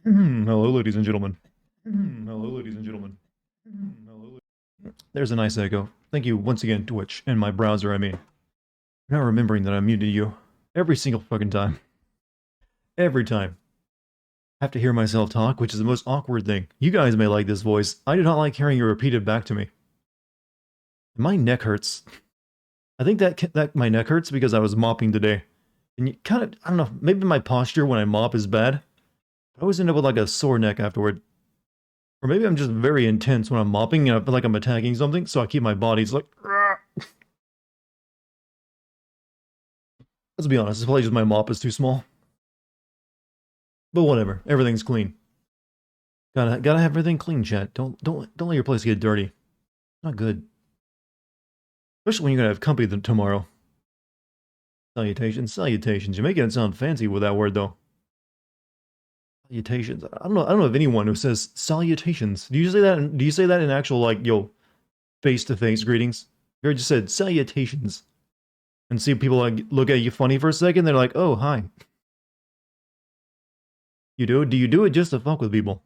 Hello, ladies and gentlemen. Hello, ladies and gentlemen. Hello. There's a nice echo. Thank you once again, Twitch, and my browser, I mean. Now remembering that I muted you every single fucking time. Every time. I have to hear myself talk, which is the most awkward thing. You guys may like this voice. I do not like hearing it repeated back to me. My neck hurts. I think that my neck hurts because I was mopping today. And you kind of, I don't know, maybe my posture when I mop is bad. I always end up with like a sore neck afterward. Or maybe I'm just very intense when I'm mopping and I feel like I'm attacking something, so I keep my body's like, "Rah." Let's be honest, it's probably just my mop is too small. But whatever, everything's clean. Gotta have everything clean, chat. Don't let your place get dirty. Not good. Especially when you're gonna have company tomorrow. Salutations, salutations. You're making it sound fancy with that word though. Salutations. I don't know of anyone who says salutations. Do you say that? Do you say that in actual like face to face greetings? You just said salutations, and see people like look at you funny for a second. They're like, oh hi. You do? Do you do it just to fuck with people?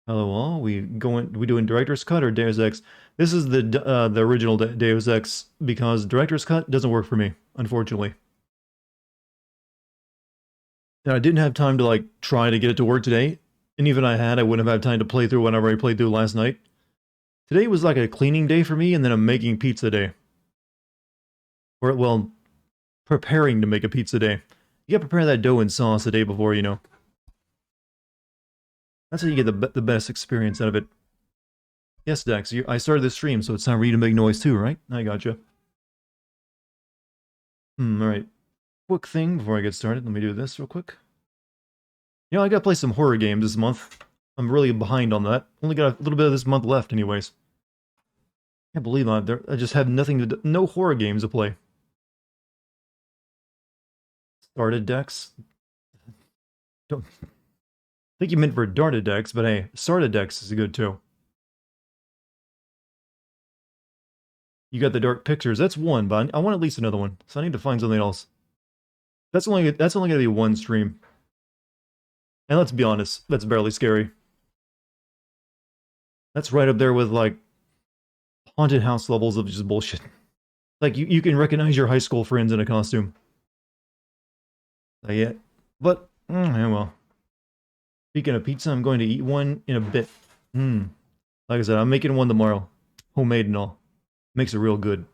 Hello all. We doing director's cut or Deus Ex? This is the original Deus Ex because director's cut doesn't work for me, unfortunately. And I didn't have time to like try to get it to work today, and even if I had, I wouldn't have had time to play through whenever I played through last night. Today was like a cleaning day for me, and then a making pizza day. Or well, preparing to make a pizza day. You gotta prepare that dough and sauce the day before, you know. That's how you get the best experience out of it. Yes, Dex, I started this stream, so it's time for you to make noise too, right? I gotcha. Alright. Quick thing before I get started, let me do this real quick. You know, I gotta play some horror games this month. I'm really behind on that. Only got a little bit of this month left anyways. Can't believe I just have nothing to do, no horror games to play. Started Dex? Don't think you meant for Darted Dex, but hey, Started Dex is good too. You got the Dark Pictures. That's one, but I want at least another one. So I need to find something else. That's only gonna be one stream. And let's be honest, that's barely scary. That's right up there with like haunted house levels of just bullshit. Like you can recognize your high school friends in a costume. Yeah, but yeah, well. Speaking of pizza, I'm going to eat one in a bit. Like I said, I'm making one tomorrow, homemade and all. Makes it real good.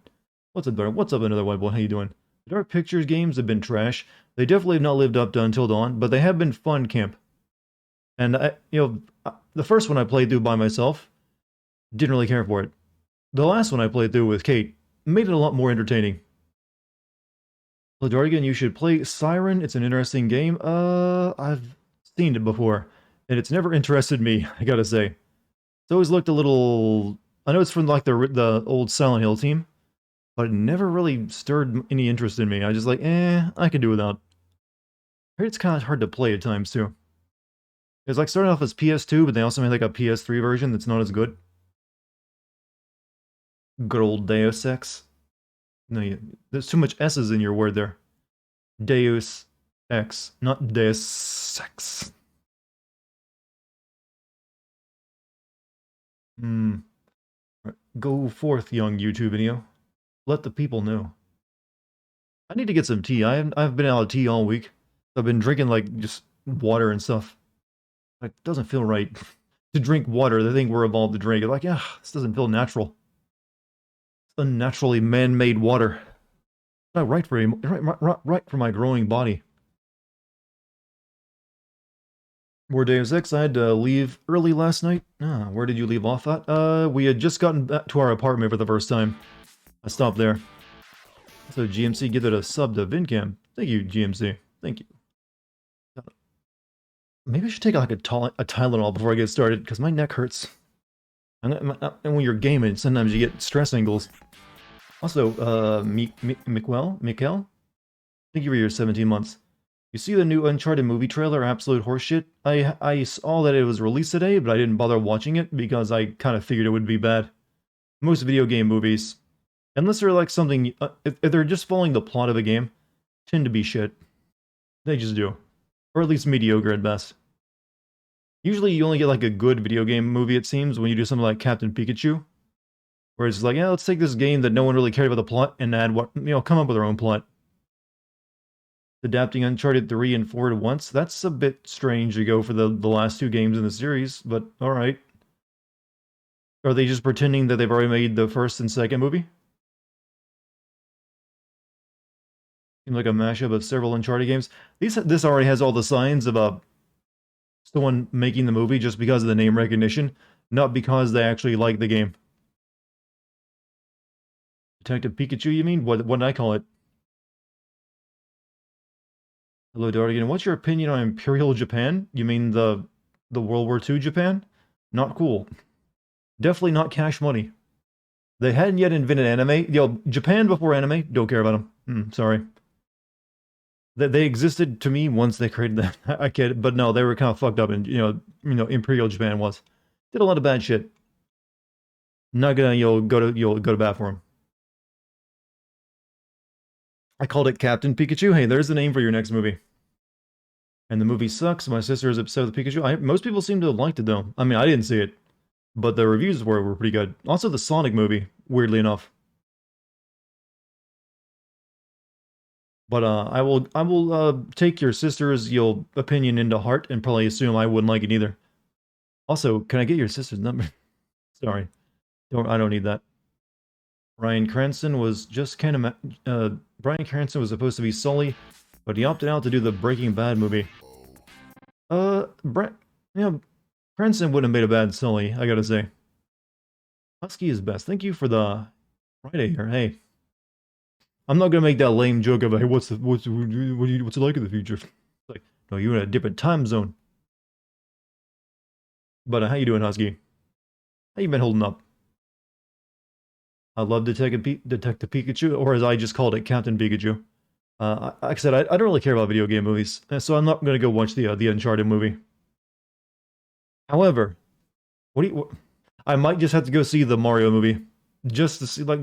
What's up, Dark? What's up, another white boy? How you doing? The Dark Pictures games have been trash. They definitely have not lived up to Until Dawn, but they have been fun, Camp. And the first one I played through by myself, didn't really care for it. The last one I played through with Kate made it a lot more entertaining. Well, Dartigan, you should play Siren. It's an interesting game. I've seen it before, and it's never interested me, I gotta say. It's always looked a little... I know it's from like the old Silent Hill team, but it never really stirred any interest in me. I just like, I can do without. I heard it's kind of hard to play at times, too. It's like starting off as PS2, but they also made like a PS3 version that's not as good. Good old Deus Ex. No, there's too much S's in your word there. Deus Ex, not Deus Ex. Go forth, young YouTube video. Let the people know. I need to get some tea. I've been out of tea all week. I've been drinking like just water and stuff. Like doesn't feel right to drink water. The thing we're evolved to drink. Like yeah, this doesn't feel natural. It's unnaturally man-made water. It's not right for me. Right for my growing body. More Deus Ex. I had to leave early last night. Where did you leave off at? We had just gotten back to our apartment for the first time. I stopped there. So GMC, give it a sub to Vincam. Thank you, GMC. Thank you. Maybe I should take like a Tylenol before I get started, because my neck hurts. And when you're gaming, sometimes you get stress angles. Also, Mikel, thank you for your 17 months. You see the new Uncharted movie trailer, absolute horseshit? I saw that it was released today, but I didn't bother watching it because I kind of figured it would be bad. Most video game movies, unless they're like something, if they're just following the plot of a game, tend to be shit. They just do. Or at least mediocre at best. Usually you only get like a good video game movie, it seems, when you do something like Captain Pikachu. Where it's like, yeah, let's take this game that no one really cared about the plot and add what, come up with our own plot. Adapting Uncharted 3 and 4 at once, that's a bit strange to go for the last two games in the series, but alright. Are they just pretending that they've already made the first and second movie? Seems like a mashup of several Uncharted games. This already has all the signs of someone making the movie just because of the name recognition, not because they actually like the game. Detective Pikachu, you mean? What did I call it? Hello, Dartigan. What's your opinion on Imperial Japan? You mean the World War II Japan? Not cool. Definitely not cash money. They hadn't yet invented anime. Japan before anime, don't care about them. Sorry. They existed to me once they created that. I get it, but no, they were kind of fucked up, and Imperial Japan was did a lot of bad shit. Not gonna go to bat for him. I called it Captain Pikachu. Hey, there's the name for your next movie. And the movie sucks. My sister is upset with Pikachu. Most people seem to have liked it though. I mean, I didn't see it, but the reviews were pretty good. Also, the Sonic movie, weirdly enough. But I will take your sister's opinion into heart and probably assume I wouldn't like it either. Also, can I get your sister's number? Sorry, I don't need that. Bryan Cranston was just kind of Bryan Cranston was supposed to be Sully, but he opted out to do the Breaking Bad movie. Brent, Cranston wouldn't have made a bad Sully, I gotta say. Husky is best. Thank you for the Friday here. Hey, I'm not gonna make that lame joke about hey, what's it like in the future? Like, no, you're in a different time zone. But how you doing, Husky? How you been holding up? I love Detective Pikachu, or as I just called it, Captain Pikachu. Like I said, I don't really care about video game movies, so I'm not gonna go watch the Uncharted movie. However, I might just have to go see the Mario movie just to see, like,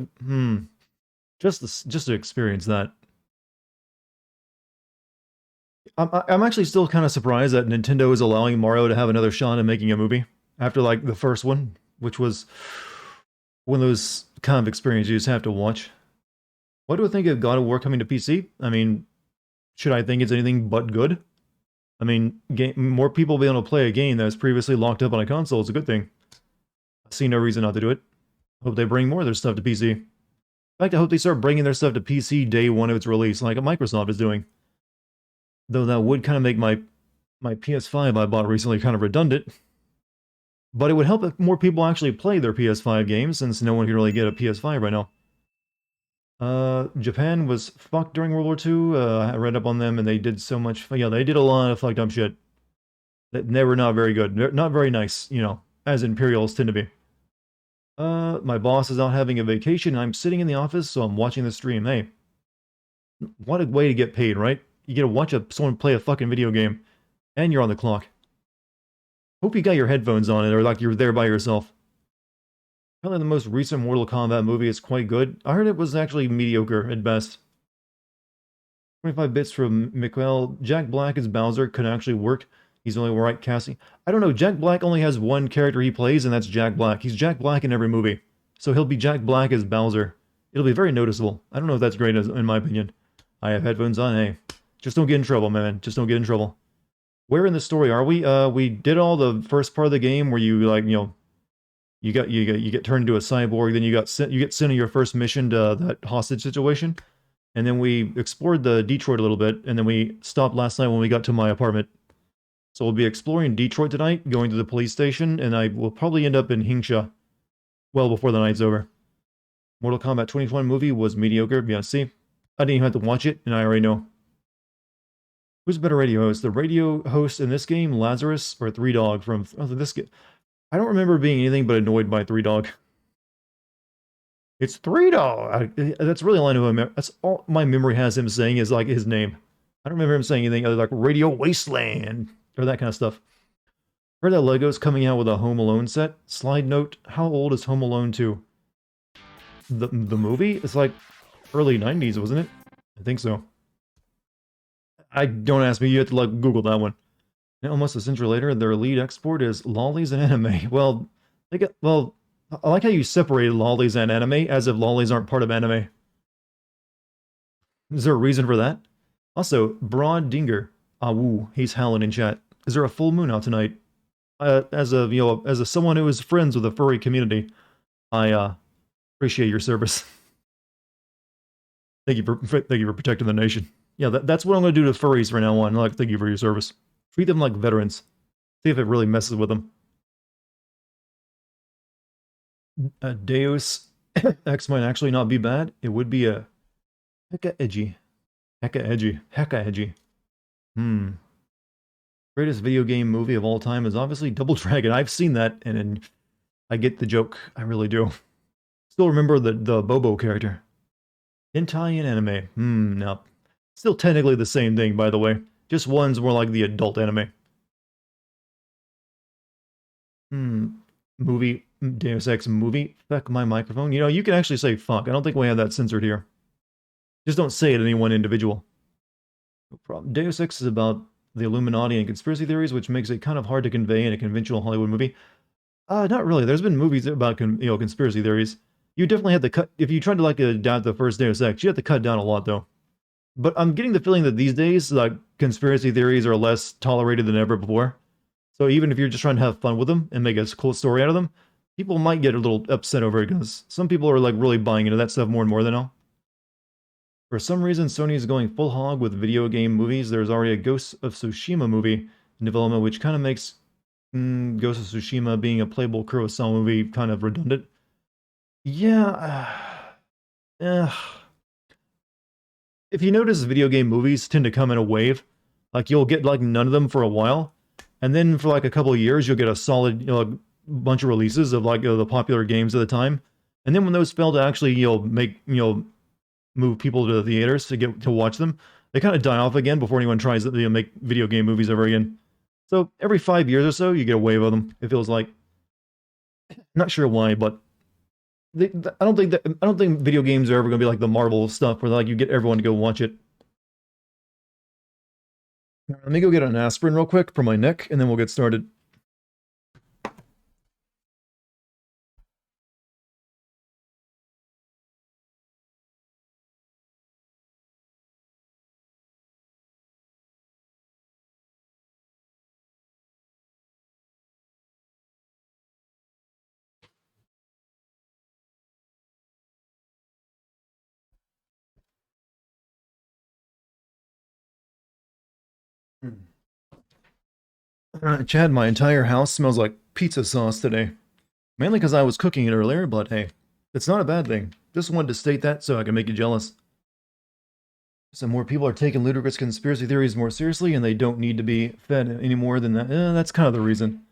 just to experience that. I'm actually still kind of surprised that Nintendo is allowing Mario to have another shot at making a movie after like the first one, which was one of those kind of experiences you just have to watch. What do I think of God of War coming to PC? I mean, should I think it's anything but good? I mean, more people being able to play a game that was previously locked up on a console is a good thing. I see no reason not to do it. Hope they bring more of their stuff to PC. In fact, I hope they start bringing their stuff to PC day one of its release, like Microsoft is doing. Though that would kind of make my PS5 I bought recently kind of redundant. But it would help if more people actually play their PS5 games, since no one can really get a PS5 right now. Japan was fucked during World War II. I read up on them, and they did so much. Yeah, they did a lot of fucked up shit. They were not very good. They're not very nice, as Imperials tend to be. My boss is out having a vacation, and I'm sitting in the office, so I'm watching the stream. Hey, what a way to get paid, right? You get to watch someone play a fucking video game, and you're on the clock. Hope you got your headphones on it, or like you're there by yourself. Probably the most recent Mortal Kombat movie is quite good. I heard it was actually mediocre at best. 25 bits from Mikael. Jack Black as Bowser could actually work. He's only right casting. I don't know, Jack Black only has one character he plays, and that's Jack Black. He's Jack Black in every movie. So he'll be Jack Black as Bowser. It'll be very noticeable. I don't know if that's great in my opinion. I have headphones on, hey. Just don't get in trouble, man. Just don't get in trouble. Where in the story are we? We did all the first part of the game where you like, you get turned into a cyborg, then you get sent on your first mission to that hostage situation. And then we explored the Detroit a little bit, and then we stopped last night when we got to my apartment. So we'll be exploring Detroit tonight, going to the police station, and I will probably end up in Hingsha well before the night's over. Mortal Kombat 2021 movie was mediocre. Yeah, see? I didn't even have to watch it, and I already know. Who's a better radio host? The radio host in this game, Lazarus, or Three Dog from this game? I don't remember being anything but annoyed by Three Dog. It's Three Dog! That's really all I know. That's all my memory has him saying is like his name. I don't remember him saying anything other like Radio Wasteland, or that kind of stuff. Heard that Lego's coming out with a Home Alone set. Slide note, how old is Home Alone 2? The movie? It's like early 90s, wasn't it? I think so. Don't ask me, you have to like Google that one. And almost a century later, their lead export is lollies and anime. Well, I like how you separated lollies and anime as if lollies aren't part of anime. Is there a reason for that? Also, Broad Dinger. Ah, woo, he's howling in chat. Is there a full moon out tonight? As a someone who is friends with the furry community, I appreciate your service. Thank you for protecting the nation. Yeah, that's what I'm going to do to furries from now on. Like, thank you for your service. Treat them like veterans. See if it really messes with them. Deus Ex might actually not be bad. It would be a hecka edgy. Hecka edgy. Hecka edgy. Greatest video game movie of all time is obviously Double Dragon. I've seen that, and I get the joke. I really do. Still remember the Bobo character. Hentai and anime. No. Still technically the same thing, by the way. Just one's more like the adult anime. Movie. Deus Ex movie. Fuck my microphone. You know, you can actually say fuck. I don't think we have that censored here. Just don't say it to any one individual. No problem. Deus Ex is about the Illuminati and conspiracy theories, which makes it kind of hard to convey in a conventional Hollywood movie. Not really. There's been movies about conspiracy theories. You definitely had to cut if you tried to like adapt the first Deus Ex. You have to cut down a lot though. But I'm getting the feeling that these days, like conspiracy theories are less tolerated than ever before. So even if you're just trying to have fun with them and make a cool story out of them, people might get a little upset over it because some people are like really buying into that stuff more and more than now. For some reason, Sony is going full hog with video game movies. There's already a Ghost of Tsushima movie in development, which kind of makes Ghost of Tsushima being a playable Kurosawa movie kind of redundant. Yeah. If you notice, video game movies tend to come in a wave. Like, you'll get, like, none of them for a while. And then for, like, a couple of years, you'll get a solid, bunch of releases of, like, the popular games at the time. And then when those fail to actually, move people to the theaters to get to watch them, they kind of die off again before anyone tries to make video game movies ever again. So every 5 years or so, you get a wave of them. It feels like. Not sure why, but I don't think video games are ever going to be like the Marvel stuff where like you get everyone to go watch it. Let me go get an aspirin real quick for my neck, and then we'll get started. Chad, my entire house smells like pizza sauce today. Mainly because I was cooking it earlier, but hey, it's not a bad thing. Just wanted to state that so I can make you jealous. Some more people are taking ludicrous conspiracy theories more seriously, and they don't need to be fed any more than that. That's kind of the reason.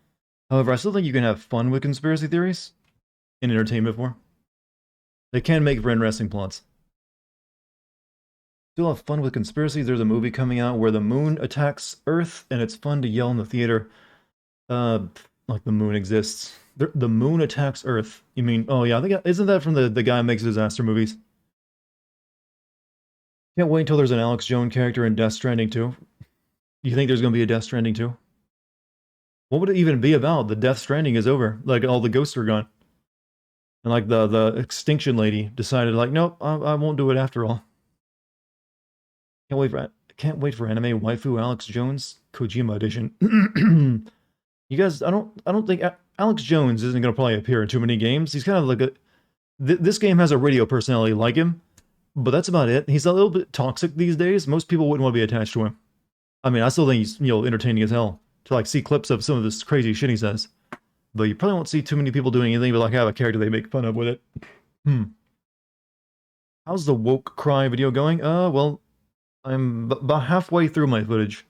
However, I still think you can have fun with conspiracy theories in entertainment form. They can make for interesting plots. Still have fun with conspiracies. There's a movie coming out where the moon attacks Earth, and it's fun to yell in the theater. Like the moon exists. The moon attacks Earth. You mean? Oh yeah, I think isn't that from the guy who makes disaster movies? Can't wait until there's an Alex Jones character in Death Stranding 2. You think there's gonna be a Death Stranding 2? What would it even be about? The Death Stranding is over. Like all the ghosts are gone. And like the extinction lady decided like, nope, I won't do it after all. Can't wait for anime waifu Alex Jones Kojima edition. You guys, I don't think Alex Jones isn't gonna probably appear in too many games. He's kind of like this game has a radio personality like him, but that's about it. He's a little bit toxic these days. Most people wouldn't want to be attached to him. I mean, I still think he's entertaining as hell to like see clips of some of this crazy shit he says. But you probably won't see too many people doing anything but like have a character they make fun of with it. How's the woke cry video going? Well, I'm about halfway through my footage.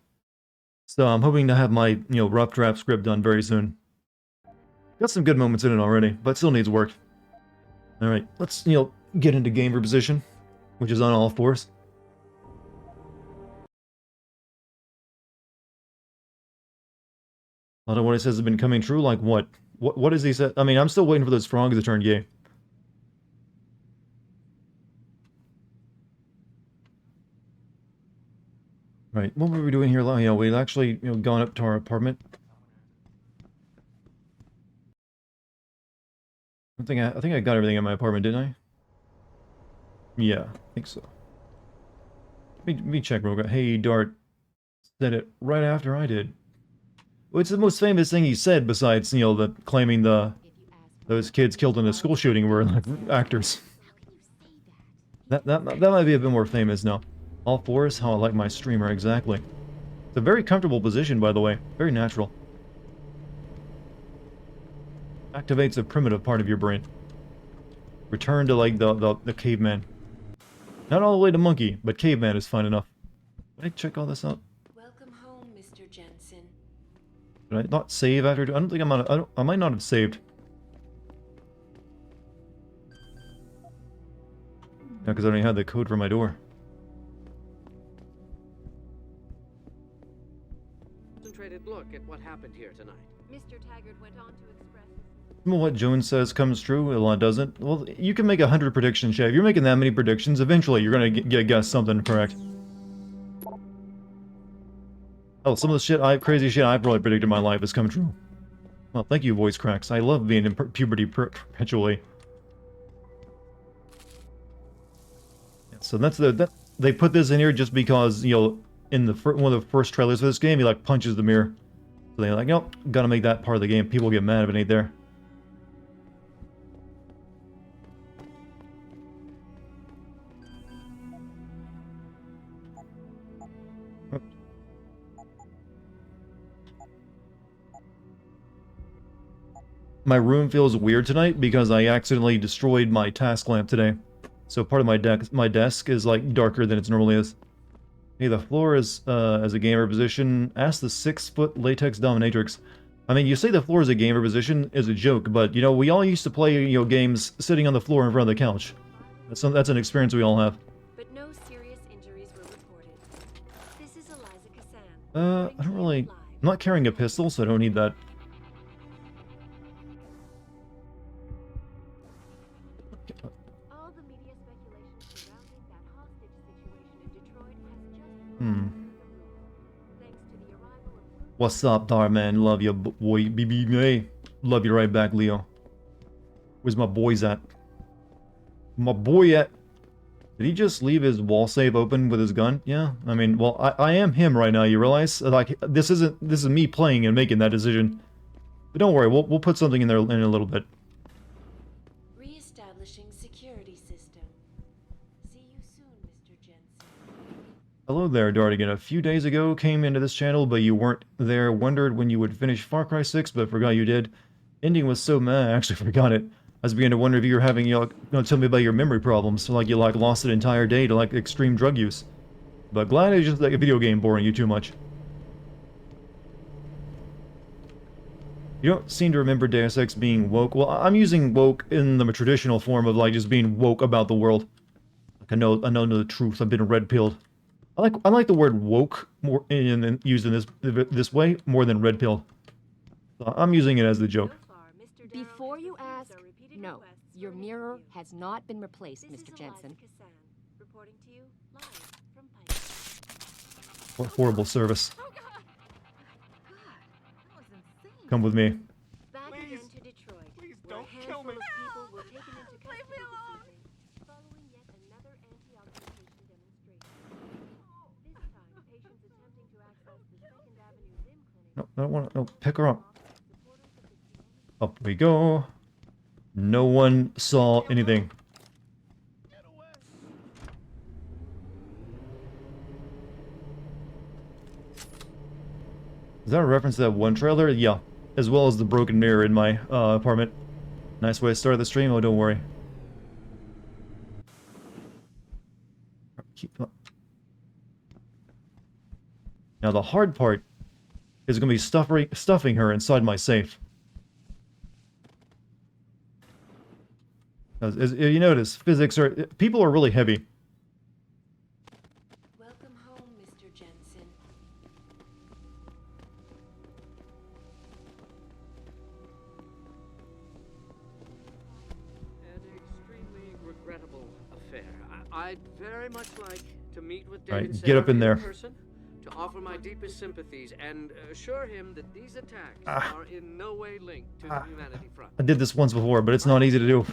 So I'm hoping to have my, rough draft script done very soon. Got some good moments in it already, but still needs work. Alright, let's, get into gamer position, which is on all fours. A lot of what he says has been coming true, like what? What has he said? I mean, I'm still waiting for those frogs to turn gay. Right, what were we doing here? Yeah, we'd actually, gone up to our apartment. I think I got everything in my apartment, didn't I? Yeah, I think so. Let me check real quick. Hey, Dart said it right after I did. What's the most famous thing he said besides, the claiming those kids killed in a school shooting were like actors? That might be a bit more famous now. All fours, how I like my streamer, exactly. It's a very comfortable position, by the way. Very natural. Activates a primitive part of your brain. Return to, like, the caveman. Not all the way to monkey, but caveman is fine enough. Did I check all this out? Welcome home, Mr. Jensen. Did I not save after? I don't think I might not have saved. Yeah, because I already had the code for my door. Concentrated look at what happened here tonight. Mr. Taggart went on to express... Well, what Jones says comes true, a lot doesn't. Well, you can make 100 predictions, Shay. If you're making that many predictions, eventually you're gonna guess something correct. Oh, some of the crazy shit I've probably predicted in my life has come true. Well, thank you, voice cracks. I love being in puberty perpetually. Yeah, so that's they put this in here just because, in one of the first trailers for this game, he, like, punches the mirror. So they're like, nope, gotta make that part of the game. People get mad if it ain't there. My room feels weird tonight because I accidentally destroyed my task lamp today. So part of my desk is, like, darker than it normally is. Hey, the floor is, as a gamer position. Ask the 6-foot latex dominatrix. I mean, you say the floor is a gamer position is a joke, but, we all used to play, games sitting on the floor in front of the couch. That's an experience we all have. But no serious injuries were reported. This is Eliza Kassan. I don't really... I'm not carrying a pistol, so I don't need that. All the media speculation surrounding that hostage situation in Detroit has just... Thanks to the arrival of... What's up, Darman? Love you, boy. BB. Love you right back, Leo. Where's my boys at? My boy at... Did he just leave his wall save open with his gun? Yeah, I mean, well, I am him right now, you realize? Like, this is me playing and making that decision. But don't worry, we'll put something in there in a little bit. Re-establishing security system. See you soon, Mr. Jensen. Hello there, Dartigan. A few days ago, came into this channel, but you weren't there. Wondered when you would finish Far Cry 6, but forgot you did. Ending was so meh, I actually forgot it. I was beginning to wonder if you were having, tell me about your memory problems. So, like, you, like, lost an entire day to, like, extreme drug use. But glad it's just, like, a video game boring you too much. You don't seem to remember Deus Ex being woke. Well, I'm using woke in the traditional form of, like, just being woke about the world. Like, I know the truth. I've been red-pilled. I like the word woke more used in this way more than red-pilled. So I'm using it as the joke. Before you ask, no, your mirror has not been replaced, Mr. Jensen. Reporting to you live from Pike. What horrible service. Oh, God. God, that was insane. Come with me. Back again to Detroit. Please where a don't kill me. handful of people were taken into custody Leave me alone. this evening, following yet another anti-occupation demonstration. This time, patients attempting to access the Second Avenue Limb Clinic. No, I don't want to. No, pick her up. Up we go. No one saw anything. Is that a reference to that one trailer? Yeah. As well as the broken mirror in my apartment. Nice way to start the stream. Oh, don't worry. Keep up. Now the hard part is going to be stuffing her inside my safe. As you notice, people are really heavy. Welcome home, Mr. Jensen. An extremely regrettable affair. I'd very much like to meet with All right, David get up in there. person to offer my deepest sympathies and assure him that these attacks Ah. are in no way linked to the Humanity Front. I did this once before, but it's not easy to do.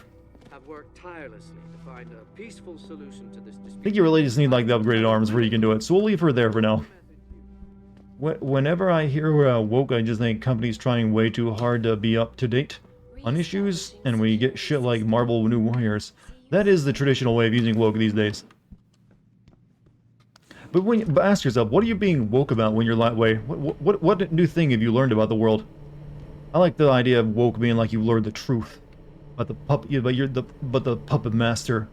I've worked tirelessly to find a peaceful solution to this dispute. I think you really just need like the upgraded arms where you can do it, so we'll leave her there for now. Whenever I hear woke, I just think companies trying way too hard to be up to date on issues, and we get shit like Marvel New Warriors. That is the traditional way of using woke these days. But ask yourself, what are you being woke about when you're that way? What new thing have you learned about the world? I like the idea of woke being like you learned the truth, but the puppet master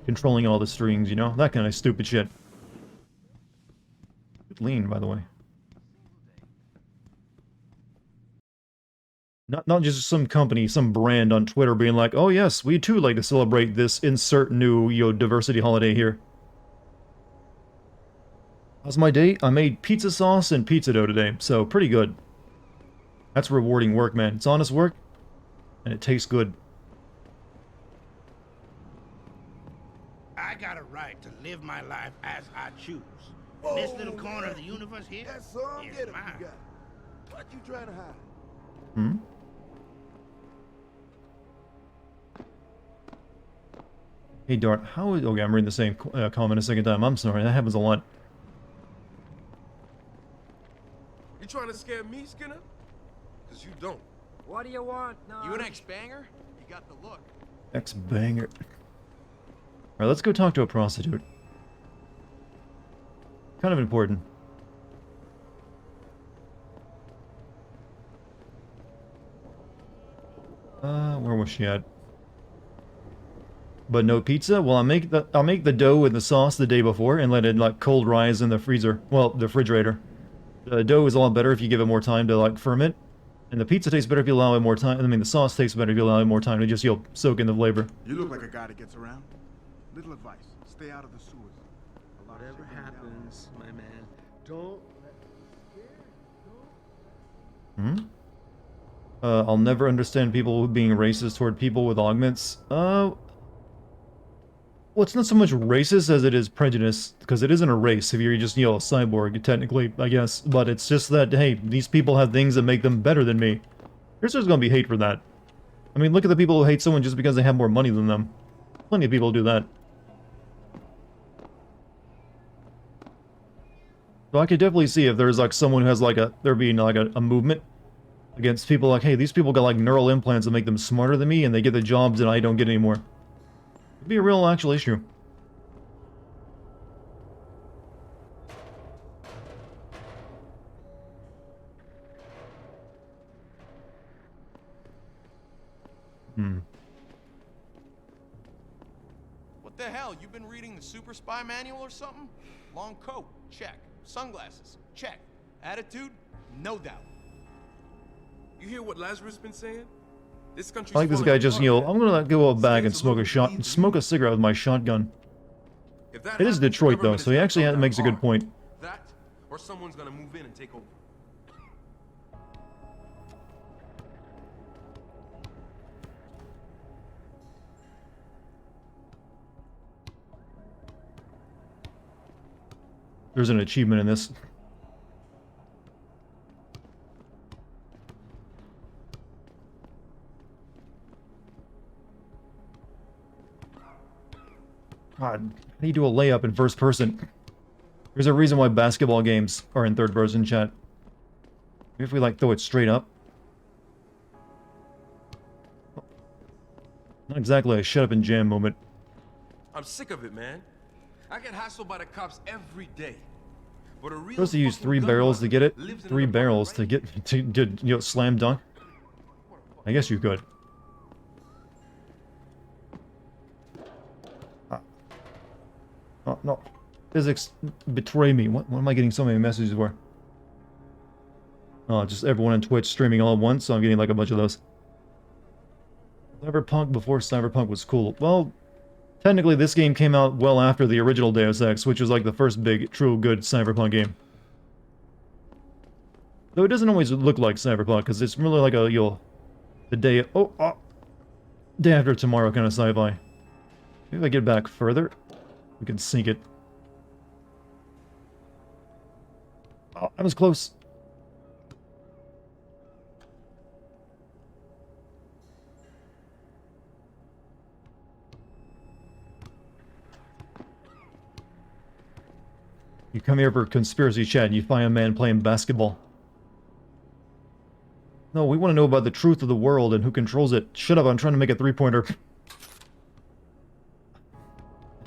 controlling all the strings, you know, that kind of stupid shit. Lean, by the way. Not just some company, some brand on Twitter being like, oh yes, we too like to celebrate this insert new, diversity holiday here. How's my day? I made pizza sauce and pizza dough today, so pretty good. That's rewarding work, man. It's honest work, and it tastes good. I got a right to live my life as I choose. This little corner of the universe here That's some is get 'em mine. you got. What you trying to hide? Hmm? Hey Dart, how is... Okay, I'm reading the same comment a second time. I'm sorry, that happens a lot. You trying to scare me, Skinner? Because you don't. What do you want? No. You an ex-banger? You got the look. Ex-banger. Alright, let's go talk to a prostitute. Kind of important. Where was she at? But no pizza? Well, I'll make the dough with the sauce the day before and let it like cold rise in the freezer. Well, the refrigerator. The dough is a lot better if you give it more time to like ferment, and the pizza tastes better if you allow it more time. I mean, the sauce tastes better if you allow it more time to just soak in the flavor. You look like a guy that gets around. Little advice: stay out of the sewers. A lot of Whatever shit going down. happens, my man, don't Hmm? I'll never understand people being racist toward people with augments. Well, it's not so much racist as it is prejudice, because it isn't a race if you're just, a cyborg, technically, I guess. But it's just that, hey, these people have things that make them better than me. There's just gonna be hate for that. I mean, look at the people who hate someone just because they have more money than them. Plenty of people do that. So I could definitely see if there's, like, someone who has, like, there being, like, a movement against people like, hey, these people got, like, neural implants that make them smarter than me, and they get the jobs that I don't get anymore. It'd be a real actual issue. What the hell? You been reading the Super Spy Manual or something? Long coat, check. Sunglasses, check. Attitude, no doubt. You hear what Lazarus been saying? This country's I like this falling guy just, apart. I'm gonna go back and smoke a cigarette with my shotgun. If that It is happens, the Detroit, though, government so is he gonna actually come down makes a good hard. point. That, or someone's gonna move in and take over. There's an achievement in this. God, how do you do a layup in first person? There's a reason why basketball games are in third person, chat. Maybe if we, like, throw it straight up. Not exactly a shut up and jam moment. I'm sick of it, man. I get hassled by the cops every day. But a real Supposed to use fucking 3 gun barrels to runner get it? lives in 3 an barrels to apartment, get, to slam dunk? I guess you could. Oh, no. Physics betray me. What am I getting so many messages for? Oh, just everyone on Twitch streaming all at once, so I'm getting like a bunch of those. Cyberpunk before Cyberpunk was cool. Well, technically this game came out well after the original Deus Ex, which was like the first big, true, good Cyberpunk game. Though it doesn't always look like Cyberpunk, because it's really like the day, day after tomorrow kind of sci-fi. Maybe if I get back further, we can sink it. Oh, I was close. You come here for conspiracy chat and you find a man playing basketball. No, we want to know about the truth of the world and who controls it. Shut up, I'm trying to make a three-pointer.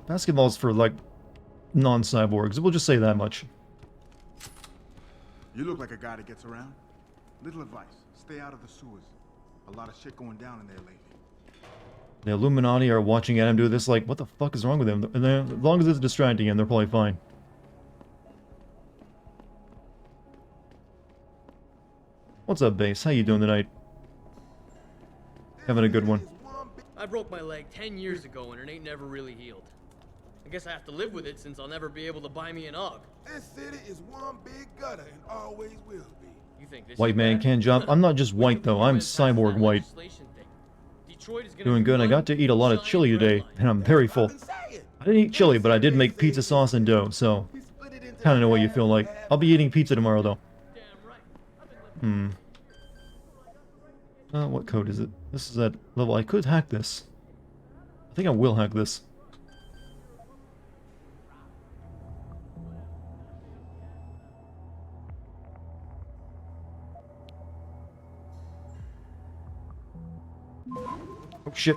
Basketball's for, like, non-cyborgs. We'll just say that much. You look like a guy that gets around. Little advice. Stay out of the sewers. A lot of shit going down in there lately. The Illuminati are watching Adam do this like, what the fuck is wrong with him? And as long as it's distracting him, they're probably fine. What's up, Base? How you doing tonight? Having a good one. I broke my leg 10 years ago and it ain't never really healed. I guess I have to live with it since I'll never be able to buy me an UGG. This city is one big gutter and always will be. You think this White man can't jump. I'm not just white though, I'm cyborg white. Doing good. I got to eat a lot of chili today, and I'm very full. I didn't eat chili, but I did make pizza sauce and dough, so kinda know what you feel like. I'll be eating pizza tomorrow though. What code is it? This is at level. I could hack this. I think I will hack this. Oh shit.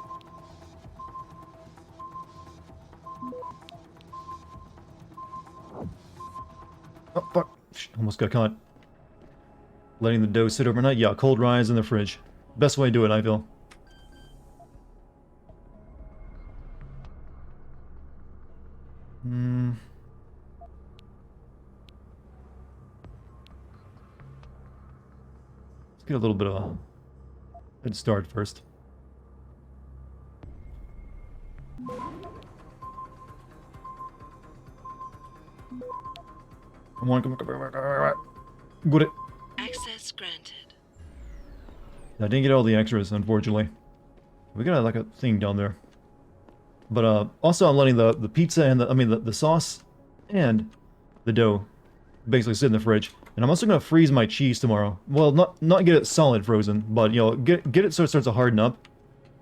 Oh fuck. Almost got caught. Letting the dough sit overnight? Yeah, cold rise in the fridge. Best way to do it, I feel. Let's get a little bit of a head start first. Come on, come on, come on. Got it. Access granted. I didn't get all the extras, unfortunately. We got like a thing down there. But also I'm letting the pizza and the sauce and the dough basically sit in the fridge. And I'm also gonna freeze my cheese tomorrow. Well, not get it solid frozen, but you know, get it so it starts to harden up.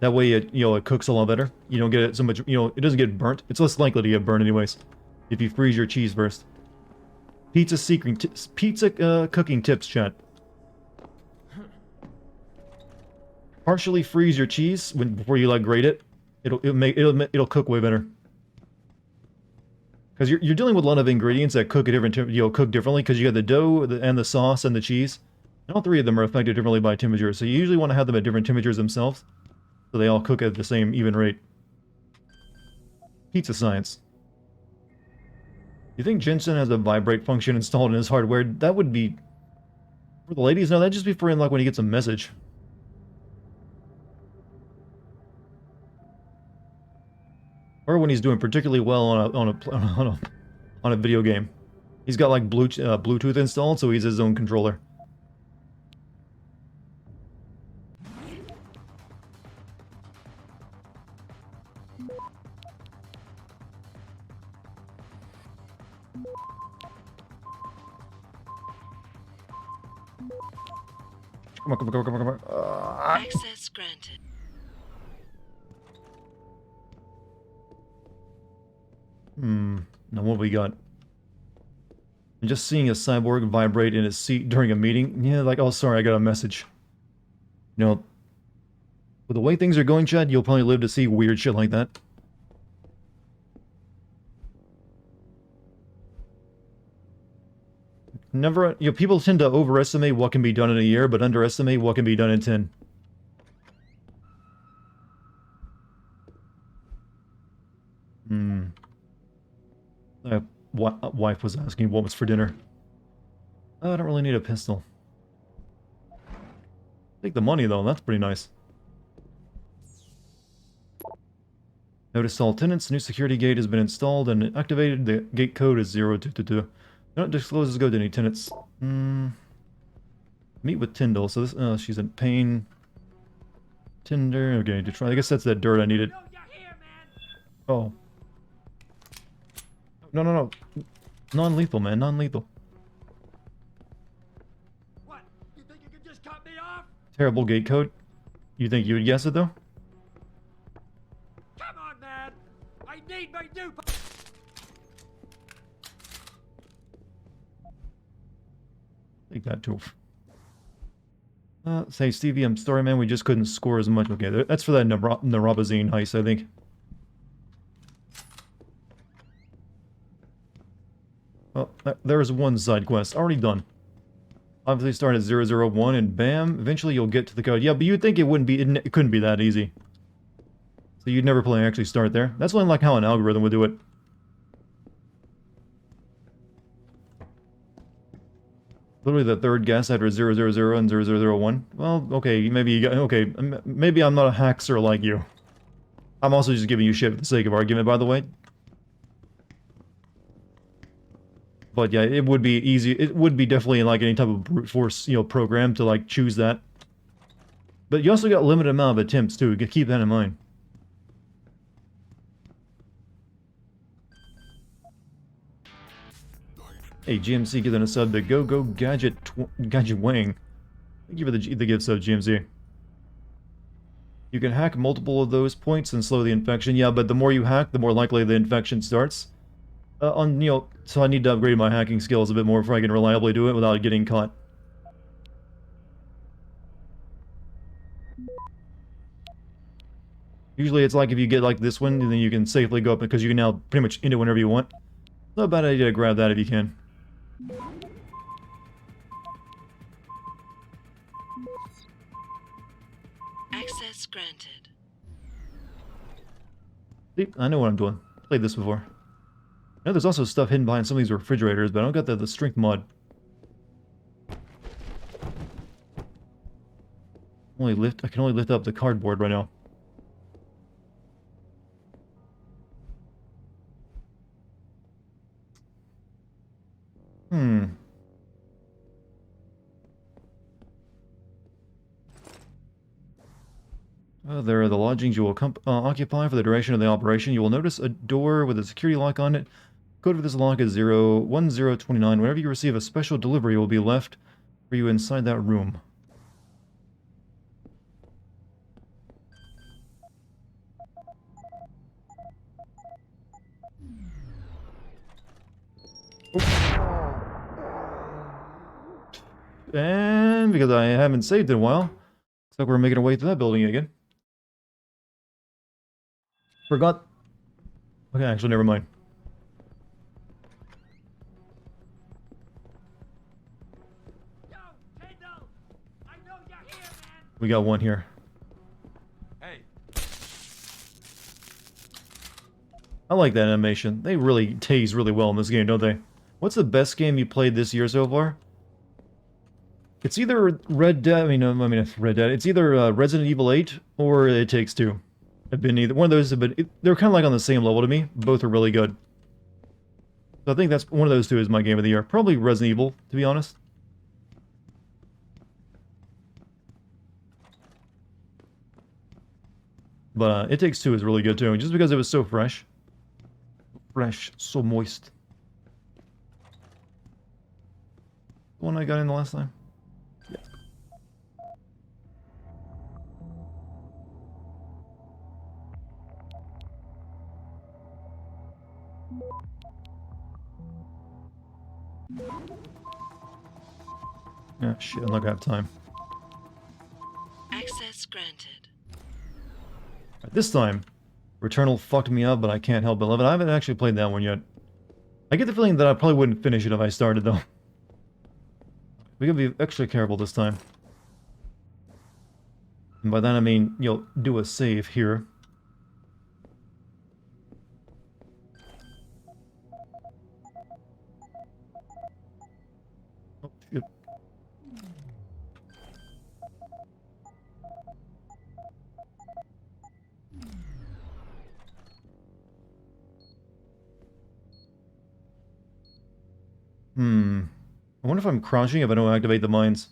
That way it it cooks a lot better. You don't get it so much, it doesn't get burnt. It's less likely to get burnt anyways if you freeze your cheese first. Pizza cooking tips, chat. Partially freeze your cheese before you grate it. It'll cook way better. Because you're dealing with a lot of ingredients that cook at different cook differently. Because you got the dough and the sauce and the cheese, and all three of them are affected differently by temperature. So you usually want to have them at different temperatures themselves, so they all cook at the same even rate. Pizza science. You think Jensen has a vibrate function installed in his hardware? That would be for the ladies. No, that'd just be for him when he gets a message. Or when he's doing particularly well on a video game. He's got like Bluetooth installed, so he's his own controller. Come on, come on, come on, come on, come on. Access granted. Now what we got? I'm just seeing a cyborg vibrate in his seat during a meeting. Yeah, like, oh, sorry, I got a message. With the way things are going, Chad, you'll probably live to see weird shit like that. Never, people tend to overestimate what can be done in a year, but underestimate what can be done in 10. Wife was asking what was for dinner. I don't really need a pistol. Take the money though, that's pretty nice. Notice all tenants, new security gate has been installed and activated. The gate code is 0222. Don't disclose this code to any tenants. Meet with Tyndall. So this, she's in pain. Tinder. Okay, Detroit. I guess that's that dirt I needed. Oh. No. Non-lethal, man. Non-lethal. Terrible gate code. You think you would guess it, though? Come on, man! I need my new... Take that, too. Say, Stevie, I'm sorry, man. We just couldn't score as much. Okay, that's for that Narabazine heist, I think. Well, there was one side quest. Already done. Obviously start at 001 and bam, eventually you'll get to the code. Yeah, but you'd think it wouldn't be, it couldn't be that easy. So you'd never play and actually start there. That's only like how an algorithm would do it. Literally the third guess after 000 and 0001. Well, okay, maybe you got, okay, maybe I'm not a hacker like you. I'm also just giving you shit for the sake of argument, by the way. But yeah, it would be easy. It would be definitely like any type of brute force, you know, program to like choose that. But you also got a limited amount of attempts too. Keep that in mind. Hey, GMC giving a sub to Go Gadget Wang. Thank you for the gift sub, GMC. You can hack multiple of those points and slow the infection. Yeah, but the more you hack, the more likely the infection starts. You know, so I need to upgrade my hacking skills a bit more before I can reliably do it without getting caught. Usually it's like if you get like this one, and then you can safely go up because you can now pretty much end it whenever you want. Not a bad idea to grab that if you can. Access granted. See, I know what I'm doing. Played this before. I know there's also stuff hidden behind some of these refrigerators, but I don't got the strength mod. I can only lift up the cardboard right now. There are the lodgings you will occupy for the duration of the operation. You will notice a door with a security lock on it. Code for this lock is 01029. Whenever you receive a special delivery, it will be left for you inside that room. And because I haven't saved in a while, looks like we're making our way to that building again. Forgot. Okay, actually, never mind. We got one here. Hey. I like that animation. They really tase really well in this game, don't they? What's the best game you played this year so far? It's either Red Dead, Red Dead. It's either Resident Evil 8 or It Takes Two. I've been either one of those, but they're kind of like on the same level to me. Both are really good. So I think that's one of those two is my game of the year. Probably Resident Evil, to be honest. But It Takes Two is really good too, just because it was so fresh. Fresh, so moist. The one I got in the last time? Yeah. Yeah, shit, I'm not gonna have time. Access granted. This time, Returnal fucked me up, but I can't help but love it. I haven't actually played that one yet. I get the feeling that I probably wouldn't finish it if I started, though. We gotta be extra careful this time. And by that I mean, you'll do a save here. Oh, shit. I wonder if I'm crouching if I don't activate the mines.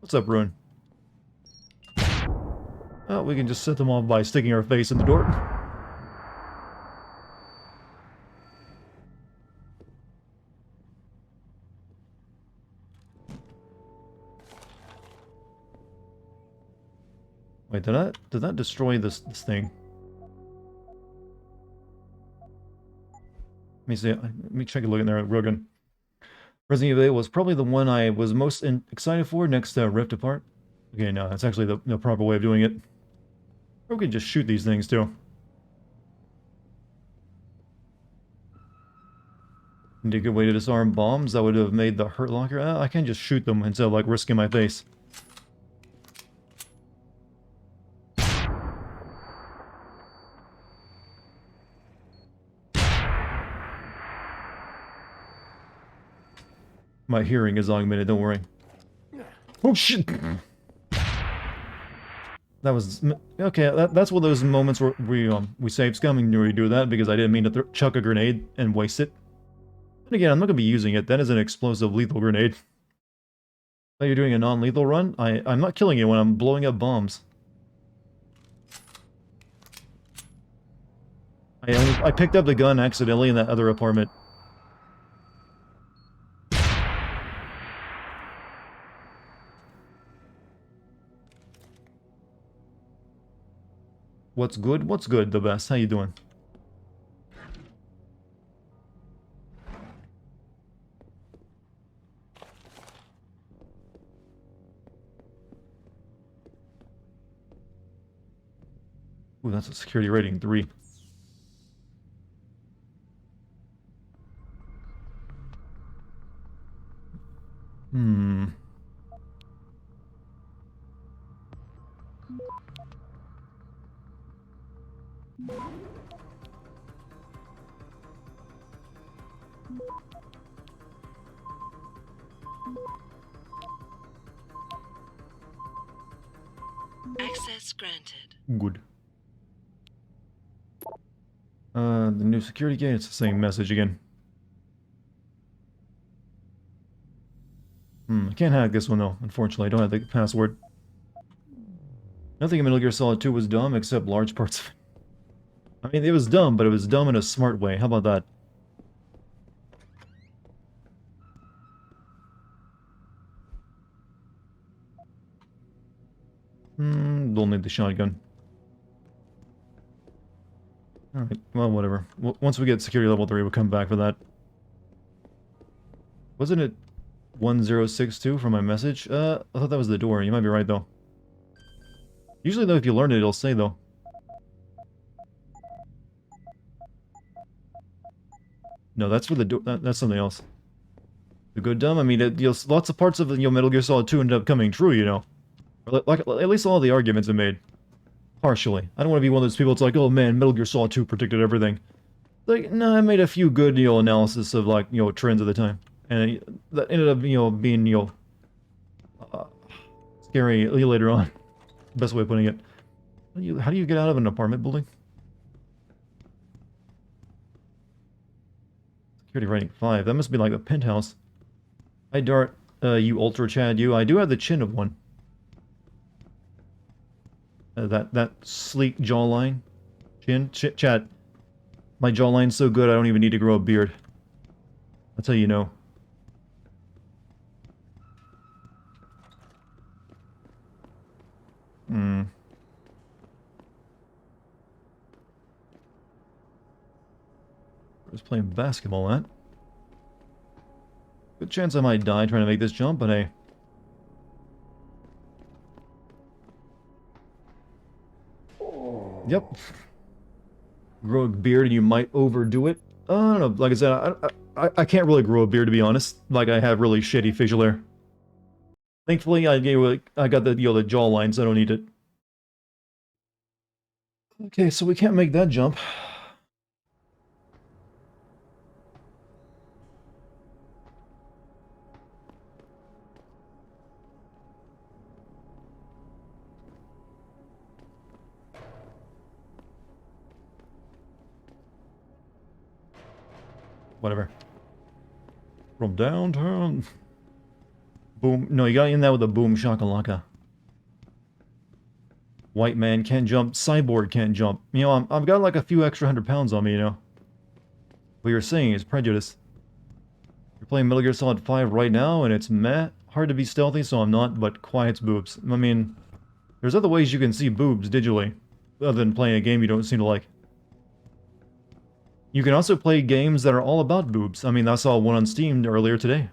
What's up, Ruin? Oh, we can just set them off by sticking our face in the door. Wait, did that destroy this thing? Let me see. Let me check a look in there at Rogan. Resident Evil 8 was probably the one I was most excited for next to Rift Apart. Okay, no, that's actually the proper way of doing it. Or we can just shoot these things too. Need a good way to disarm bombs that would have made the Hurt Locker. I can just shoot them instead of like risking my face. My hearing is augmented, don't worry. Oh shit! That was... Okay, that's one of those moments where we saved scumming to redo that because I didn't mean to chuck a grenade and waste it. And again, I'm not going to be using it. That is an explosive lethal grenade. Oh, you're doing a non-lethal run? I'm not killing you when I'm blowing up bombs. I picked up the gun accidentally in that other apartment. What's good? What's good? The best. How you doing? Ooh, that's a security rating 3. Hmm. Access granted. Good. The new security gate, it's the same message again. I can't hack this one though, unfortunately. I don't have the password. Nothing in Metal Gear Solid 2 was dumb except large parts of it. I mean, it was dumb, but it was dumb in a smart way. How about that? Don't need the shotgun. Alright, well, whatever. Once we get security level 3, we'll come back for that. Wasn't it 1062 from my message? I thought that was the door. You might be right, though. Usually, though, if you learn it, it'll say, though. No, that's for the door. That's something else. The good dumb? I mean, lots of parts of Metal Gear Solid 2 ended up coming true, you know. Like, at least all the arguments are made. Partially. I don't want to be one of those people that's like, oh man, Metal Gear Solid 2 predicted everything. Like, no, I made a few good, analysis of, like, trends at the time. And that ended up, being, scary later on. Best way of putting it. How do you get out of an apartment building? Security rating 5. That must be like the penthouse. Hi, Dart. You Ultra Chad, you. I do have the chin of one. That sleek jawline. Chin? Chad. My jawline's so good I don't even need to grow a beard. That's how you know. I was playing basketball, that. Good chance I might die trying to make this jump, but hey. Yep. Grow a beard and you might overdo it. I don't know. Like I said, I can't really grow a beard, to be honest. Like, I have really shitty facial hair. Thankfully, I got the the jawline, so I don't need it. Okay, so we can't make that jump. Whatever. From downtown. Boom. No, you got in there with a boom shakalaka. White man can't jump. Cyborg can't jump. I've got like a few extra 100 pounds on me, What you're saying is prejudice. You're playing Metal Gear Solid 5 right now, and it's meh. Hard to be stealthy, so I'm not, but quiet's boobs. I mean, There's other ways you can see boobs digitally, other than playing a game you don't seem to like. You can also play games that are all about boobs. I mean, I saw one on Steam earlier today.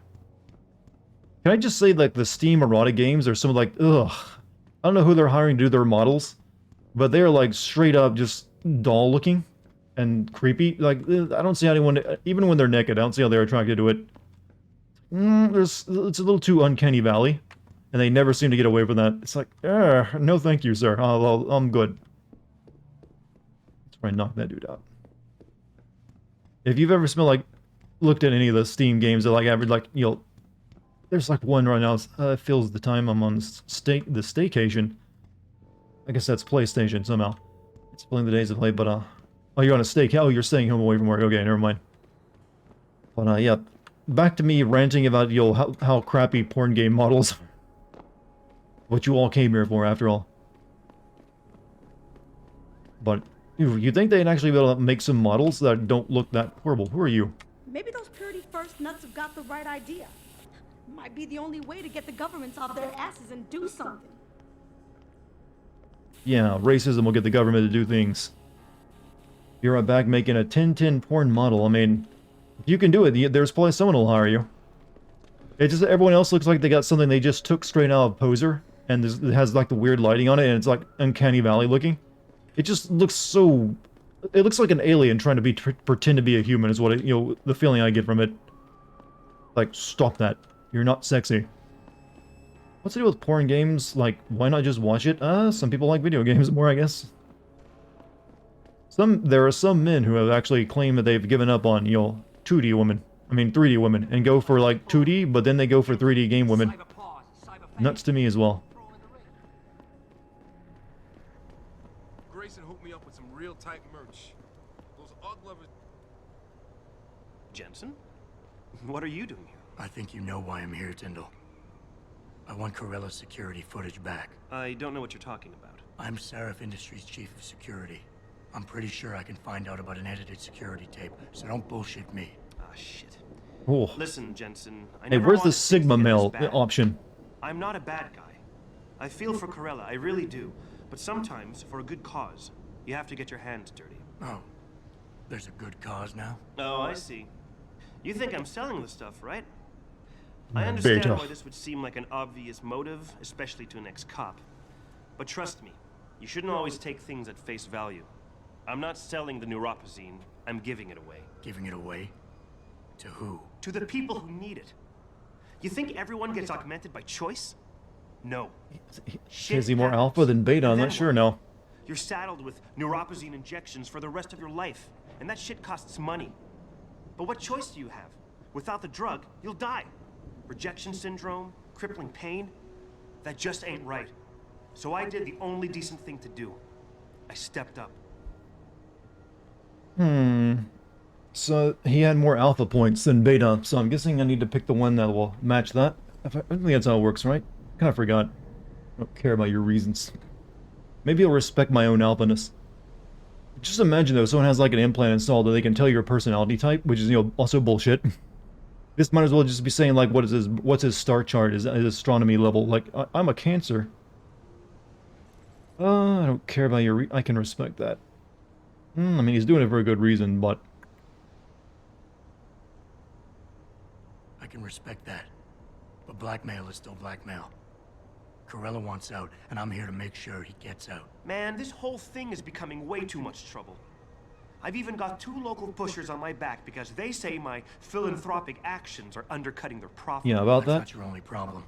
Can I just say, like, the Steam erotic games are some of, like, ugh. I don't know who they're hiring to do their models, but they're, like, straight up just doll-looking and creepy. Like, I don't see anyone, even when they're naked, I don't see how they're attracted to it. It's a little too uncanny valley, and they never seem to get away from that. It's like, no thank you, sir. I'm good. Let's try and knock that dude out. If you've ever looked at any of the Steam games that, like, average, like, you know, there's, like, one right now, it fills the time I'm on the staycation. I guess that's PlayStation somehow. It's filling the days of play, but, oh, you're on a stake. Oh, you're staying home away from work. Okay, never mind. But, yeah. Back to me ranting about, you know, how crappy porn game models. What you all came here for, after all. But, you think they'd actually be able to make some models that don't look that horrible? Who are you? Maybe those purity first nuts have got the right idea. Might be the only way to get the governments off their asses and do something. Yeah, racism will get the government to do things. You're right back making a 1010 porn model. I mean, if you can do it, there's probably someone who'll hire you. It's just that everyone else looks like they got something they just took straight out of Poser, and it has, like, the weird lighting on it, and it's, like, uncanny valley looking. It just looks so... It looks like an alien trying to pretend to be a human is what it, you know, the feeling I get from it. Like, stop that. You're not sexy. What's the deal with porn games? Like, why not just watch it? Some people like video games more, I guess. There are some men who have actually claimed that they've given up on, you know, 2D women. I mean, 3D women. And go for, like, 2D, but then they go for 3D game women. Nuts to me as well. Grayson hooked me up with some real tight merch. Those Ugg lovers... Jensen? What are you doing here? I think you know why I'm here, Tyndall. I want Corella's security footage back. I don't know what you're talking about. I'm Seraph Industries' chief of security. I'm pretty sure I can find out about an edited security tape, so don't bullshit me. Ah, shit. Oh. Listen, Jensen, hey, where's the Sigma male option? I'm not a bad guy. I feel for Corella, I really do. But sometimes, for a good cause, you have to get your hands dirty. Oh, there's a good cause now? Oh, I see. You think I'm selling the stuff, right? I understand why this would seem like an obvious motive, especially to an ex-cop. But trust me, you shouldn't always take things at face value. I'm not selling the neuropazine, I'm giving it away. Giving it away? To who? To the people who need it. You think everyone gets augmented by choice? No. Is he more alpha than beta? I'm not sure, no. You're saddled with neuropazine injections for the rest of your life, and that shit costs money. But what choice do you have? Without the drug, you'll die. Rejection syndrome, crippling pain, that just ain't right. So I did the only decent thing to do. I stepped up. So he had more alpha points than beta, so I'm guessing I need to pick the one that will match that. I think that's how it works, right? Kind of forgot. I don't care about your reasons. Maybe I'll respect my own alphaness. Just imagine though, someone has like an implant installed that they can tell your personality type, which is, you know, also bullshit. This might as well just be saying like, what's his star chart, his astronomy level. Like, I'm a Cancer. I don't care about your I can respect that. I mean, he's doing it for a good reason, but... I can respect that. But blackmail is still blackmail. Corella wants out, and I'm here to make sure he gets out. Man, this whole thing is becoming way too much trouble. I've even got 2 local pushers on my back because they say my philanthropic actions are undercutting their profit. Yeah, about that? That's not your only problem.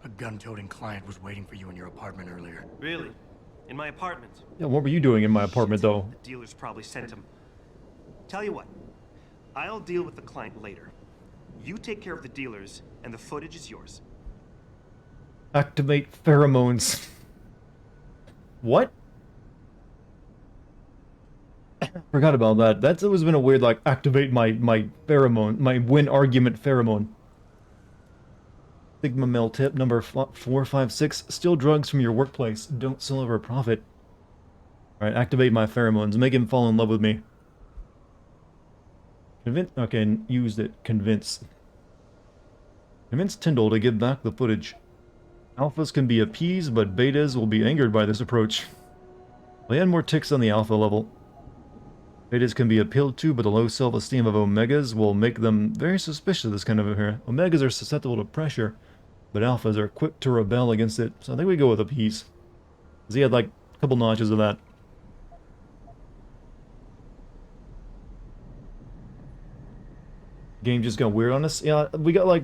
A gun-toting client was waiting for you in your apartment earlier. Really? In my apartment? Yeah, what were you doing in my apartment, though? The dealers probably sent him. Tell you what, I'll deal with the client later. You take care of the dealers, and the footage is yours. Activate pheromones. What? Forgot about that. That's always been a weird, like, activate my pheromone, my win argument pheromone. Sigma male tip number 456. Steal drugs from your workplace. Don't sell over a profit. Alright, activate my pheromones. Make him fall in love with me. Convince... Okay, used it. Convince. Convince Tyndall to give back the footage. Alphas can be appeased, but betas will be angered by this approach. They add more ticks on the alpha level. Betas can be appealed to, but the low self-esteem of Omegas will make them very suspicious of this kind of affair. Omegas are susceptible to pressure, but Alphas are quick to rebel against it, so I think we go with appease. Because he had like a couple notches of that. Game just got weird on us. Yeah, we got like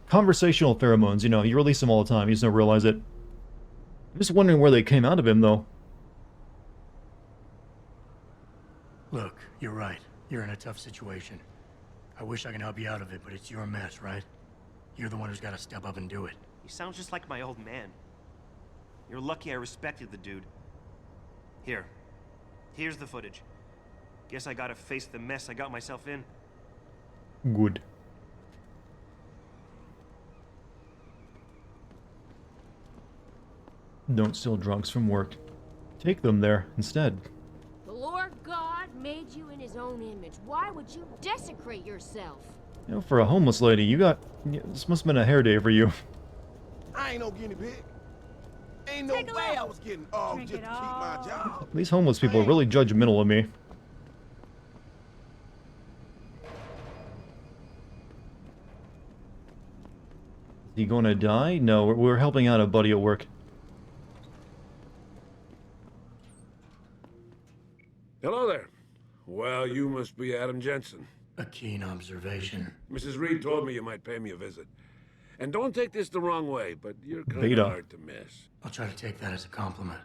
conversational pheromones, you know, you release them all the time, you just don't realize it. I'm just wondering where they came out of him, though. Look, you're right. You're in a tough situation. I wish I could help you out of it, but it's your mess, right? You're the one who's got to step up and do it. You sound just like my old man. You're lucky I respected the dude. Here's the footage. Guess I gotta face the mess I got myself in. Good. Don't steal drugs from work. Take them there instead. The Lord God made you in his own image. Why would you desecrate yourself? You know, for a homeless lady, you got... This must have been a hair day for you. I ain't no guinea pig. Ain't no way I was getting off just to keep my job. These homeless people are really judgmental of me. Is he gonna die? No, we're helping out a buddy at work. Hello there. Well, you must be Adam Jensen. A keen observation. Mrs. Reed told me you might pay me a visit. And don't take this the wrong way, but you're kind Beta. of hard to miss. I'll try to take that as a compliment.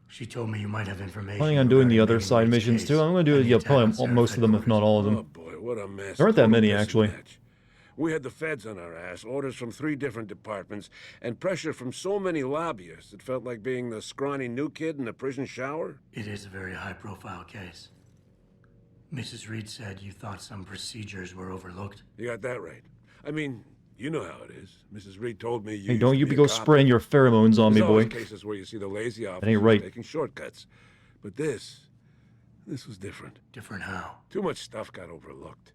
She told me you might have information. Planning on doing the regarding other Megan side Reed's missions case too. I'm gonna do and the yeah, attack on probably Sarah most of them, if not all of Oh them. boy, what a mess. There aren't that Total many, mess and actually. match. We had the feds on our ass, orders from 3 different departments, and pressure from so many lobbyists it felt like being the scrawny new kid in the prison shower. It is a very high-profile case. Mrs. Reed said you thought some procedures were overlooked. You got that right. I mean, you know how it is. Mrs. Reed told me you Hey, used don't to you be go a cop. spraying your pheromones on me, There's always boy. cases where you see the lazy officers ain't right. taking shortcuts. But this was different. Different how? Too much stuff got overlooked.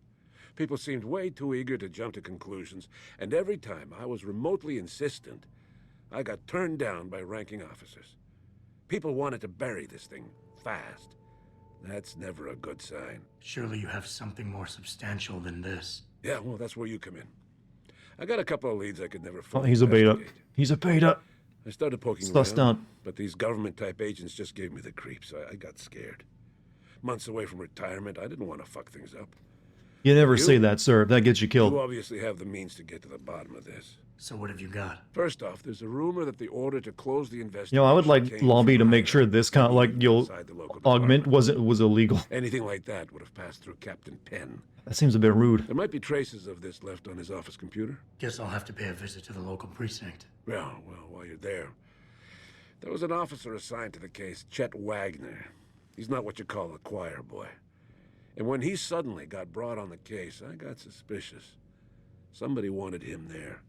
People seemed way too eager to jump to conclusions, and every time I was remotely insistent, I got turned down by ranking officers. People wanted to bury this thing fast. That's never a good sign. Surely you have something more substantial than this. Yeah, well, that's where you come in. I got a couple of leads I could never Oh, fully he's a beta. investigate. He's a beta. I started poking Sussed around, out. but these government-type agents just gave me the creeps. I got scared. Months away from retirement, I didn't want to fuck things up. You never You? say that, sir. That gets you You killed. obviously have the means to get to the bottom of this. So what have you got? First off, there's a rumor that the order to close the investigation. You know, I would like came lobby to from make sure this kind of like you'll inside the local augment department. was illegal. Anything like that would have passed through Captain Penn. That seems a bit rude. There might be traces of this left on his office computer. Guess I'll have to pay a visit to the local precinct. Well, while you're there, there was an officer assigned to the case, Chet Wagner. He's not what you call a choir boy. And when he suddenly got brought on the case, I got suspicious. Somebody wanted him there.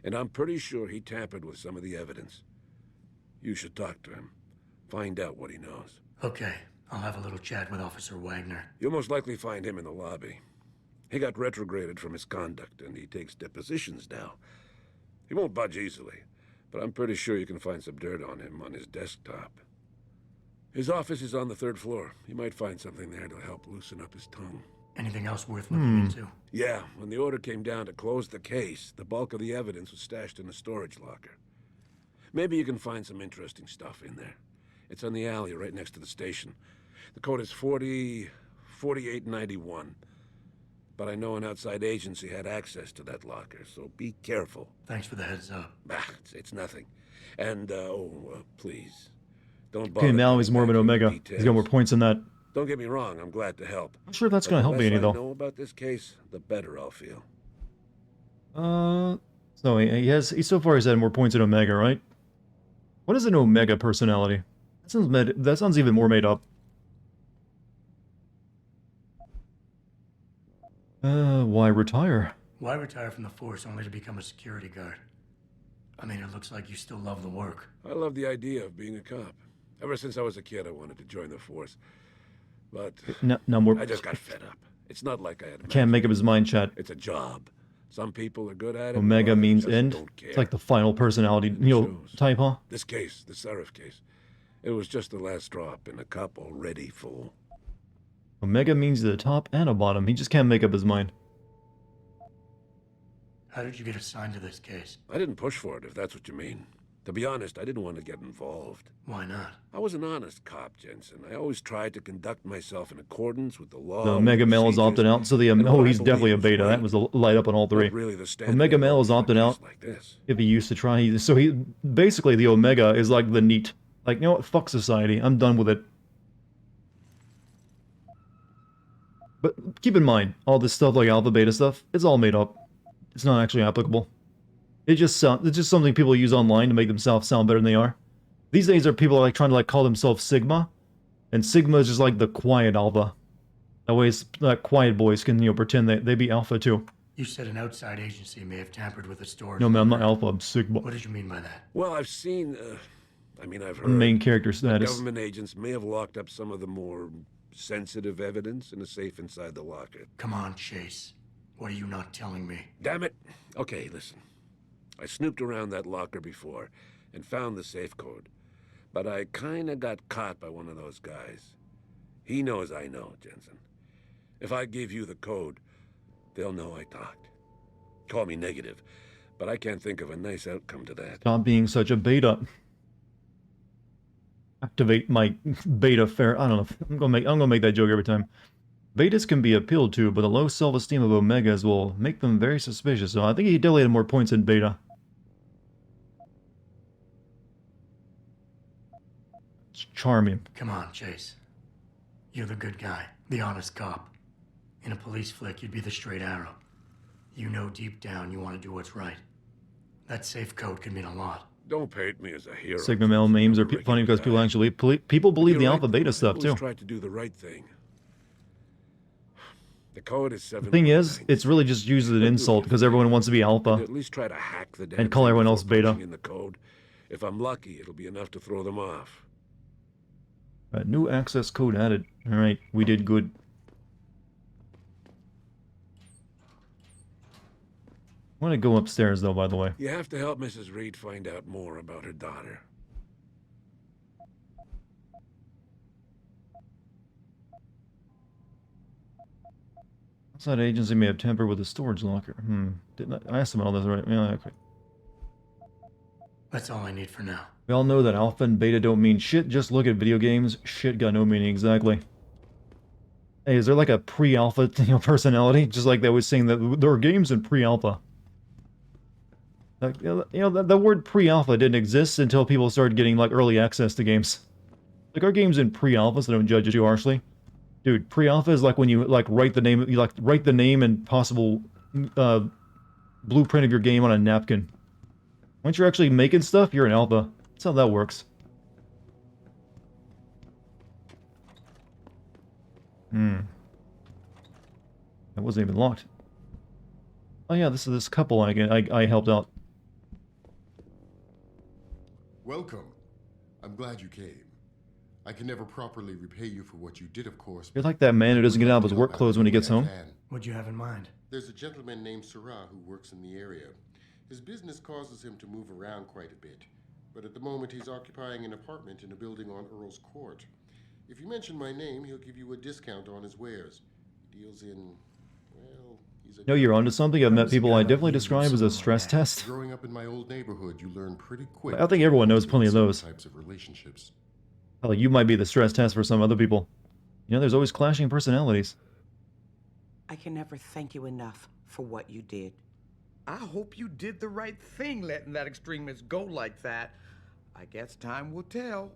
And I'm pretty sure he tampered with some of the evidence. You should talk to him. Find out what he knows. Okay, I'll have a little chat with Officer Wagner. You'll most likely find him in the lobby. He got retrograded from his conduct, and he takes depositions now. He won't budge easily, but I'm pretty sure you can find some dirt on him on his desktop. His office is on the 3rd floor. You might find something there to help loosen up his tongue. Anything else worth looking into? Yeah, when the order came down to close the case, the bulk of the evidence was stashed in a storage locker. Maybe you can find some interesting stuff in there. It's on the alley right next to the station. The code is 4891. But I know an outside agency had access to that locker, so be careful. Thanks for the heads up. It's nothing. And, please, don't bother. Okay, now he's more of an Omega. details. He's got more points than that. Don't get me wrong, I'm glad to help. I'm sure that's But gonna the help me less any, I though. know about this case, the better I'll feel. So he so far he's had more points than Omega, right? What is an Omega personality? That sounds even more made up. Why retire? Why retire from the force only to become a security guard? I mean, it looks like you still love the work. I love the idea of being a cop. Ever since I was a kid, I wanted to join the force. But No more. I just got fed up. It's not like I had Can't make up his mind, chat. It's a job. Some people are good at it. Omega others means just end. don't care. It's like the final personality, type, huh? This case, the Seraph case, it was just the last drop in a cup already full. Omega means the top and a bottom. He just can't make up his mind. How did you get assigned to this case? I didn't push for it, if that's what you mean. To be honest, I didn't want to get involved. Why not? I was an honest cop, Jensen. I always tried to conduct myself in accordance with the law. The Omega male is opted out, so the oh, he's definitely a beta. That was a light up on all three. Really the standard Omega male is opted out if he used to try. So he basically the Omega is like the neat. Like, you know what? Fuck society. I'm done with it. But keep in mind, all this stuff like alpha beta stuff, it's all made up. It's not actually applicable. It's just something people use online to make themselves sound better than they are. These days, are people like trying to like call themselves Sigma, and Sigma is just like the quiet alpha. That way, quiet boys can pretend they be alpha too. You said an outside agency may have tampered with the store. No man, I'm not alpha. I'm Sigma. What did you mean by that? Well, I've seen. I've heard. Main character status. Government agents may have locked up some of the more sensitive evidence in a safe inside the locker. Come on, Chase. What are you not telling me? Damn it. Okay, listen. I snooped around that locker before and found the safe code. But I kinda got caught by one of those guys. He knows I know, Jensen. If I give you the code, they'll know I talked. Call me negative, but I can't think of a nice outcome to that. Stop being such a beta. Activate my beta fair. I don't know. I'm gonna make that joke every time. Betas can be appealed to, but the low self-esteem of Omegas will make them very suspicious. So I think he definitely had more points in Beta. It's charming. Come on, Chase. You're the good guy, the honest cop. In a police flick, you'd be the straight arrow. You know deep down you want to do what's right. That safe code could mean a lot. Don't paint me as a hero. Sigma male memes are funny because people actually people believe the alpha beta stuff too. Tried to do the right thing. The code is 7. The thing is, it's really just used as an insult because everyone wants to be alpha. At least try to hack the and call everyone else beta. In the code. If I'm lucky, it'll be enough to throw them off. New access code added. All right, we did good. I want to go upstairs though, by the way. You have to help Mrs. Reed find out more about her daughter. Outside agency may have tampered with the storage locker. Didn't I asked him all this, right? Yeah, okay. That's all I need for now. We all know that alpha and beta don't mean shit. Just look at video games. Shit got no meaning, exactly. Hey, is there like a pre-alpha personality? Just like they always saying that there are games in pre-alpha. Like, the word pre-alpha didn't exist until people started getting like early access to games. Like, our games in pre-alpha, so don't judge it too harshly. Dude, pre-alpha is like when you like write the name and possible blueprint of your game on a napkin. Once you're actually making stuff, you're an alpha. That's how that works. That wasn't even locked. Oh yeah, this is this couple I helped out. Welcome. I'm glad you came. I can never properly repay you for what you did, of course. You're like that man who doesn't get out of his work clothes when he gets home. What'd you have in mind? There's a gentleman named Sarah who works in the area. His business causes him to move around quite a bit, but at the moment he's occupying an apartment in a building on Earl's Court. If you mention my name, he'll give you a discount on his wares. He deals in, well, he's a... No, you're onto something. I've met people I definitely describe as a stress test. Growing up in my old neighborhood, you learn pretty quick. I think everyone knows plenty of those. Types of relationships. Hell, you might be the stress test for some other people. You know, there's always clashing personalities. I can never thank you enough for what you did. I hope you did the right thing letting that extremist go like that. I guess time will tell.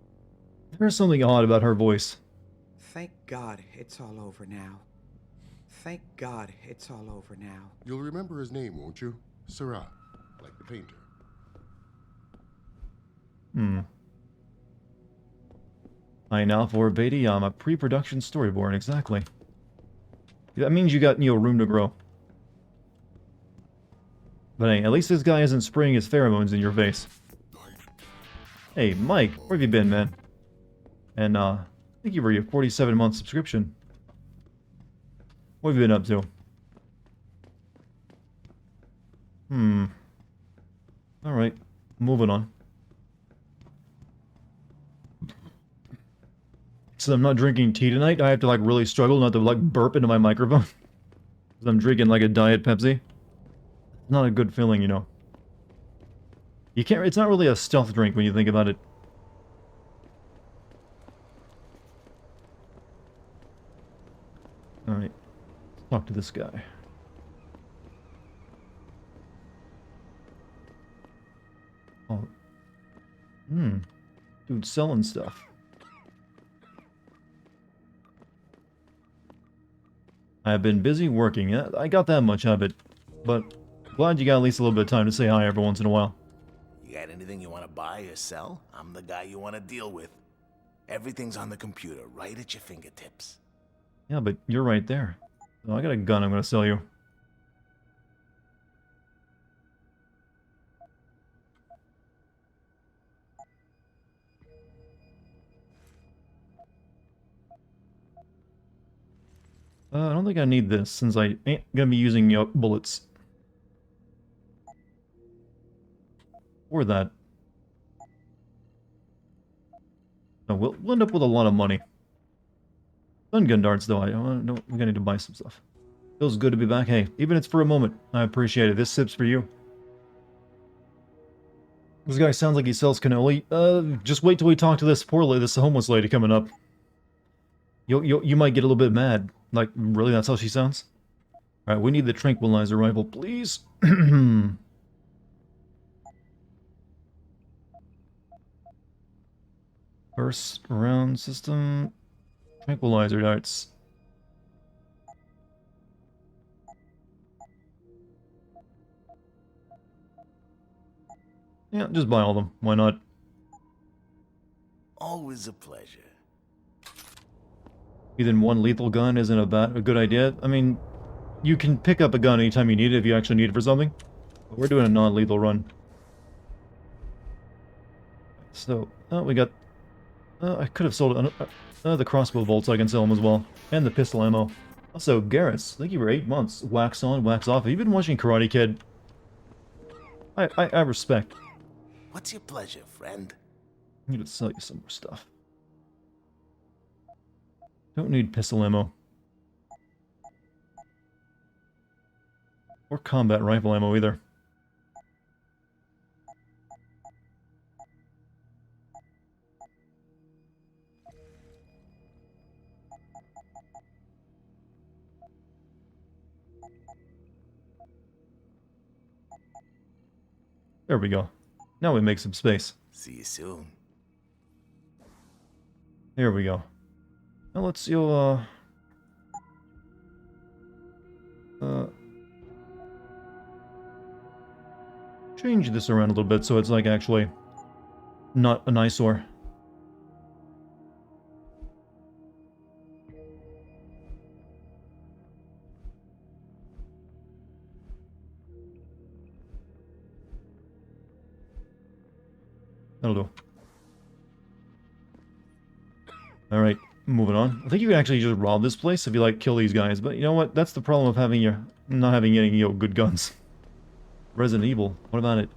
There's something odd about her voice. Thank God it's all over now. Thank God it's all over now. You'll remember his name, won't you? Sarah, like the painter. I now for Beatty, I'm a pre-production storyboard, exactly. That means you got, room to grow. But hey, at least this guy isn't spraying his pheromones in your face. Hey, Mike, where have you been, man? And, thank you for your 47-month subscription. What have you been up to? Alright, moving on. So I'm not drinking tea tonight. I have to like really struggle not to like burp into my microphone. Because I'm drinking like a Diet Pepsi. Not a good feeling, you know. You can't, it's not really a stealth drink when you think about it. Alright, let's talk to this guy. Oh. Dude, selling stuff. I've been busy working. I got that much of it. But glad you got at least a little bit of time to say hi every once in a while. You got anything you want to buy or sell? I'm the guy you want to deal with. Everything's on the computer, right at your fingertips. Yeah, but you're right there. Oh, I got a gun I'm gonna sell you. I don't think I need this, since I ain't gonna be using bullets. Or that. No, we'll end up with a lot of money. Stun gun darts, though, we're gonna need to buy some stuff. Feels good to be back. Hey, even if it's for a moment, I appreciate it. This sip's for you. This guy sounds like he sells cannoli. Just wait till we talk to this this homeless lady coming up. You might get a little bit mad. Like, really, that's how she sounds? Alright, we need the tranquilizer rifle, please. First round system. Tranquilizer darts. Yeah, just buy all of them. Why not? Always a pleasure. Even one lethal gun isn't a good idea. I mean, you can pick up a gun anytime you need it if you actually need it for something. But we're doing a non-lethal run. So, we got... I could have sold it. The crossbow bolts, I can sell them as well. And the pistol ammo. Also, Garrus, thank you for 8 months. Wax on, wax off. Have you been watching Karate Kid? I respect. What's your pleasure, friend? I need to sell you some more stuff. Don't need pistol ammo. Or combat rifle ammo either. There we go. Now we make some space. See you soon. Here we go. Now let's see, change this around a little bit so it's like actually not an eyesore. That'll do. Alright, moving on. I think you can actually just rob this place if you like kill these guys, but you know what? That's the problem of having not having any good guns. Resident Evil, what about it?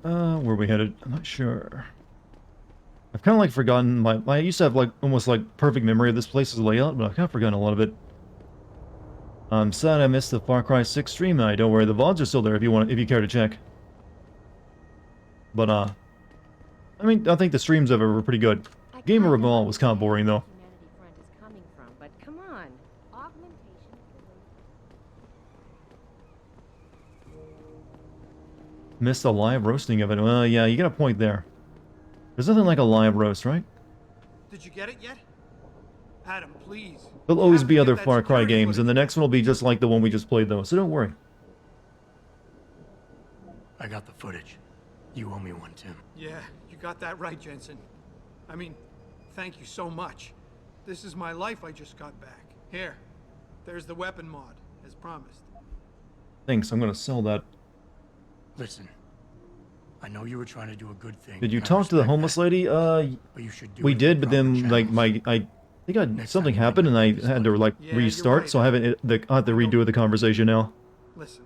Where are we headed? I'm not sure. I've kind of like forgotten I used to have like almost like perfect memory of this place's layout, but I've kind of forgotten a lot of it. I'm sad I missed the Far Cry 6 stream night. Don't worry, the VODs are still there if you care to check. But I mean, I think the streams of it were pretty good. Game of Revolve was kind of boring though. But come on, Missed a live roasting of it. Well, yeah, you got a point there. There's nothing like a live roast, right? Did you get it yet? Adam, please. There'll always be other Far Cry games, and the next one will be just like the one we just played though, so don't worry. I got the footage. You owe me one, Tim. Yeah, you got that right, Jensen. I mean, thank you so much. This is my life I just got back. Here, there's the weapon mod, as promised. Thanks, I'm gonna sell that. Listen, I know you were trying to do a good thing. Did you talk to the homeless lady? But you should do we it did, in but proper then, like, channels. I think something happened and I had to like restart, so I haven't. I have to redo the conversation now. Listen,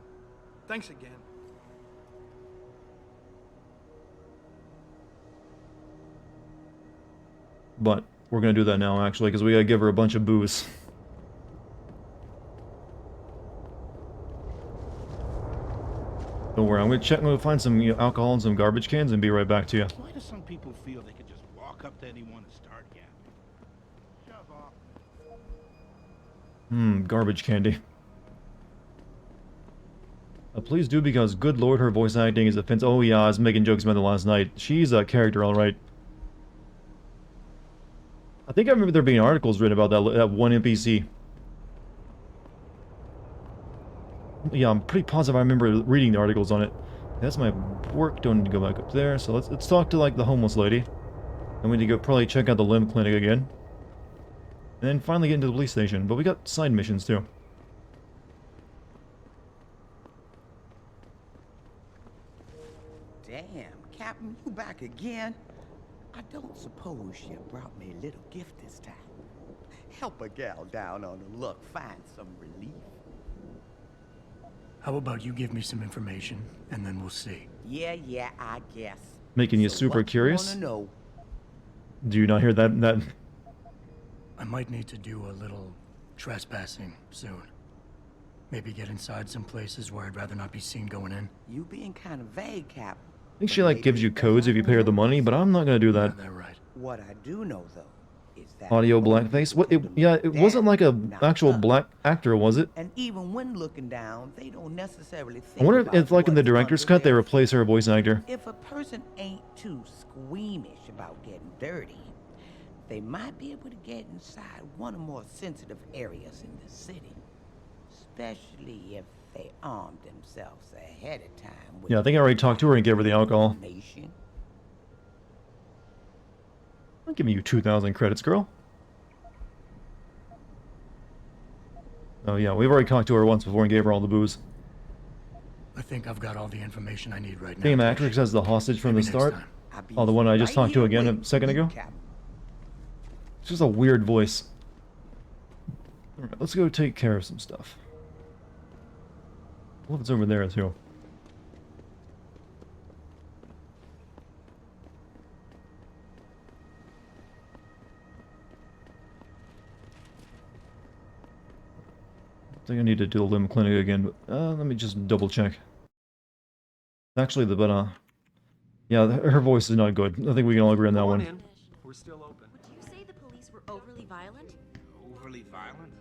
thanks again. But we're gonna do that now, actually, because we gotta give her a bunch of booze. Don't worry, I'm gonna find some alcohol and some garbage cans and be right back to you. Why do some people feel they can just walk up to anyone and start yapping? Shove off. Garbage candy. Please do, because good lord, her voice acting is offensive. Oh yeah, I was making jokes about it last night. She's a character, alright. I think I remember there being articles written about that one NPC. Yeah, I'm pretty positive I remember reading the articles on it. That's my work. Don't need to go back up there. So let's talk to like the homeless lady. And we need to go probably check out the limb clinic again. And then finally get into the police station. But we got side missions too. Damn, Captain, you back again? I don't suppose you brought me a little gift this time. Help a gal down on her luck find some relief. How about you give me some information, and then we'll see. Yeah, I guess. Making you super curious? Know? Do you not hear that? I might need to do a little trespassing soon. Maybe get inside some places where I'd rather not be seen going in. You being kind of vague, Cap. I think she like gives you codes if you pay her the money, but I'm not gonna do that. Yeah, right. What I do know though is that Audio blackface? What? It wasn't like a actual black actor, was it? And even when looking down, they don't necessarily think I wonder if like in the director's cut they replace her voice actor. If a person ain't too squeamish about getting dirty, they might be able to get inside one of the more sensitive areas in the city. Especially if they armed themselves ahead of time with Yeah, I think I already talked to her and gave her the alcohol. I'm giving you 2,000 credits, girl. Oh yeah, we've already talked to her once before and gave her all the booze. I think I've got all the information I need right now. Same actress as the hostage from the start. Oh, the one I just talked to again a second ago. It's just a weird voice. Alright, let's go take care of some stuff. Well, it's over there too. I think I need to do the limb clinic again, but let me just double check. Actually, yeah, her voice is not good. I think we can all agree on that one. We're still open. Would you say the police were overly violent? Overly violent?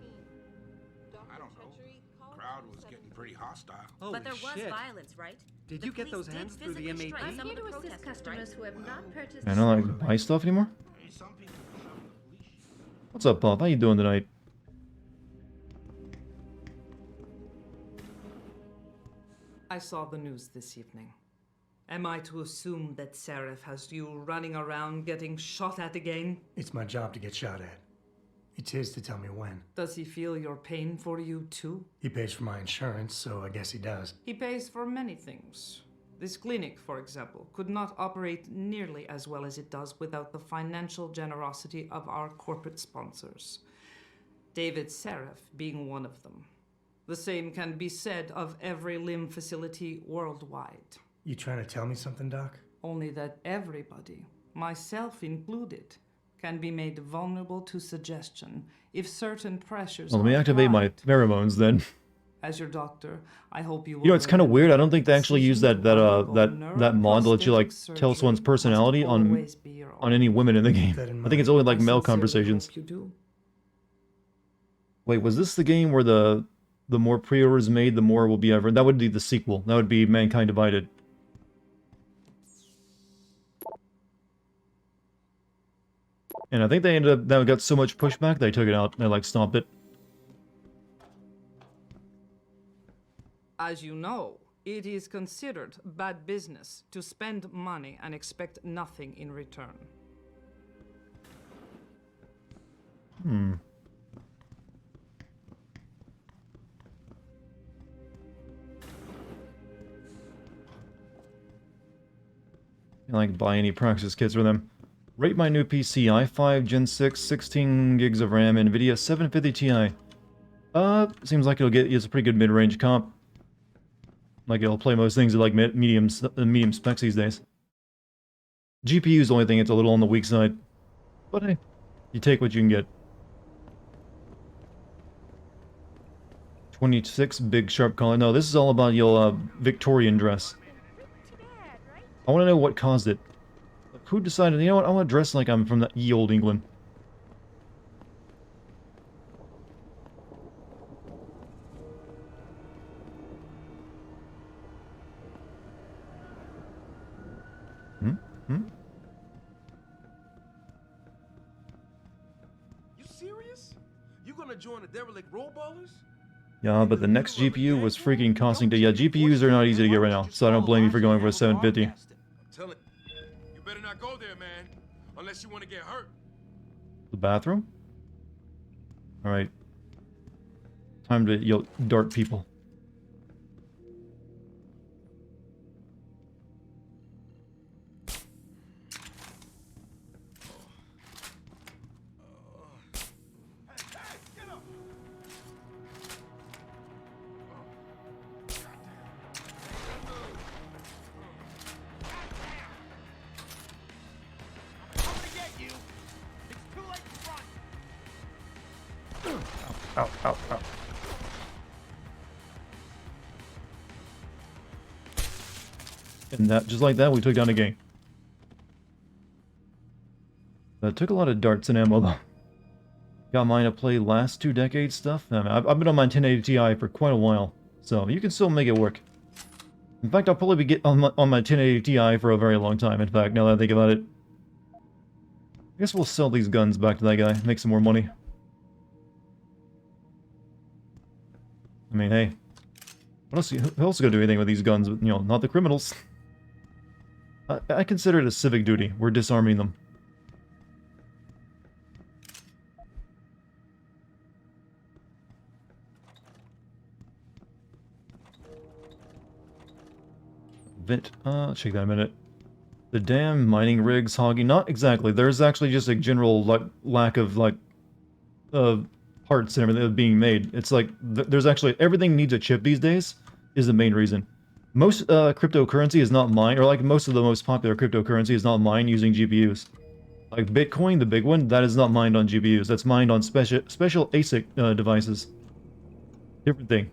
I don't know. The crowd was getting pretty hostile. But there was violence, right? Did you get those hands through the MAP? I'm here to assist customers who have not purchased. I don't like buy stuff anymore. What's up, Bob? How you doing tonight? I saw the news this evening. Am I to assume that Seraph has you running around getting shot at again? It's my job to get shot at. It's his to tell me when. Does he feel your pain for you too? He pays for my insurance, so I guess he does. He pays for many things. This clinic, for example, could not operate nearly as well as it does without the financial generosity of our corporate sponsors. David Seraph being one of them. The same can be said of every limb facility worldwide. You trying to tell me something, Doc? Only that everybody, myself included, can be made vulnerable to suggestion if certain pressures Well, let me activate my pheromones then. As your doctor, I hope you will. You know, it's kind of weird. I don't think they actually use that mod to let you like tell someone's personality on any women in the game. I think it's only like male conversations. Wait, was this the game where the more pre-orders made, the more will be ever? That would be the sequel. That would be Mankind Divided. And I think they ended up, that got so much pushback, they took it out. They like stomped it. As you know, it is considered bad business to spend money and expect nothing in return. You like buy any practice kits for them. Rate my new PC, i5 Gen 6, 16 gigs of RAM, NVIDIA 750 Ti. Seems like it's a pretty good mid-range comp. Like it'll play most things at like medium specs these days. GPU is the only thing that's a little on the weak side. But hey, you take what you can get. 26 big sharp collar. No, this is all about your Victorian dress. I want to know what caused it. Who decided, you know what, I want to dress like I'm from the ye old England. You serious? You gonna join the derelict roll ballers? Yeah, but the next GPU was freaking costing to... Yeah, GPUs are not easy to get right now, so I don't blame you for going for a 750. Tell it. You better not go there, man. Unless you want to get hurt. The bathroom? Alright. Time to, dart people. Ow, ow, ow. And that, just like that, we took down a gang. That took a lot of darts and ammo, though. Got mine to play last 2 decades stuff. I mean, I've been on my 1080 Ti for quite a while, so you can still make it work. In fact, I'll probably be on my 1080 Ti for a very long time, in fact, now that I think about it. I guess we'll sell these guns back to that guy, make some more money. I mean, hey, who else gonna do anything with these guns? You know, not the criminals. I consider it a civic duty. We're disarming them. Vent. Check that a minute. The damn mining rigs hogging. Not exactly. There's actually just a general lack of parts and everything being made. It's like there's actually everything needs a chip these days is the main reason. Most cryptocurrency is not mined, or like most of the most popular cryptocurrency is not mined using GPUs. Like Bitcoin, the big one, that is not mined on GPUs. That's mined on special ASIC devices. Different thing.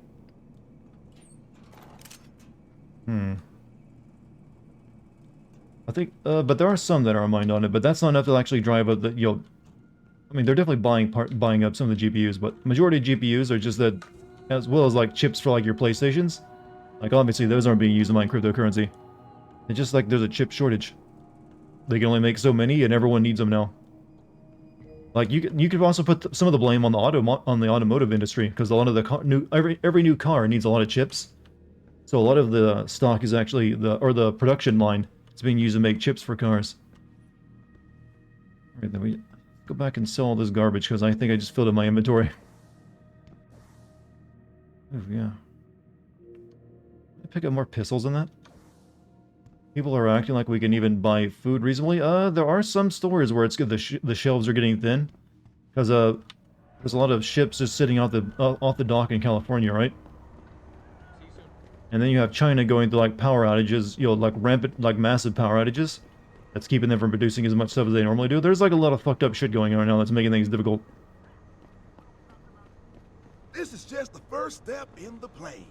I think, but there are some that are mined on it, but that's not enough to actually drive up the, I mean, they're definitely buying up some of the GPUs, but majority of GPUs are just that, as well as like chips for like your PlayStations. Like obviously those aren't being used to mine cryptocurrency. It's just like there's a chip shortage. They can only make so many, and everyone needs them now. Like you could also put some of the blame on the automotive industry, because a lot of the every new car needs a lot of chips. So a lot of the stock is actually the production line is being used to make chips for cars. Alright, then we go back and sell all this garbage, because I think I just filled in my inventory. Oh yeah. Pick up more pistols than that. People are acting like we can even buy food reasonably. There are some stores where it's good. The shelves are getting thin, because there's a lot of ships just sitting off the dock in California, right? And then you have China going through like power outages, like rampant, like massive power outages. That's keeping them from producing as much stuff as they normally do. There's like a lot of fucked up shit going on right now that's making things difficult. This is just the first step in the plan.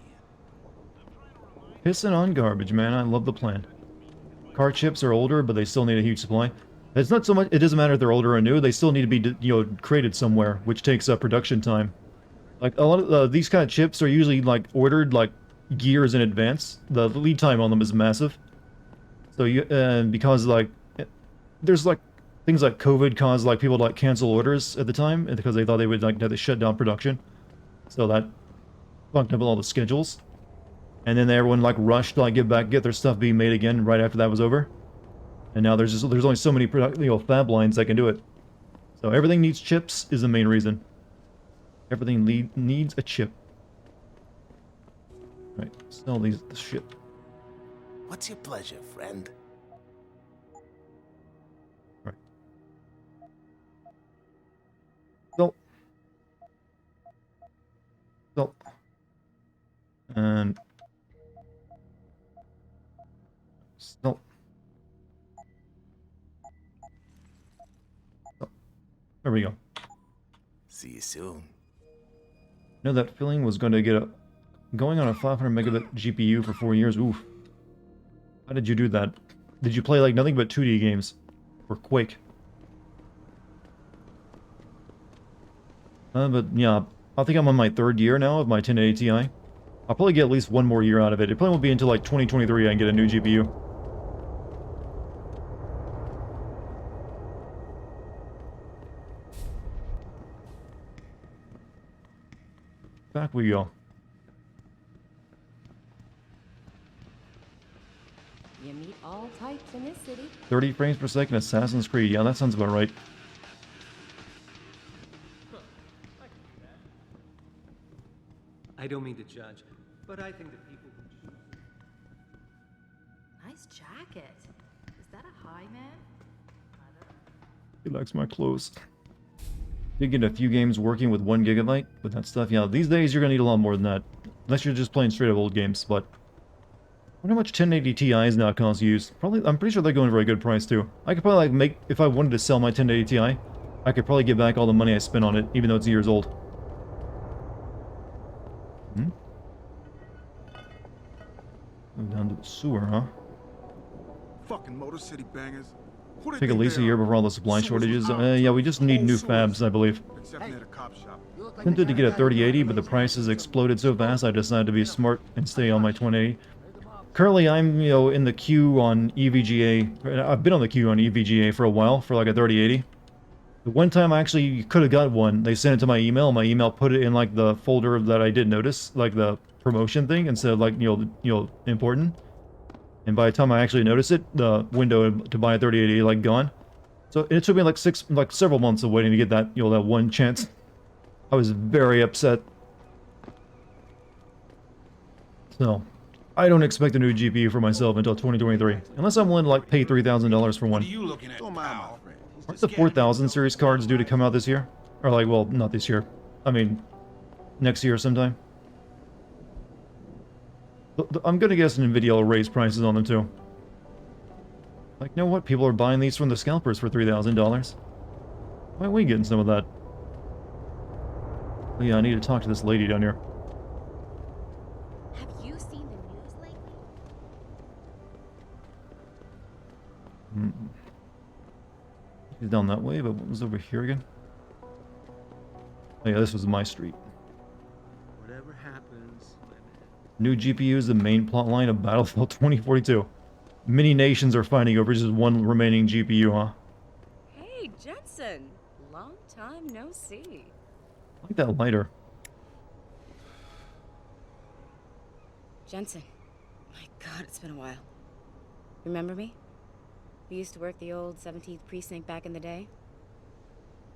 Pissing on garbage, man. I love the plan. Car chips are older, but they still need a huge supply. It's not so much. It doesn't matter if they're older or new. They still need to be, created somewhere, which takes up production time. Like a lot of these kind of chips are usually like ordered like years in advance. The lead time on them is massive. So because like there's like things like COVID caused like people to like cancel orders at the time because they thought they would like have to shut down production. So that fucked up all the schedules. And then everyone like rushed to like get their stuff being made again right after that was over. And now there's only so many fab lines that can do it. So everything needs chips is the main reason. Everything needs a chip. Right, sell this shit. What's your pleasure, friend? Right. So, and so, there we go. See you soon. You know that feeling was going to get going on a 500 megabit GPU for 4 years. Oof. How did you do that? Did you play like nothing but 2D games? Or Quake? But yeah, I think I'm on my 3rd year now of my 1080 Ti. I'll probably get at least 1 more year out of it. It probably won't be until like 2023 I can get a new GPU. Back we go. You meet all types in this city. 30 frames per second, Assassin's Creed. Yeah, that sounds about right. I don't mean to judge, but I think the people who choose... Nice jacket. Is that a high man? He likes my clothes. Did get a few games working with 1 gigabyte with that stuff. Yeah, these days you're gonna need a lot more than that. Unless you're just playing straight up old games, but... I wonder how much 1080 Ti's now cost used. Probably, I'm pretty sure they're going for a good price too. I could probably like make, if I wanted to sell my 1080 Ti, I could probably get back all the money I spent on it, even though it's years old. Hmm? Go down to the sewer, huh? Fucking Motor City bangers. Who they Take at think least they a year are? before all the supply Sewers shortages. out. Yeah, we just need Whole new sewers. fabs, I believe. Except near the cop shop. Tempted to get a 3080, but the prices exploded so fast I decided to be smart and stay on my 2080. Currently, I'm, you know, in the queue on EVGA. I've been on the queue on EVGA for a while for like a 3080. The one time I actually could have got one, they sent it to my email, and my email put it in like the folder that I did notice, like the promotion thing, instead of like, you know, important. And by the time I actually noticed it, the window to buy a 3080 like gone. So it took me like several months of waiting to get that, you know, that one chance. I was very upset. So, I don't expect a new GPU for myself until 2023, unless I'm willing to like pay $3,000 for one. You looking at pal? Aren't the 4000 series cards due to come out this year? Or like, well, not this year. I mean, next year sometime. I'm gonna guess Nvidia will raise prices on them too. Like, you know what? People are buying these from the scalpers for $3,000. Why are we getting some of that? Oh yeah, I need to talk to this lady down here. Have you seen the news lately? He's down that way, but what was over here again? Oh yeah, this was my street. Whatever happens, my man. New GPU is the main plotline of Battlefield 2042. Many nations are fighting over just one remaining GPU, huh? Hey, Jensen. Long time no see. I like that lighter. Jensen. My God, it's been a while. Remember me? We used to work the old 17th precinct back in the day.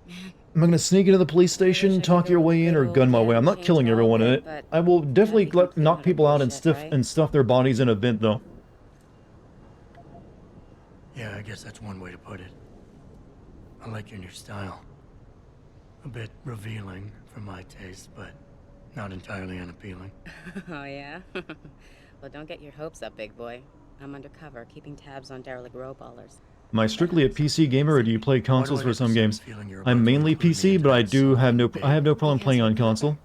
Am I gonna sneak into the police station, talk your way in, or gun my way? I'm not killing everyone in it. I will definitely knock people out and stuff their bodies in a vent, though. Yeah, I guess that's one way to put it. I like your new style. A bit revealing for my taste, but not entirely unappealing. Oh, yeah? Well, don't get your hopes up, big boy. I'm undercover, keeping tabs on derelict row-ballers. Am I strictly a PC gamer, or do you play consoles for some games? I'm mainly PC, but I have no problem playing on console.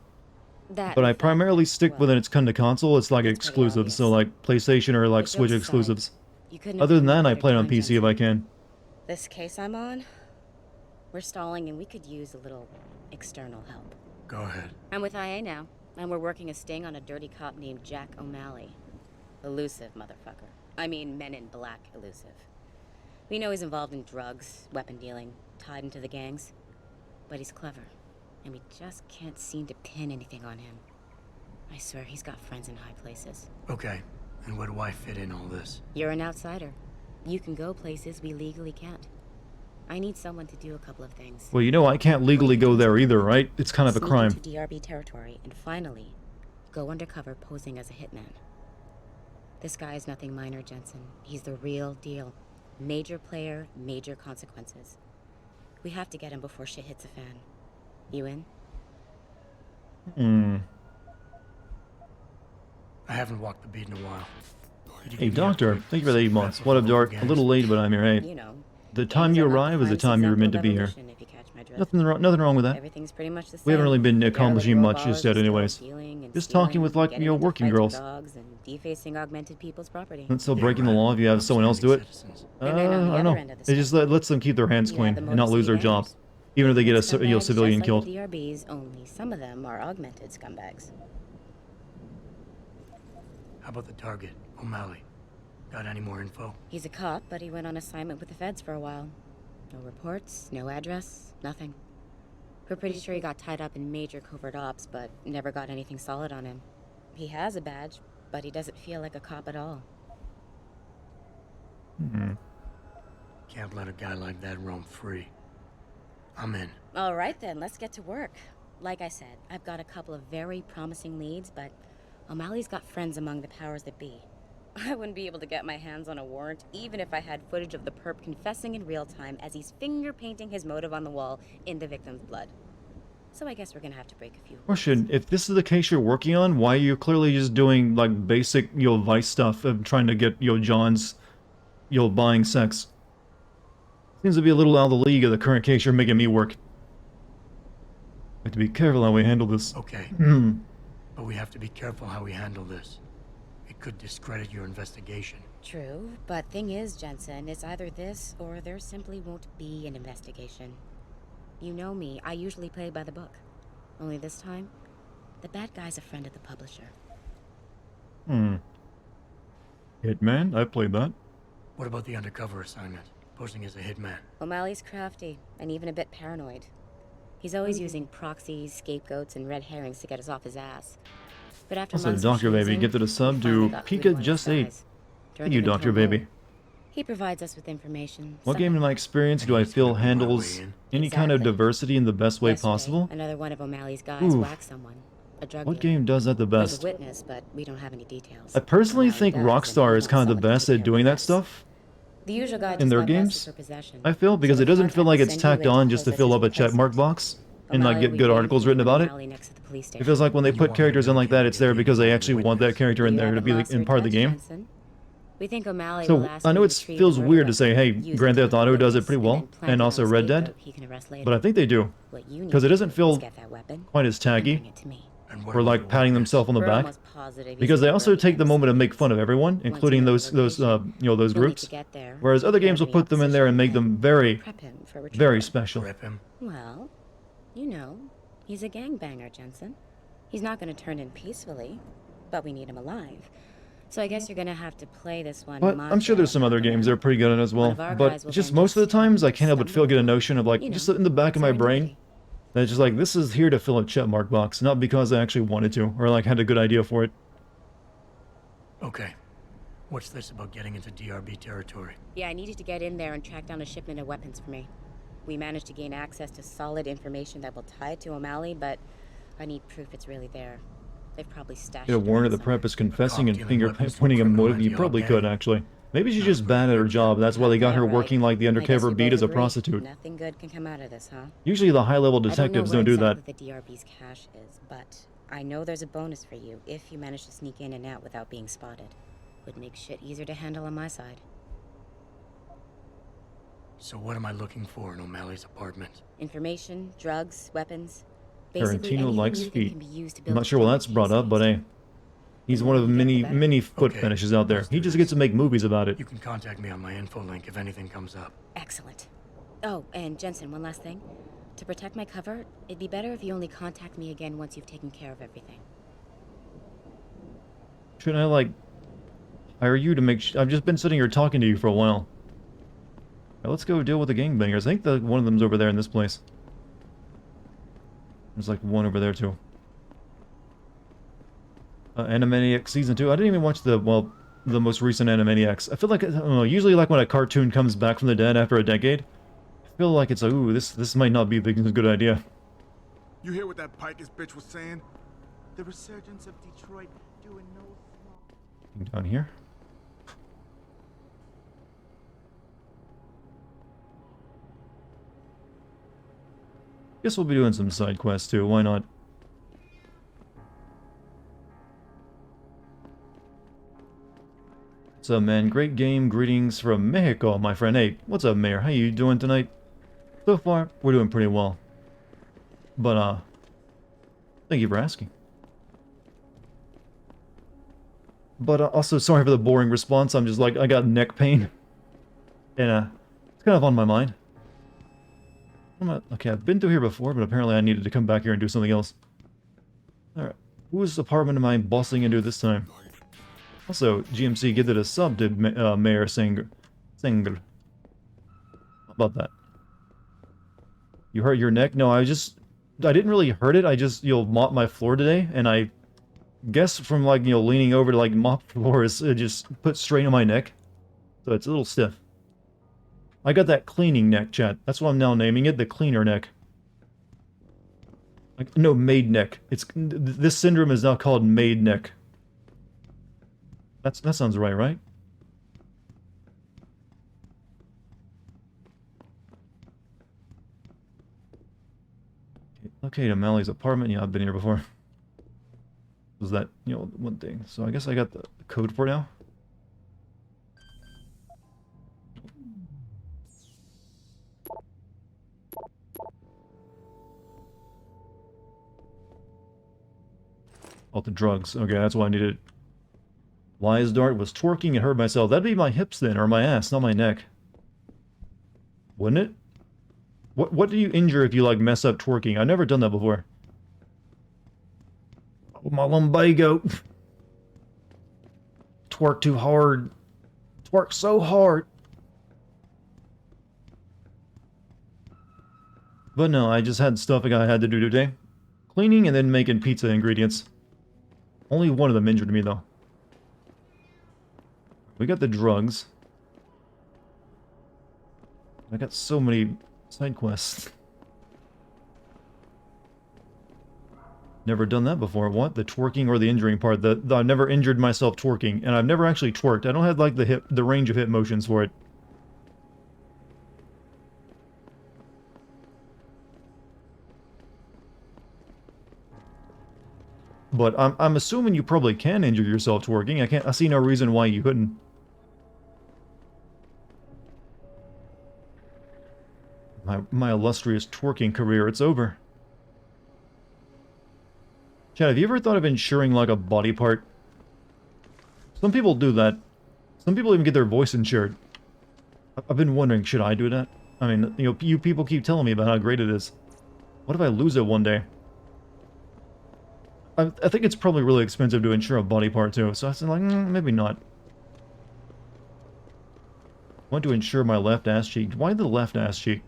But I primarily stick when it's come to console. It's like exclusives, so like PlayStation or like Switch exclusives. Other than that, I play it on PC if I can. This case I'm on, we're stalling and we could use a little external help. Go ahead. I'm with IA now, and we're working a sting on a dirty cop named Jack O'Malley. Elusive motherfucker. I mean, Men in Black elusive. We know he's involved in drugs, weapon dealing, tied into the gangs. But he's clever, and we just can't seem to pin anything on him. I swear he's got friends in high places. Okay, and where do I fit in all this? You're an outsider. You can go places we legally can't. I need someone to do a couple of things. Well, you know I can't legally go there either, right? It's kind of a crime. Sneak into DRB territory, and finally, go undercover posing as a hitman. This guy is nothing minor, Jensen. He's the real deal. Major player, major consequences. We have to get him before shit hits a fan. You in? I haven't walked the beat in a while. Hey, Doctor, thank you for the 8 months. What up, Dart? A little late, but I'm here. Hey, You know, the time you arrive is the time you're meant to be here. if you catch my drift. Nothing wrong with that. Everything's pretty much the same. We haven't really been accomplishing Derelict much robot just yet, is still anyways. stealing and Just talking stealing, with, like, getting you know, into working fights with girls. dogs and defacing augmented people's property. Not still breaking the law if you have someone else do it. I don't know. It just lets them keep their hands clean and not lose their job, even if they get a Scumbags civilian just killed. like the DRBs, only some of them are augmented scumbags. How about the target, O'Malley? Got any more info? He's a cop, but he went on assignment with the feds for a while. No reports, no address, nothing. We're pretty sure he got tied up in major covert ops, but never got anything solid on him. He has a badge, but he doesn't feel like a cop at all. Can't let a guy like that roam free. I'm in. All right then, let's get to work. Like I said, I've got a couple of very promising leads, but O'Malley's got friends among the powers that be. I wouldn't be able to get my hands on a warrant, even if I had footage of the perp confessing in real time as he's finger painting his motive on the wall in the victim's blood. So I guess we're gonna have to break a few. Question: if this is the case you're working on, why are you clearly just doing like basic, vice stuff of trying to get, John's, buying sex? Seems to be a little out of the league of the current case you're making me work. We have to be careful how we handle this. Okay. But we have to be careful how we handle this. It could discredit your investigation. True, but thing is, Jensen, it's either this or there simply won't be an investigation. You know me, I usually play by the book. Only this time, the bad guy's a friend of the publisher. Hitman? I played that. What about the undercover assignment? Posing as a hitman. O'Malley's crafty, and even a bit paranoid. He's always using proxies, scapegoats, and red herrings to get us off his ass. But after Also, months of Dr. Baby, schmoozing, get to the we sub finally to got Pika through to Just one of 8. his guys. Thank Turned you, him into Dr. a Baby. mole. He provides us with information. What game in my experience do I feel handles any kind of diversity in the best way possible? Another one of O'Malley's guys Oof. whacked someone. A drug What dealer. game does that the There's best? a witness, but we don't have any details. I personally O'Malley think does, Rockstar and is kind of the best at doing that stuff The usual guy in just their got busted games. for possession. I feel, because So it doesn't the feel like it's contact will tacked send you on a just to link fill up a to check mark box and like O'Malley get will good be articles waiting written about it. O'Malley next to the police It station. feels like when they put characters in like that, it's there because they actually want that character in there to be like, in part of the game. We think O'Malley will So ask I know you it to retrieve feels the weird to murder say, hey, weapon, use Grand it Theft to Auto kill does it witness, pretty and well, then plant and it also on a Red Dead, scapegoat he can arrest later. but I think they do, What you need because it to doesn't do is feel get that weapon quite as taggy, bring it to me. or like patting themselves on the We're back, almost positive he's because they got also where take the he moment to make fun of everyone, including those you'll need to groups, get there, whereas other games will prepare put them in there and make them very, prep him for retrieval. very special. Well, you know, he's a gangbanger, Jensen. He's not going to turn in peacefully, but we need him alive. So I guess you're going to have to play this one. But I'm sure there's some other games that are pretty good at it as well. of our guys But will just then most of the just times, I can't help but get a notion of like, just in the back of my brain, that it's just like, this is here to fill a check mark box, not because I actually wanted to, or like had a good idea for it. Okay. What's this about getting into DRB territory? Yeah, I need you to get in there and track down a shipment of weapons for me. We managed to gain access to solid information that will tie it to O'Malley, but I need proof it's really there. They've probably stashed Get a it warrant of around the prep is confessing and dealing weapons fingerpointing a motive. You probably could, actually. Maybe she's just bad at her job. That's why they got her working like the I guess undercover we beat both as a agree. prostitute. Nothing good can come out of this, huh? Usually the high-level detectives don't do that. I don't know where exactly the DRB's cache is, but I know there's a bonus for you if you manage to sneak in and out without being spotted. Would make shit easier to handle on my side. So what am I looking for in O'Malley's apartment? Information, drugs, weapons. Basically Tarantino anything likes you think feet. can be used to I'm build not a sure why killer that's brought case up, but hey. He's one of many foot fetishes out there. He just gets to make movies about it. You can contact me on my info link if anything comes up. Excellent. Oh, and Jensen, one last thing. To protect my cover, it'd be better if you only contact me again once you've taken care of everything. Shouldn't I, like, hire you to make I've just been sitting here talking to you for a while. Now, let's go deal with the gangbangers. I think one of them's over there in this place. There's like one over there too. Animaniacs Season 2. I didn't even watch the most recent Animaniacs. I feel like, I don't know, usually like when a cartoon comes back from the dead after a decade, I feel like it's like, ooh, this might not be a good idea. You hear what that Pikus bitch was saying? The resurgence of Detroit doing no small... Down here. Guess we'll be doing some side quests too, why not? What's up, man? Great game. Greetings from Mexico, my friend. Hey, what's up, Mayor? How you doing tonight? So far, we're doing pretty well. But, thank you for asking. But, also, sorry for the boring response. I'm just like, I got neck pain. And, it's kind of on my mind. Okay, I've been through here before, but apparently I needed to come back here and do something else. Alright. Whose apartment am I busting into this time? Also, GMC, give it a sub to Mayor Singer. How about that? You hurt your neck? No, I didn't really hurt it. I just, mop my floor today, and I guess from, like, leaning over to, like, mop floors, it just put strain on my neck. So it's a little stiff. I got that cleaning neck, chat. That's what I'm now naming it, the cleaner neck. No, maid neck. This syndrome is now called maid neck. That sounds right, right? Okay, to Mally's apartment. Yeah, I've been here before. Was that, one thing. So I guess I got the code for it now. Oh, the drugs. Okay, that's why I needed. Wise Dart was twerking and hurt myself. That'd be my hips then, or my ass, not my neck. Wouldn't it? What do you injure if you, like, mess up twerking? I've never done that before. Oh, my lumbago. Twerk too hard. Twerk so hard. But no, I just had stuff I had to do today. Cleaning and then making pizza ingredients. Only one of them injured me, though. We got the drugs. I got so many side quests. Never done that before. What? The twerking or the injuring part? I've never injured myself twerking, and I've never actually twerked. I don't have, like, the range of hip motions for it. But I'm assuming you probably can injure yourself twerking. I see no reason why you couldn't. My illustrious twerking career, it's over. Chad, have you ever thought of insuring, like, a body part? Some people do that. Some people even get their voice insured. I've been wondering, should I do that? I mean, you people keep telling me about how great it is. What if I lose it one day? I think it's probably really expensive to insure a body part, too, so I was like, maybe not. I want to insure my left ass cheek. Why the left ass cheek?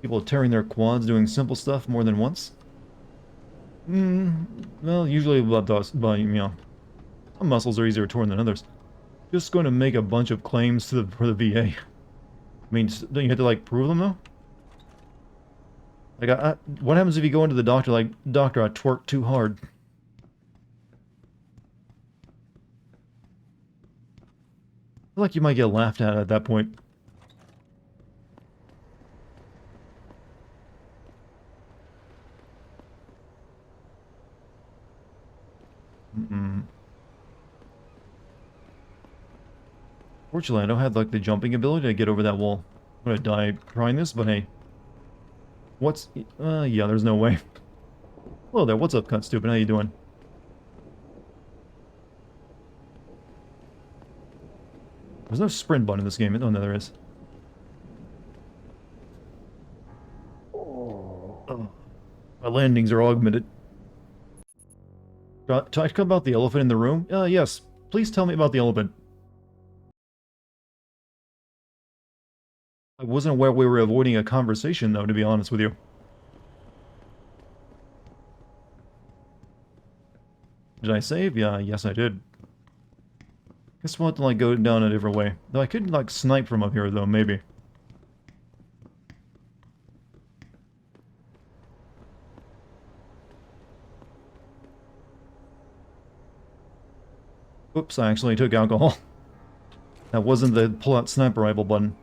People tearing their quads doing simple stuff more than once? Well, usually some muscles are easier torn than others. Just going to make a bunch of claims for the VA. I mean, don't you have to, like, prove them, though? Like, what happens if you go into the doctor, like, doctor, I twerked too hard? I feel like you might get laughed at that point. Fortunately, I don't have, like, the jumping ability to get over that wall. I'm gonna die trying this, but hey. What's... yeah, there's no way. Hello there, what's up, Cut Stupid? How you doing? There's no sprint button in this game. Oh, no, there is. Oh. My landings are augmented. Talk about the elephant in the room? Yes. Please tell me about the elephant. I wasn't aware we were avoiding a conversation, though, to be honest with you. Did I save? Yeah, yes I did. Guess we'll have to, like, go down a different way. Though I could, like, snipe from up here, though, maybe. Oops, I actually took alcohol. That wasn't the pull-out sniper rifle button.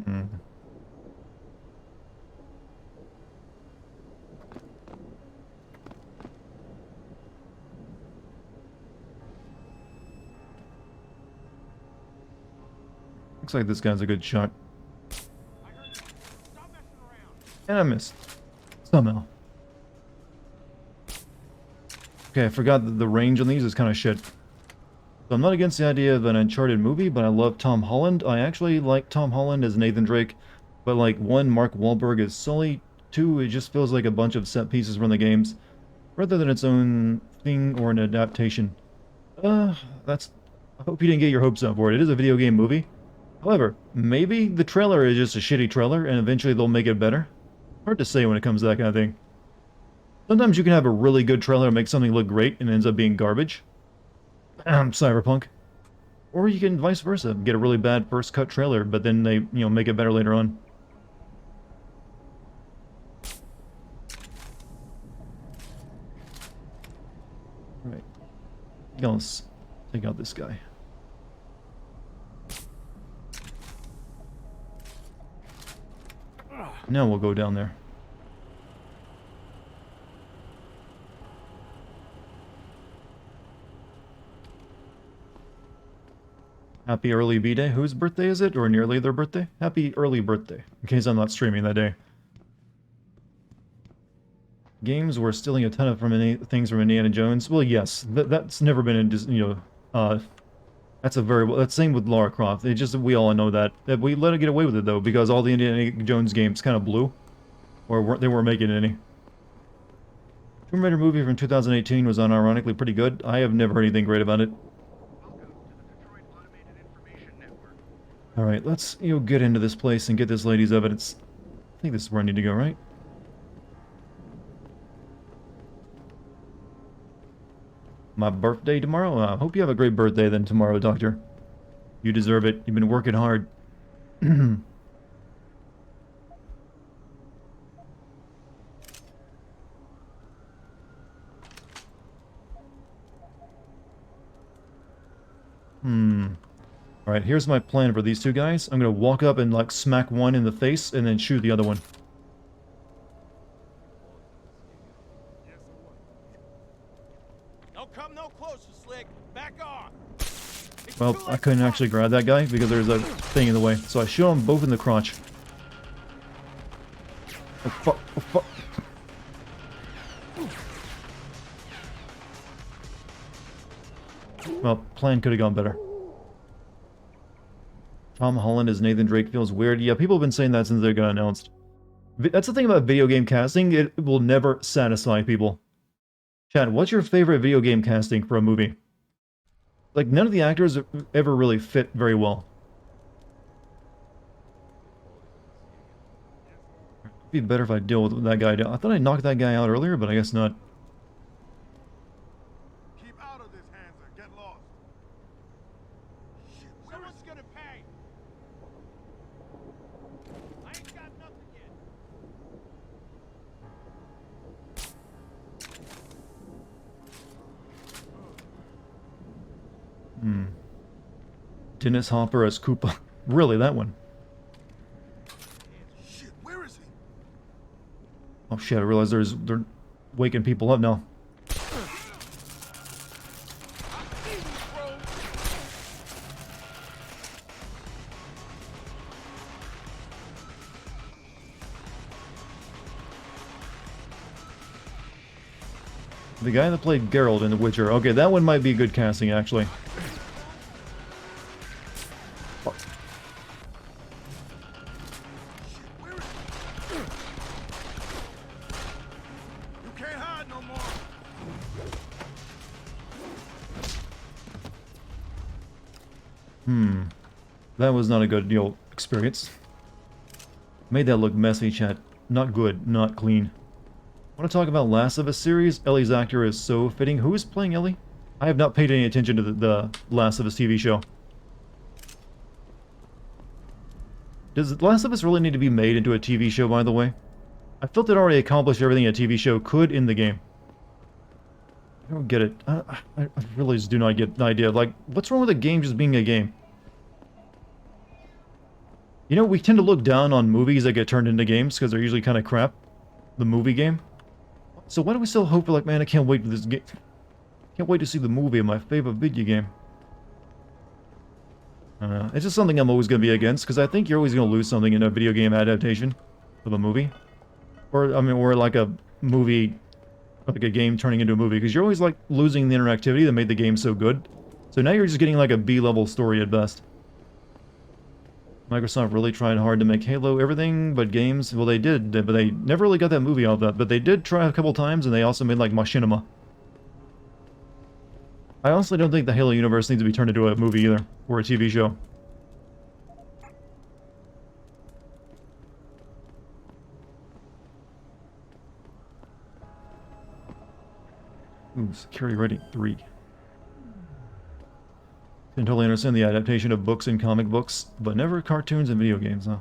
Hmm. Looks like this guy's a good shot. And I missed. Somehow. Okay, I forgot that the range on these is kind of shit. So I'm not against the idea of an Uncharted movie, but I love Tom Holland. I actually like Tom Holland as Nathan Drake. But like, one, Mark Wahlberg as Sully. Two, it just feels like a bunch of set pieces from the games, rather than its own thing or an adaptation. That's... I hope you didn't get your hopes up for it. It is a video game movie. However, maybe the trailer is just a shitty trailer, and eventually they'll make it better. Hard to say when it comes to that kind of thing. Sometimes you can have a really good trailer and make something look great and it ends up being garbage. Cyberpunk. Or you can vice versa, get a really bad first cut trailer, but then they, make it better later on. Alright. Let's take out this guy. Now we'll go down there. Happy early B-Day. Whose birthday is it? Or nearly their birthday? Happy early birthday, in case I'm not streaming that day. Games were stealing a ton of things from Indiana Jones. Well, yes, that's never been that's a very that's same with Lara Croft. It just we all know that we let it get away with it though because all the Indiana Jones games kind of blew, or they weren't making any. Tomb Raider movie from 2018 was unironically pretty good. I have never heard anything great about it. All right, let's get into this place and get this lady's evidence. I think this is where I need to go, right? My birthday tomorrow? I hope you have a great birthday then tomorrow, Doctor. You deserve it. You've been working hard. Alright, here's my plan for these two guys. I'm gonna walk up and, like, smack one in the face and then shoot the other one. Don't come no closer, Slick. Back off. Well, I couldn't actually grab that guy because there's a thing in the way. So I shoot them both in the crotch. Oh, fuck. Oh, fuck. Well, plan could have gone better. Tom Holland as Nathan Drake feels weird. Yeah, people have been saying that since they got announced. That's the thing about video game casting. It will never satisfy people. Chad, what's your favorite video game casting for a movie? Like, none of the actors ever really fit very well. It'd be better if I deal with that guy. I thought I knocked that guy out earlier, but I guess not. Keep out of this, Hanser. Get lost. Shit, someone's gonna pay. I ain't got nothing yet. Dennis Hopper as Koopa. Really, that one? Shit, where is he? Oh shit, I realize they're waking people up now. The guy that played Geralt in The Witcher. Okay, that one might be good casting, actually. You can't hide no more. That was not a good, experience. Made that look messy, chat. Not good, not clean. Want to talk about Last of Us series? Ellie's actor is so fitting. Who is playing Ellie? I have not paid any attention to the Last of Us TV show. Does Last of Us really need to be made into a TV show, by the way? I felt it already accomplished everything a TV show could in the game. I don't get it. I really just do not get the idea. Like, what's wrong with a game just being a game? You know, we tend to look down on movies that get turned into games because they're usually kind of crap. The movie game. So why do we still hope for, like, man, I can't wait for this game. Can't wait to see the movie of my favorite video game. I don't know. It's just something I'm always going to be against because I think you're always going to lose something in a video game adaptation of a movie. Or, I mean, or like a movie, like a game turning into a movie because you're always, like, losing the interactivity that made the game so good. So now you're just getting, like, a B-level story at best. Microsoft really tried hard to make Halo everything but games. Well, they did, but they never really got that movie out of that. But they did try a couple times, and they also made, like, Machinima. I honestly don't think the Halo universe needs to be turned into a movie either, or a TV show. Ooh, security rating 3. Can totally understand the adaptation of books and comic books, but never cartoons and video games, huh?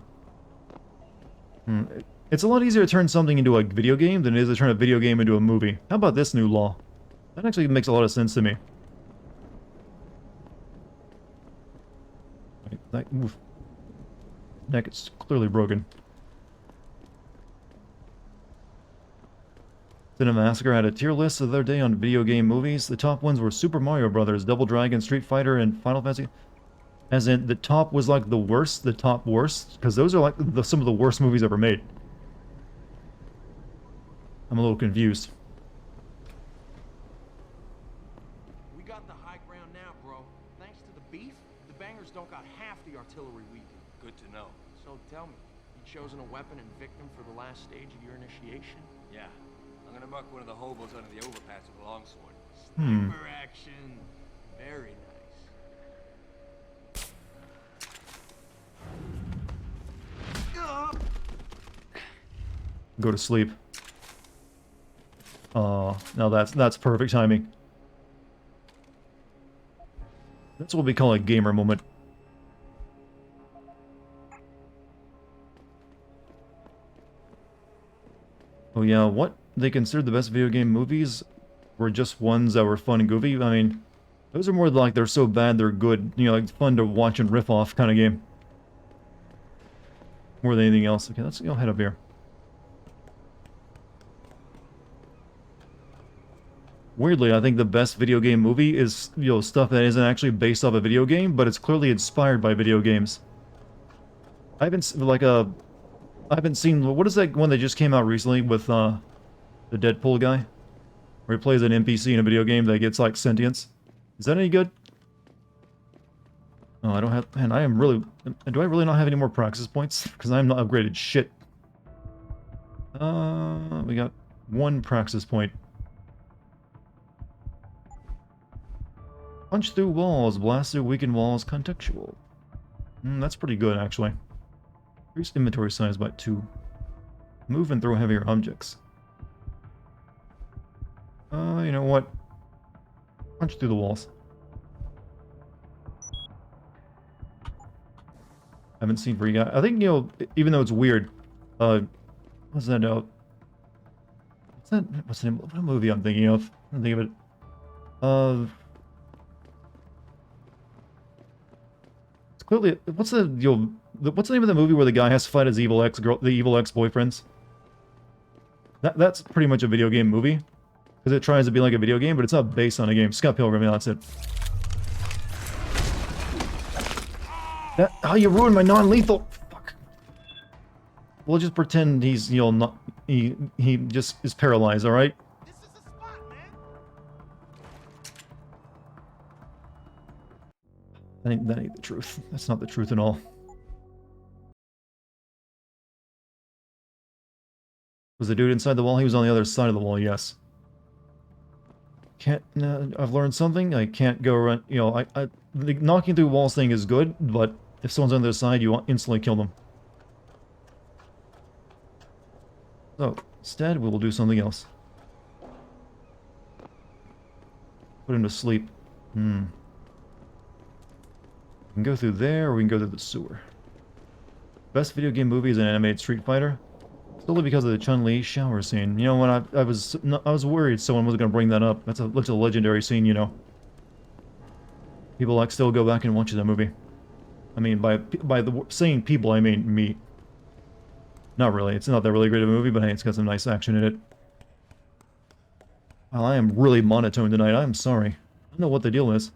It's a lot easier to turn something into a video game than it is to turn a video game into a movie. How about this new law? That actually makes a lot of sense to me. That neck is clearly broken. Cinemassacre had a tier list the other day on video game movies. The top ones were Super Mario Brothers, Double Dragon, Street Fighter, and Final Fantasy. As in, the top was like the worst, the top worst, because those are like some of the worst movies ever made. I'm a little confused. We got the high ground now, bro. Thanks to the beef, the bangers don't got half the artillery we do. Good to know. So tell me, you chosen a weapon and victim for the last stage of your initiation? Yeah. I'm gonna muck one of the hobos under the overpass with a longsword. Sniper action. Very nice. Go to sleep. Now that's perfect timing. That's what we call a gamer moment. Oh yeah, what they considered the best video game movies were just ones that were fun and goofy. I mean, those are more like they're so bad they're good. You know, like fun to watch and riff off kind of game. More than anything else. Okay, let's go head up here. Weirdly, I think the best video game movie is, you know, stuff that isn't actually based off a video game, but it's clearly inspired by video games. I haven't seen, what is that one that just came out recently with the Deadpool guy? Where he plays an NPC in a video game that gets like sentience. Is that any good? Oh, I don't have, man, I am really, do I really not have any more praxis points? Because I'm not upgraded shit. We got 1 praxis point. Punch through walls, blast through weakened walls, contextual. That's pretty good, actually. Increase inventory size by 2. Move and throw heavier objects. You know what? Punch through the walls. Haven't seen Free Guy. I think, you know, even though it's weird, what's that out? What's the name? What movie I'm thinking of? I'm thinking of it. It's clearly, what's the name of the movie where the guy has to fight his evil ex-girl, the evil ex-boyfriends? That's pretty much a video game movie. Because it tries to be like a video game, but it's not based on a game. Scott Pilgrim, yeah, that's it. Oh, you ruined my non-lethal. Fuck. We'll just pretend he's, you know, not. He just is paralyzed. All right. That ain't the truth. That's not the truth at all. Was the dude inside the wall? He was on the other side of the wall. Yes. Can't. I've learned something. I can't go around. You know, the knocking through walls thing is good, but if someone's on the other side, you instantly kill them. So instead, we will do something else. Put him to sleep. We can go through there, or we can go through the sewer. Best video game movie is an animated Street Fighter. Solely because of the Chun-Li shower scene. You know, when I was worried someone was going to bring that up. That's a legendary scene, you know. People like still go back and watch that movie. I mean, by saying people, I mean me. Not really. It's not that really great of a movie, but hey, it's got some nice action in it. Well, I am really monotone tonight. I'm sorry. I don't know what the deal is.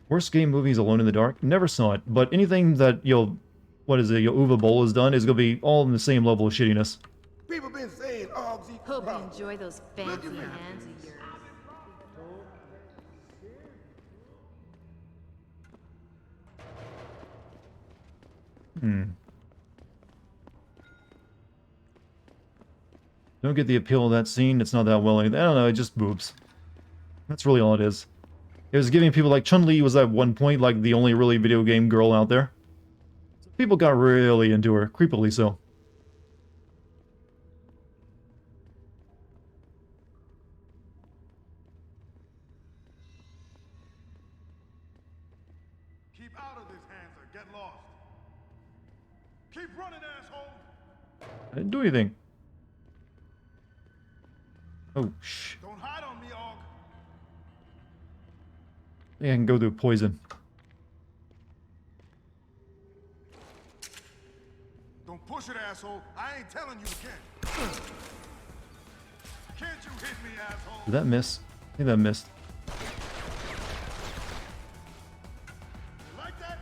Worst game movies, Alone in the Dark. Never saw it, but anything that what is it, Uwe Boll has done is gonna be all in the same level of shittiness. People been saying Hogs eat Hope you crop. enjoy those fancy hands of yours. Don't get the appeal of that scene. It's not that well. I don't know. It just boobs. That's really all it is. It was giving people like Chun-Li was at one point like the only really video game girl out there. So people got really into her, creepily so. Keep out of this, Hansa. Get lost. Keep running, asshole. I didn't do anything. Oh, shh. Don't hide on me, Og. I think I can go through poison. Don't push it, asshole. I ain't telling you again. Can't you hit me, asshole? Did that miss? I think that missed. Like that?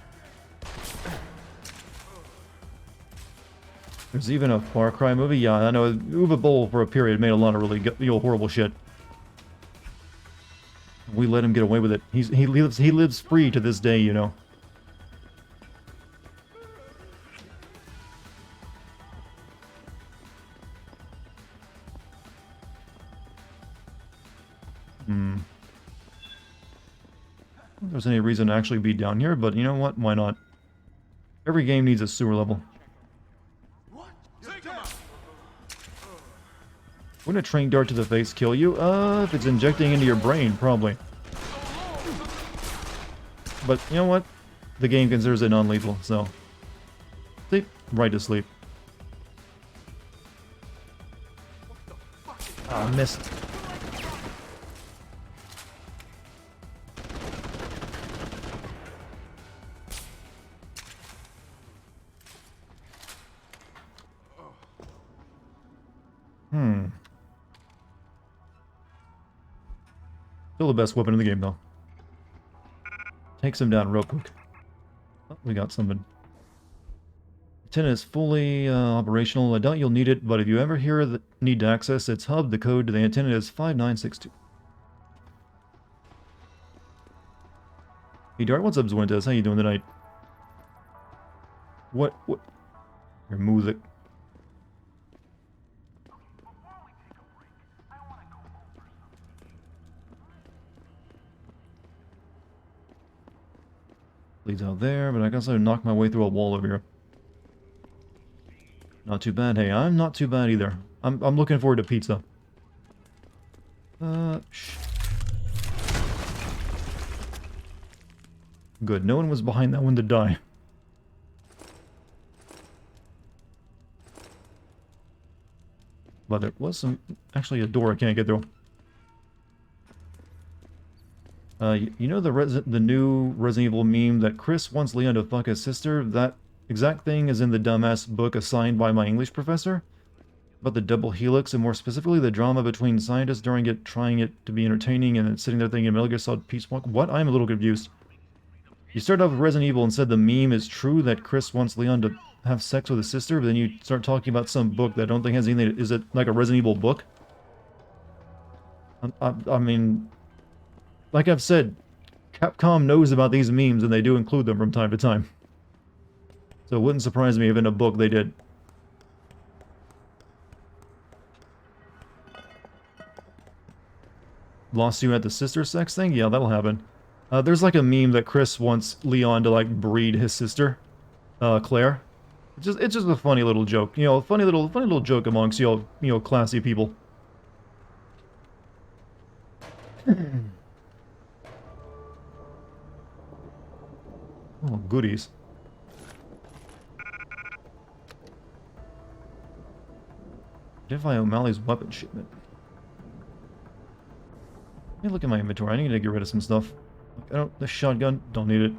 There's even a Far Cry movie. Yeah, I know. Uwe Boll for a period made a lot of really horrible shit. We let him get away with it. He lives free to this day, you know. I don't think there's any reason to actually be down here, but you know what? Why not? Every game needs a sewer level. Wouldn't a train dart to the face kill you? If it's injecting into your brain, probably. But you know what? The game considers it non-lethal, so... Sleep. Right to sleep. Ah, I missed. Still the best weapon in the game, though. Takes him down real quick. Oh, we got something. Antenna is fully operational. I doubt you'll need it, but if you ever hear the need to access its hub, the code to the antenna is 5962. Hey Dart, what's up, Zwintes? How you doing tonight? What? Your music. Leads out there, but I guess I knocked my way through a wall over here. Not too bad. Hey, I'm not too bad either. I'm looking forward to pizza. Shh. Good. No one was behind that one to die. But there was actually a door I can't get through. You know the new Resident Evil meme that Chris wants Leon to fuck his sister? That exact thing is in the dumbass book assigned by my English professor. About the double helix, and more specifically the drama between scientists during it, trying it to be entertaining, and then sitting there thinking Metal Gear Solid Peace Walk. What? I'm a little confused. You start off with Resident Evil and said the meme is true that Chris wants Leon to have sex with his sister, but then you start talking about some book that I don't think has anything. Is it like a Resident Evil book? I mean... Like I've said, Capcom knows about these memes and they do include them from time to time. So it wouldn't surprise me if in a book they did. Lost you at the sister sex thing? Yeah, that'll happen. There's like a meme that Chris wants Leon to like breed his sister, Claire. It's just a funny little joke, you know, a funny little joke amongst you know, classy people. Oh, goodies. Identify O'Malley's weapon shipment. Let me look at my inventory. I need to get rid of some stuff. The shotgun, don't need it.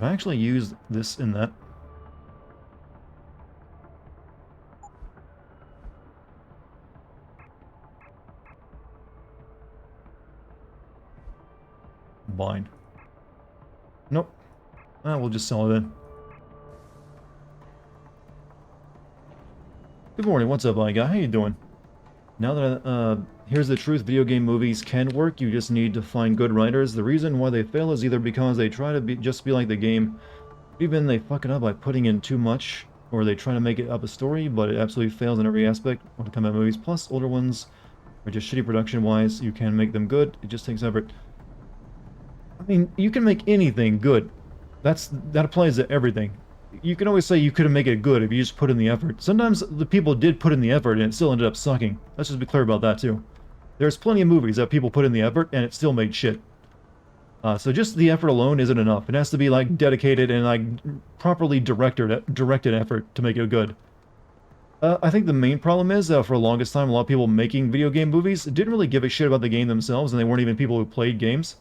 I actually use this in that. Bind. Nope. We'll just sell it in. Good morning, what's up, guy? How you doing? Now that, here's the truth, video game movies can work, you just need to find good writers. The reason why they fail is either because they try to just be like the game, even they fuck it up by putting in too much, or they try to make it up a story, but it absolutely fails in every aspect when it comes to movies. Plus, older ones are just shitty production-wise. You can make them good, it just takes effort. I mean, you can make anything good. That applies to everything. You can always say you couldn't make it good if you just put in the effort. Sometimes the people did put in the effort and it still ended up sucking. Let's just be clear about that too. There's plenty of movies that people put in the effort and it still made shit. So just the effort alone isn't enough. It has to be like dedicated and like properly directed effort to make it good. I think the main problem is that for the longest time a lot of people making video game movies didn't really give a shit about the game themselves, and they weren't even people who played games.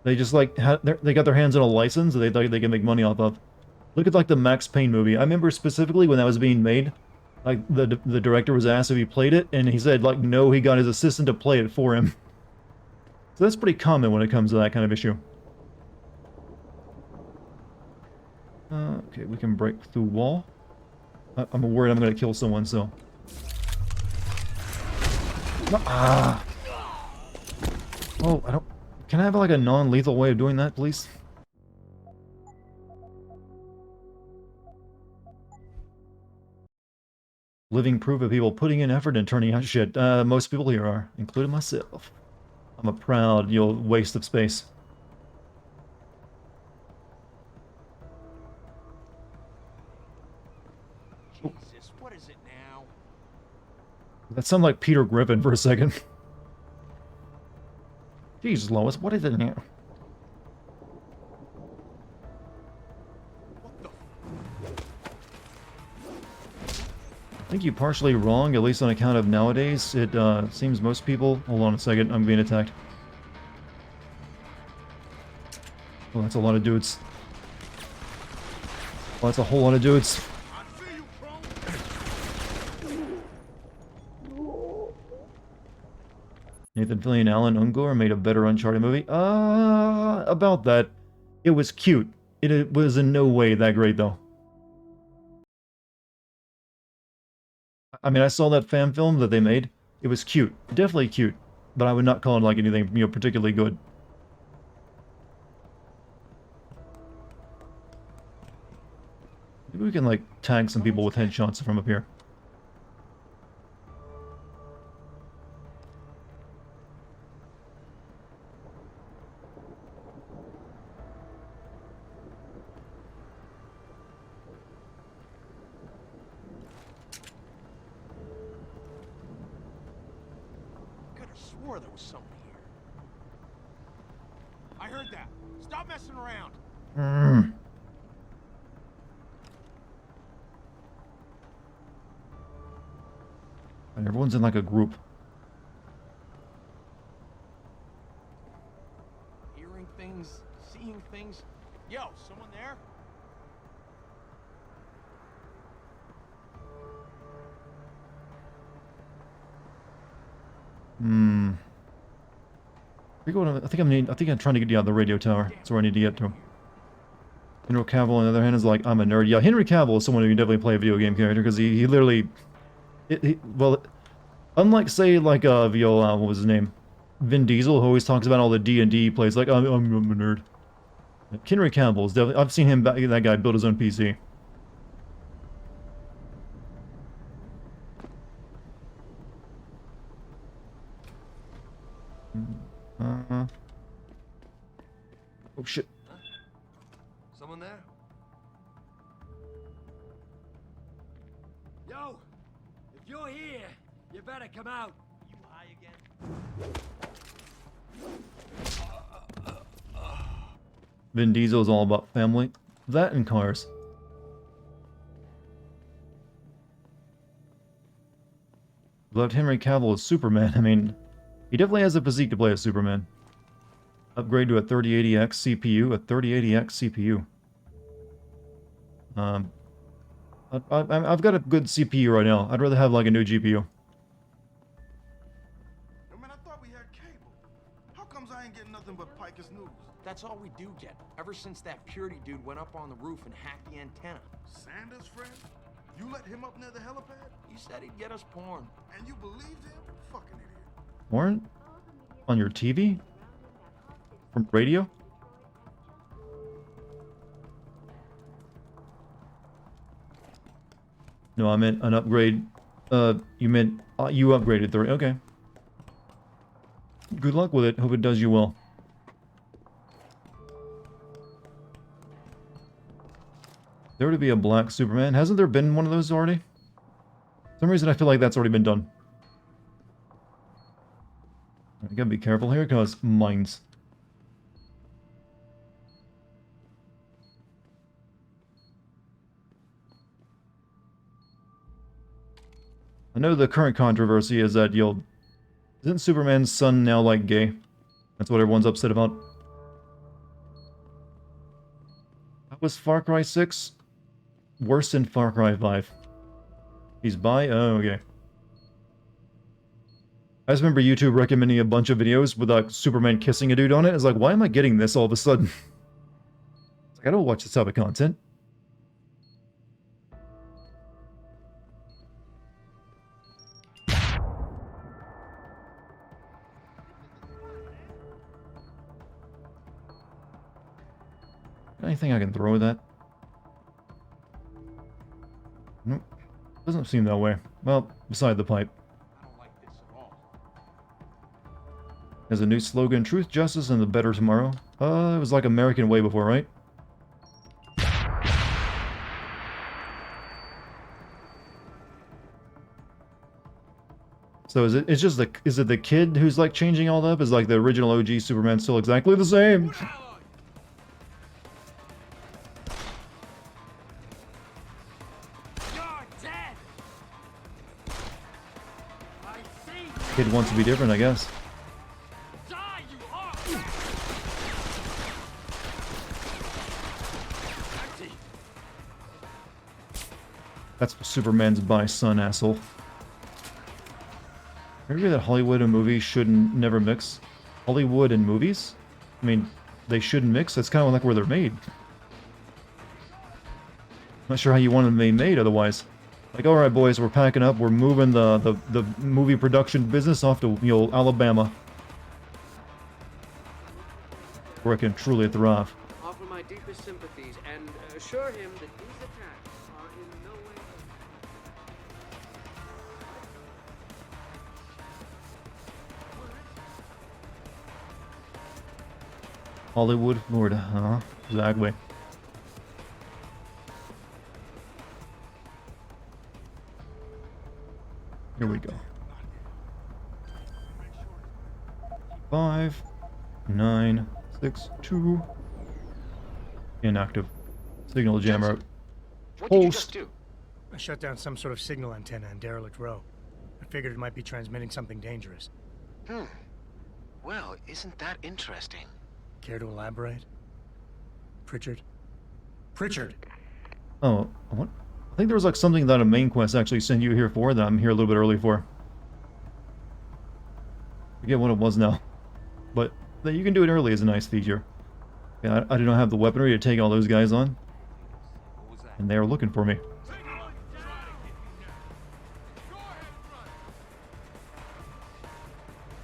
They just like they got their hands on a license that they thought they could make money off of. Look at like the Max Payne movie. I remember specifically when that was being made, like the director was asked if he played it, and he said like no, he got his assistant to play it for him. So that's pretty common when it comes to that kind of issue. Okay, we can break through wall. I'm worried I'm gonna kill someone, so. Ah! Oh, I don't. Can I have like a non-lethal way of doing that, please? Living proof of people putting in effort and turning out shit. Most people here are, including myself. I'm a proud, waste of space. Jesus, what is it now? That sounded like Peter Griffin for a second. Jesus, Lois, what is it now? I think you're partially wrong, at least on account of nowadays. It seems most people... Hold on a second, I'm being attacked. Oh, that's a lot of dudes. Oh, that's a whole lot of dudes. Nathan Fillion and Alan Ungor made a better Uncharted movie? About that. It was cute. It was in no way that great, though. I mean, I saw that fan film that they made. It was cute. Definitely cute. But I would not call it like anything, particularly good. Maybe we can, like, tag some people with headshots from up here. Swore there was something here. I heard that. Stop messing around. And everyone's in like a group. Hearing things, seeing things. Yo, someone there? I think I'm trying to get the radio tower. That's where I need to get to. Henry Cavill, on the other hand, is like, I'm a nerd. Yeah, Henry Cavill is someone who can definitely play a video game character, because he literally... well, unlike, say, like, what was his name? Vin Diesel, who always talks about all the D&D plays, like, I'm a nerd. Henry Cavill is definitely... I've seen that guy build his own PC. Oh shit. Huh? Someone there? Yo! If you're here, you better come out. You high again? Vin Diesel is all about family. That and cars. Loved Henry Cavill as Superman. I mean, he definitely has a physique to play as Superman. Upgrade to a 3080X CPU. A 3080X CPU. I've got a good CPU right now. I'd rather have like a new GPU. Yo, man, I thought we had cable. How comes I ain't getting nothing but Piker's news? That's all we do get. Ever since that Purity dude went up on the roof and hacked the antenna. Sanders' friend? You let him up near the helipad? He said he'd get us porn. And you believed him? Fucking idiot. Warren? On your TV? From radio? No, I meant an upgrade. You meant you upgraded the... Okay. Good luck with it. Hope it does you well. There to be a black Superman. Hasn't there been one of those already? For some reason I feel like that's already been done. I gotta be careful here because mines. I know the current controversy is that isn't Superman's son now like gay? That's what everyone's upset about. How was Far Cry 6? Worse than Far Cry 5. He's bi? Oh, okay. I just remember YouTube recommending a bunch of videos with like Superman kissing a dude on it. It's like, why am I getting this all of a sudden? It's like, I don't watch this type of content. Anything I can throw with that? Nope. Doesn't seem that way. Well, beside the pipe. There's a new slogan, Truth, Justice, and the Better Tomorrow. It was like American Way before, right? So is it the kid who's like changing all that up? Is like the original OG Superman still exactly the same? Kid wants to be different, I guess. That's Superman's by son, asshole. Maybe that Hollywood and movies shouldn't never mix. Hollywood and movies? I mean, they shouldn't mix. That's kind of like where they're made. Not sure how you want them to be made otherwise. Like, alright boys, we're packing up, we're moving the movie production business off to, Alabama. Where it can truly thrive. Offer my deepest sympathies and assure him that these attacks are in no way... Hollywood, Florida, huh? Exactly. Here we go. 5, 9, 6, 2. Inactive. Signal jammer. What did you just do? I shut down some sort of signal antenna in Derelict Row. I figured it might be transmitting something dangerous. Well, isn't that interesting? Care to elaborate? Pritchard? Pritchard! Oh, what? I think there was like something that a main quest actually sent you here for that I'm here a little bit early for. Forget what it was now. But that you can do it early is a nice feature. Yeah, I do not have the weaponry to take all those guys on. And they are looking for me.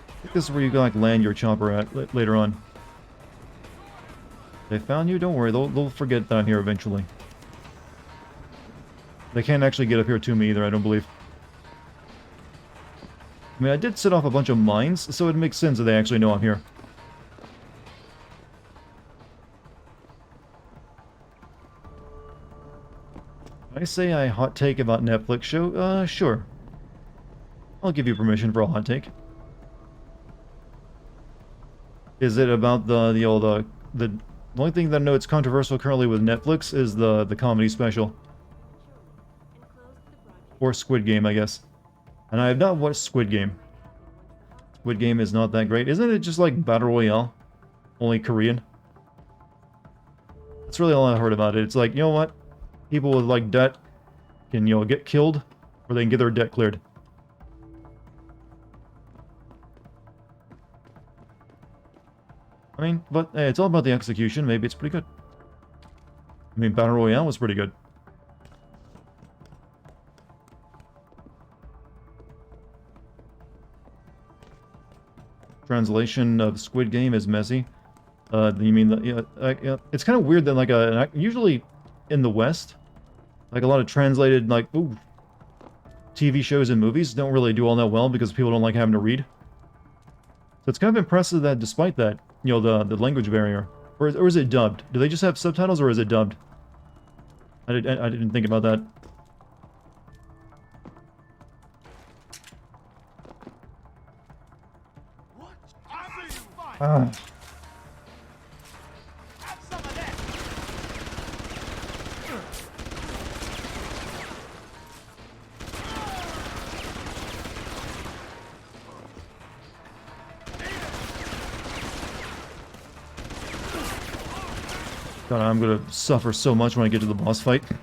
I think this is where you can like land your chopper at later on. They found you? Don't worry, they'll forget that I'm here eventually. They can't actually get up here to me either, I don't believe. I mean, I did set off a bunch of mines, so it makes sense that they actually know I'm here. Did I say I hot take about Netflix show? Sure. I'll give you permission for a hot take. Is it about the only thing that I know it's controversial currently with Netflix is the comedy special. Or Squid Game, I guess. And I have not watched Squid Game. Squid Game is not that great. Isn't it just like Battle Royale? Only Korean? That's really all I heard about it. It's like, you know what? people with like debt can, you know, get killed, or they can get their debt cleared. I mean, but hey, it's all about the execution. Maybe it's pretty good. I mean, Battle Royale was pretty good. Translation of Squid Game is messy. You mean that? Yeah, it's kind of weird that like usually in the West, like a lot of translated like TV shows and movies don't really do all that well because people don't like having to read. So it's kind of impressive that despite that, you know, the language barrier, or is it dubbed? Do they just have subtitles or is it dubbed? I didn't think about that. Ah. God, I'm gonna suffer so much when I get to the boss fight. Do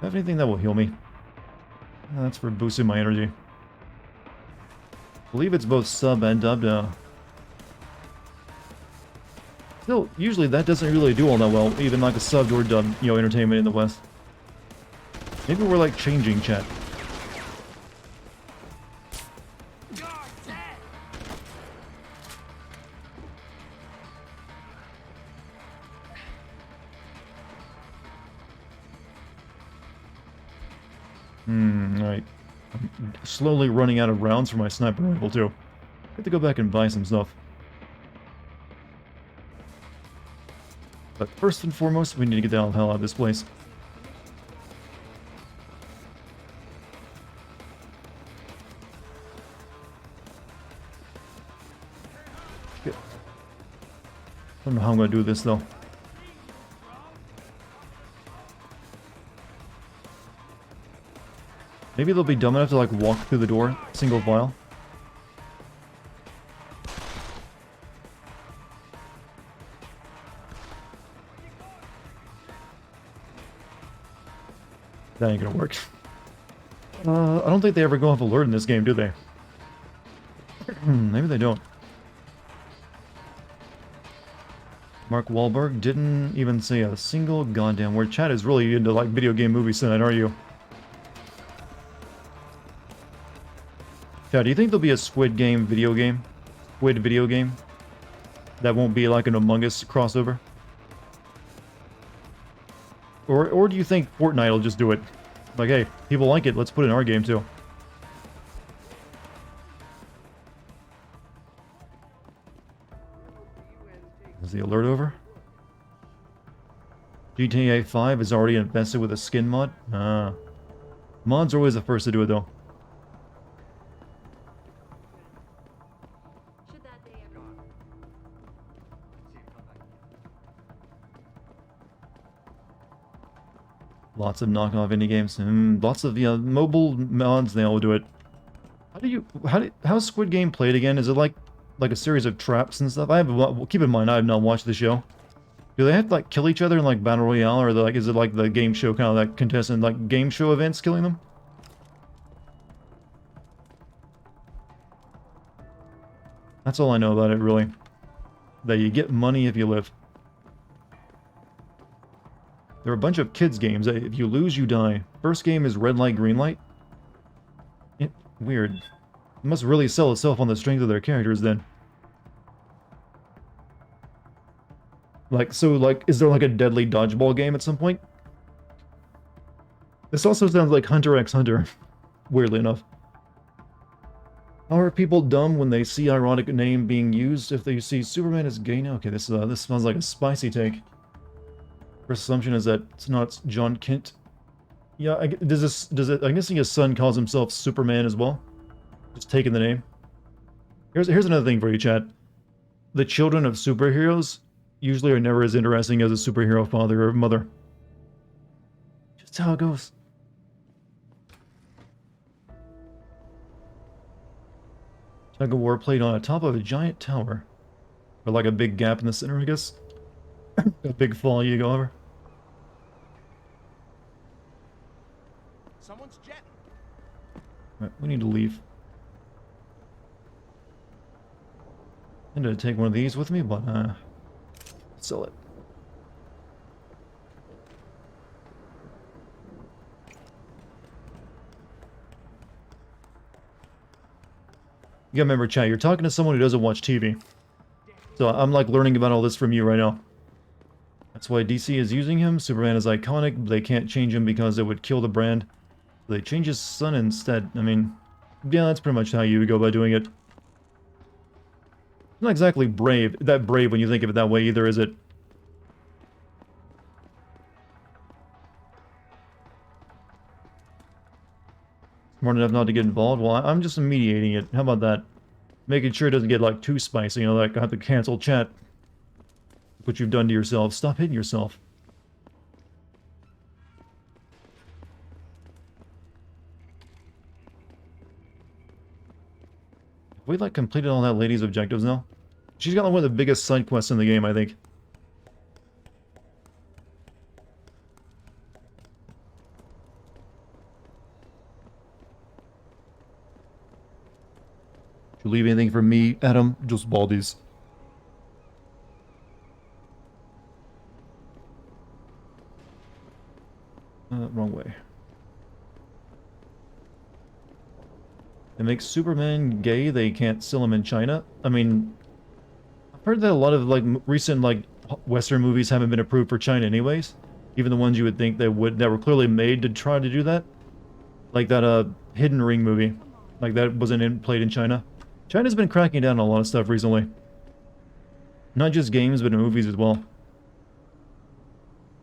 I have anything that will heal me? That's for boosting my energy. I believe it's both sub and dubbed. Still, usually that doesn't really do all that well, even like a subbed or dubbed, you know, entertainment in the West. Maybe we're like changing, chat. Right. I'm slowly running out of rounds for my sniper rifle, too. I have to go back and buy some stuff. But first and foremost, we need to get the hell out of this place. Good. I don't know how I'm going to do this, though. Maybe they'll be dumb enough to, like, walk through the door, single file. That ain't gonna work. I don't think they ever go off alert in this game, do they? Maybe they don't. Mark Wahlberg didn't even say a single goddamn word. Chat is really into, like, video game movies tonight, aren't you? Yeah, do you think there'll be a Squid Game video game? Squid video game? That won't be like an Among Us crossover? Or do you think Fortnite will just do it? Like, hey, people like it, let's put it in our game too. Is the alert over? GTA 5 is already invested with a skin mod? Mods are always the first to do it though. Lots of knockoff indie games. Lots of mobile mods. They all do it. How's Squid Game played again? Is it like a series of traps and stuff? Keep in mind I have not watched the show. Do they have to like kill each other in like Battle Royale, or is it like the game show kind of like contestant like game show events killing them? That's all I know about it really. That you get money if you live. There are a bunch of kids games. If you lose, you die. First game is red light, green light. Weird. It must really sell itself on the strength of their characters then. Is there like a deadly dodgeball game at some point? This also sounds like Hunter x Hunter, weirdly enough. How are people dumb when they see ironic name being used if they see Superman as gay now? Okay, this sounds like a spicy take. First assumption is that it's not John Kent. Yeah, I'm guessing his son calls himself Superman as well. Just taking the name. Here's another thing for you, chat. The children of superheroes usually are never as interesting as a superhero father or mother. Just how it goes. Tug of war played on the top of a giant tower. Or like a big gap in the center, I guess. A big fall you go over. Right, we need to leave. I'm gonna take one of these with me, but sell it. You gotta remember, chat, you're talking to someone who doesn't watch TV. So I'm like learning about all this from you right now. That's why DC is using him. Superman is iconic, but they can't change him because it would kill the brand. So they change his son instead. I mean, yeah, that's pretty much how you would go about doing it. Not exactly brave, that brave when you think of it that way either, is it? Smart enough not to get involved? Well, I'm just mediating it. How about that? Making sure it doesn't get, like, too spicy, you know, like I have to cancel chat. What you've done to yourself. Stop hitting yourself. Have we, like, completed all that lady's objectives now? She's got like, one of the biggest side quests in the game, I think. Did you leave anything for me, Adam? Just baldies. Wrong way. They make Superman gay, they can't sell him in China. I mean, I've heard that a lot of, like, recent, like, Western movies haven't been approved for China anyways. Even the ones you would think they would, that were clearly made to try to do that. Like that, Hidden Ring movie. Like, that wasn't played in China. China's been cracking down on a lot of stuff recently. Not just games, but in movies as well.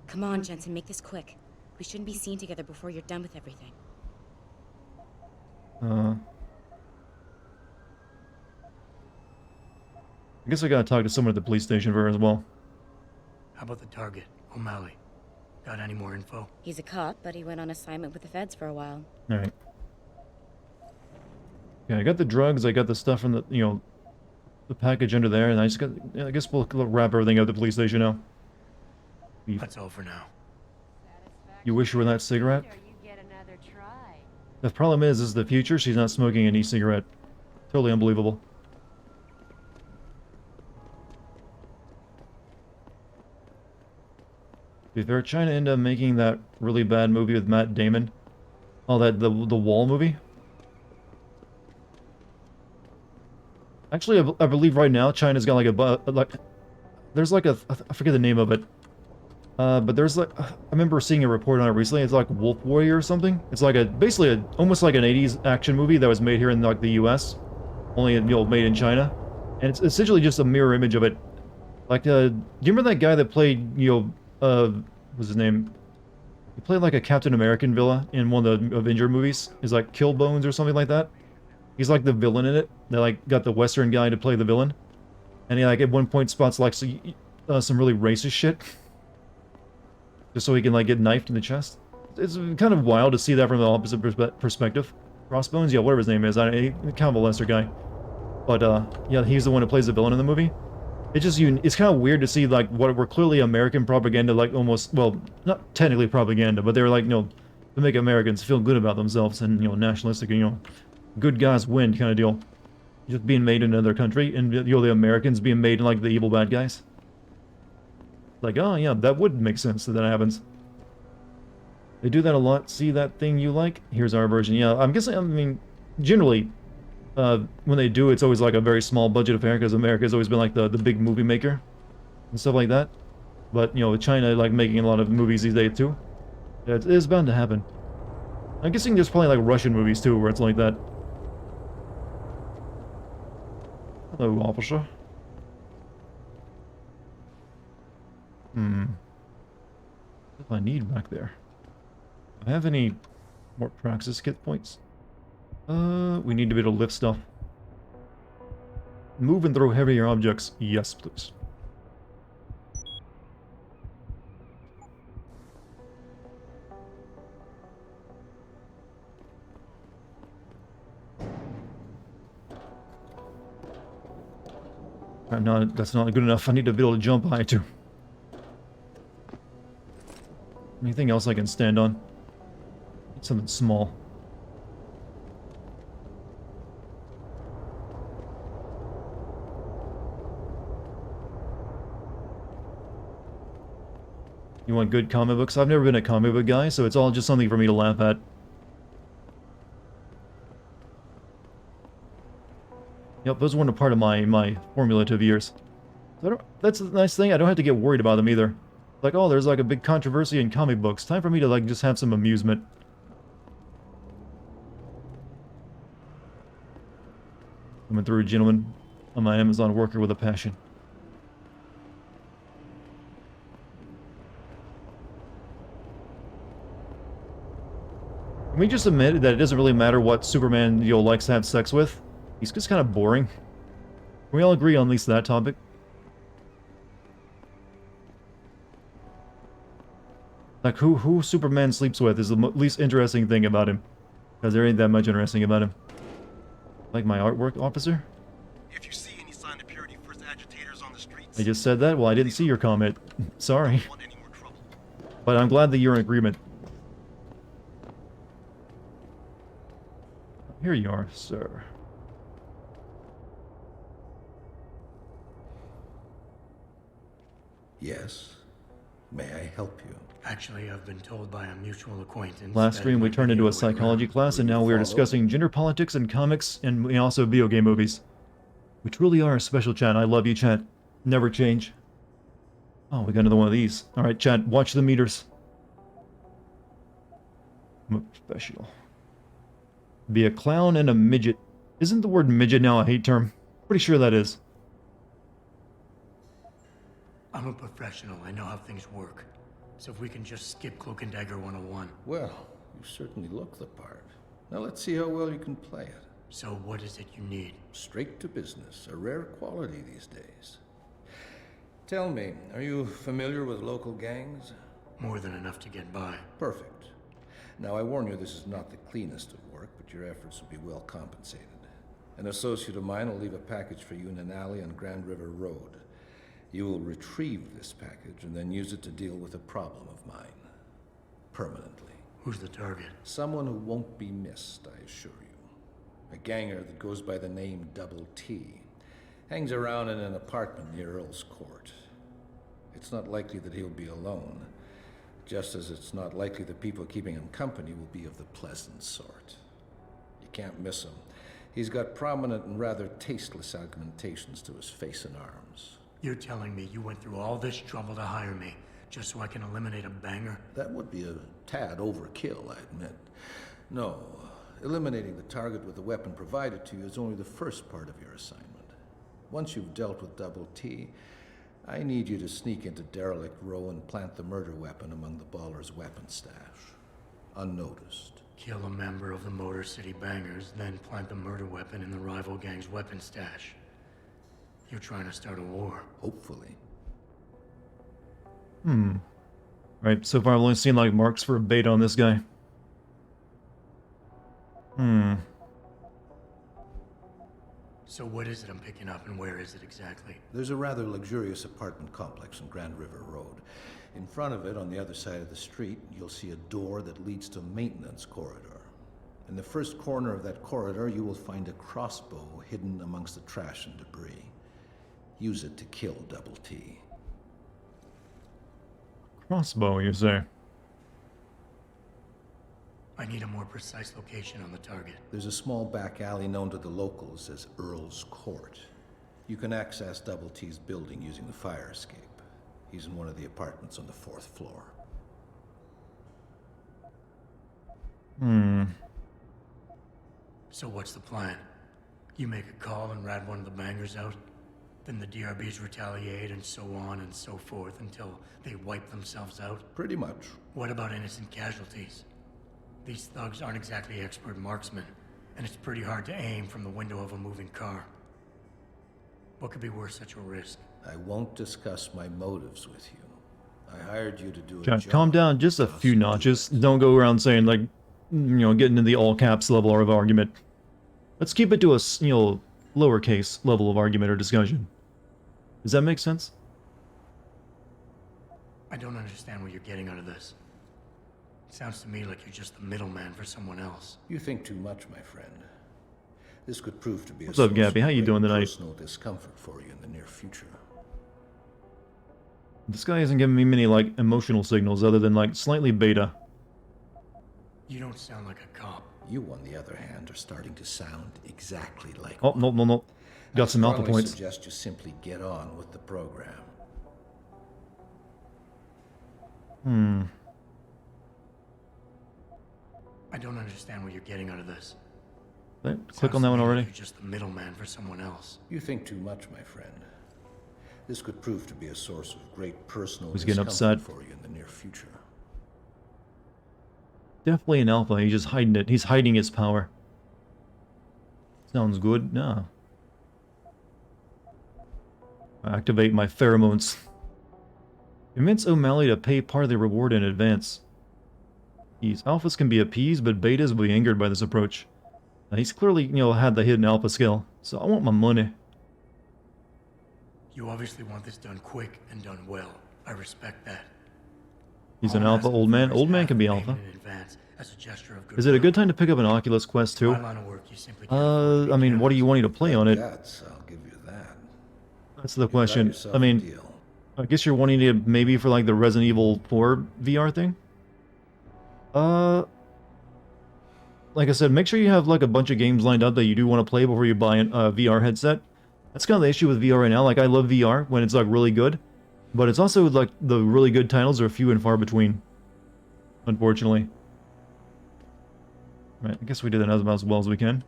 Come on, Jensen, make this quick. We shouldn't be seen together before you're done with everything. I guess I gotta talk to someone at the police station for her as well. How about the target, O'Malley? Got any more info? He's a cop, but he went on assignment with the feds for a while. Alright. Yeah, I got the drugs, I got the stuff from the, you know, the package under there, and I just got, yeah, I guess we'll wrap everything up at the police station now. That's all for now. You wish you were that cigarette? The problem is, this is the future, she's not smoking any cigarette. Totally unbelievable. To be fair, China ended up making that really bad movie with Matt Damon. Oh, the Wall movie? Actually, I believe right now China's got like there's like I forget the name of it. But there's like, I remember seeing a report on it recently. It's like Wolf Warrior or something. It's like basically almost like an 80s action movie that was made here in like the US. Only, you know, made in China. And it's essentially just a mirror image of it. Like, do you remember that guy that played, you know, what's his name? He played like a Captain American villain in one of the Avenger movies. He's like Killbones or something like that. He's like the villain in it. They like got the Western guy to play the villain. And he like at one point spots like some really racist shit. Just so he can like get knifed in the chest. It's kind of wild to see that from the opposite perspective. Crossbones? Yeah, whatever his name is. He's kind of a lesser guy. But yeah, he's the one who plays the villain in the movie. It's just, it's kind of weird to see like what were clearly American propaganda, like almost, well, not technically propaganda, but they were like, you know, to make Americans feel good about themselves and, you know, nationalistic, you know, good guys win kind of deal. Just being made in another country, and, you know, the Americans being made like the evil bad guys. Like, oh yeah, that would make sense that happens. They do that a lot. See that thing you like? Here's our version. Yeah, I'm guessing, I mean, generally, when they do, it's always like a very small budget affair, because America's always been like the big movie maker and stuff like that. But, you know, China, like, making a lot of movies these days, too. It is bound to happen. I'm guessing there's probably, like, Russian movies, too, where it's like that. Hello, officer. What do I need back there? Do I have any more praxis kit points? We need to be able to lift stuff. Move and throw heavier objects. Yes, please. That's not good enough. I need to be able to jump high too. Anything else I can stand on? Something small. want good comic books? I've never been a comic book guy, so it's all just something for me to laugh at. Yep, those weren't a part of my formulative years. So that's a nice thing, I don't have to get worried about them either. Like, oh, there's like a big controversy in comic books. Time for me to like just have some amusement. Coming through, gentlemen. I'm an Amazon worker with a passion. Can we just admit that it doesn't really matter what Superman, likes to have sex with? He's just kind of boring. Can we all agree on at least that topic? Like, who Superman sleeps with is the least interesting thing about him. Because there ain't that much interesting about him. Like my artwork, officer? If you see any sign of Purity First agitators on the streets... I just said that? Well, I didn't see your comment. Sorry. But I'm glad that you're in agreement. Here you are, sir. Yes. May I help you? Actually, I've been told by a mutual acquaintance. Last that stream we turned into a psychology class, and now we're discussing gender politics and comics, and also video game movies. We truly are a special chat. I love you, chat. Never change. Oh, we got another one of these. Alright, chat, watch the meters. I'm a professional. Be a clown and a midget. Isn't the word midget now a hate term? Pretty sure that is. I'm a professional. I know how things work. So if we can just skip Cloak and Dagger 101. Well, you certainly look the part. Now let's see how well you can play it. So what is it you need? Straight to business. A rare quality these days. Tell me, are you familiar with local gangs? More than enough to get by. Perfect. Now I warn you, this is not the cleanest of work, but your efforts will be well compensated. An associate of mine will leave a package for you in an alley on Grand River Road. You will retrieve this package and then use it to deal with a problem of mine. Permanently. Who's the target? Someone who won't be missed, I assure you. A ganger that goes by the name Double T. Hangs around in an apartment near Earl's Court. It's not likely that he'll be alone, just as it's not likely the people keeping him company will be of the pleasant sort. You can't miss him. He's got prominent and rather tasteless augmentations to his face and arms. You're telling me you went through all this trouble to hire me, just so I can eliminate a banger? That would be a tad overkill, I admit. No, eliminating the target with the weapon provided to you is only the first part of your assignment. Once you've dealt with Double T, I need you to sneak into Derelict Row and plant the murder weapon among the Baller's weapon stash. Unnoticed. Kill a member of the Motor City Bangers, then plant the murder weapon in the rival gang's weapon stash. You're trying to start a war. Hopefully. Right, so far I've only seen like marks for a bait on this guy. So what is it I'm picking up and where is it exactly? There's a rather luxurious apartment complex on Grand River Road. In front of it, on the other side of the street, you'll see a door that leads to a maintenance corridor. In the first corner of that corridor, you will find a crossbow hidden amongst the trash and debris. Use it to kill Double T. Crossbow, you say? I need a more precise location on the target. There's a small back alley known to the locals as Earl's Court. You can access Double T's building using the fire escape. He's in one of the apartments on the 4th floor. So what's the plan? You make a call and rat one of the bangers out? Then the DRBs retaliate and so on and so forth until they wipe themselves out? Pretty much. What about innocent casualties? These thugs aren't exactly expert marksmen, and it's pretty hard to aim from the window of a moving car. What could be worth such a risk? I won't discuss my motives with you. I hired you to do a John, job. calm down just a few notches. Don't go around saying, like, getting into the all caps level of argument. Let's keep it to a, lowercase level of argument or discussion. Does that make sense? I don't understand what you're getting out of this. It sounds to me like you're just the middleman for someone else. You think too much, my friend. This could prove to be What's up, Gabby? How you doing tonight? Personal discomfort for you in the near future. This guy isn't giving me many, like, emotional signals other than, like, slightly beta. You don't sound like a cop. You, on the other hand, are starting to sound exactly like Oh, no, no, no. Got some alpha points. I points. suggest you simply get on with the program. I don't understand what you're getting out of this. Click on that one already. You're just the middleman for someone else. You think too much, my friend. This could prove to be a source of great personal He's getting discomfort upset. for you in the near future. Definitely an alpha. He's just hiding it. He's hiding his power. Sounds good. No. Activate my pheromones. Convince O'Malley to pay part of the reward in advance. These alphas can be appeased, but betas will be angered by this approach. He's clearly, had the hidden alpha skill, so I want my money. You obviously want this done quick and done well. I respect that. He's an alpha old man. Old man can be alpha. As a gesture of Is it a good time to pick up an Oculus Quest 2? My line of work, you simply I mean, what do you want to play on it? Guts, I'll give you that. That's the question. yourself I a mean, deal. I guess you're wanting to maybe for like the Resident Evil 4 VR thing? Like I said, make sure you have like a bunch of games lined up that you do want to play before you buy a VR headset. That's kind of the issue with VR right now. Like, I love VR when it's like really good, but it's also like the really good titles are few and far between, unfortunately. Right, I guess we did that as well as we can.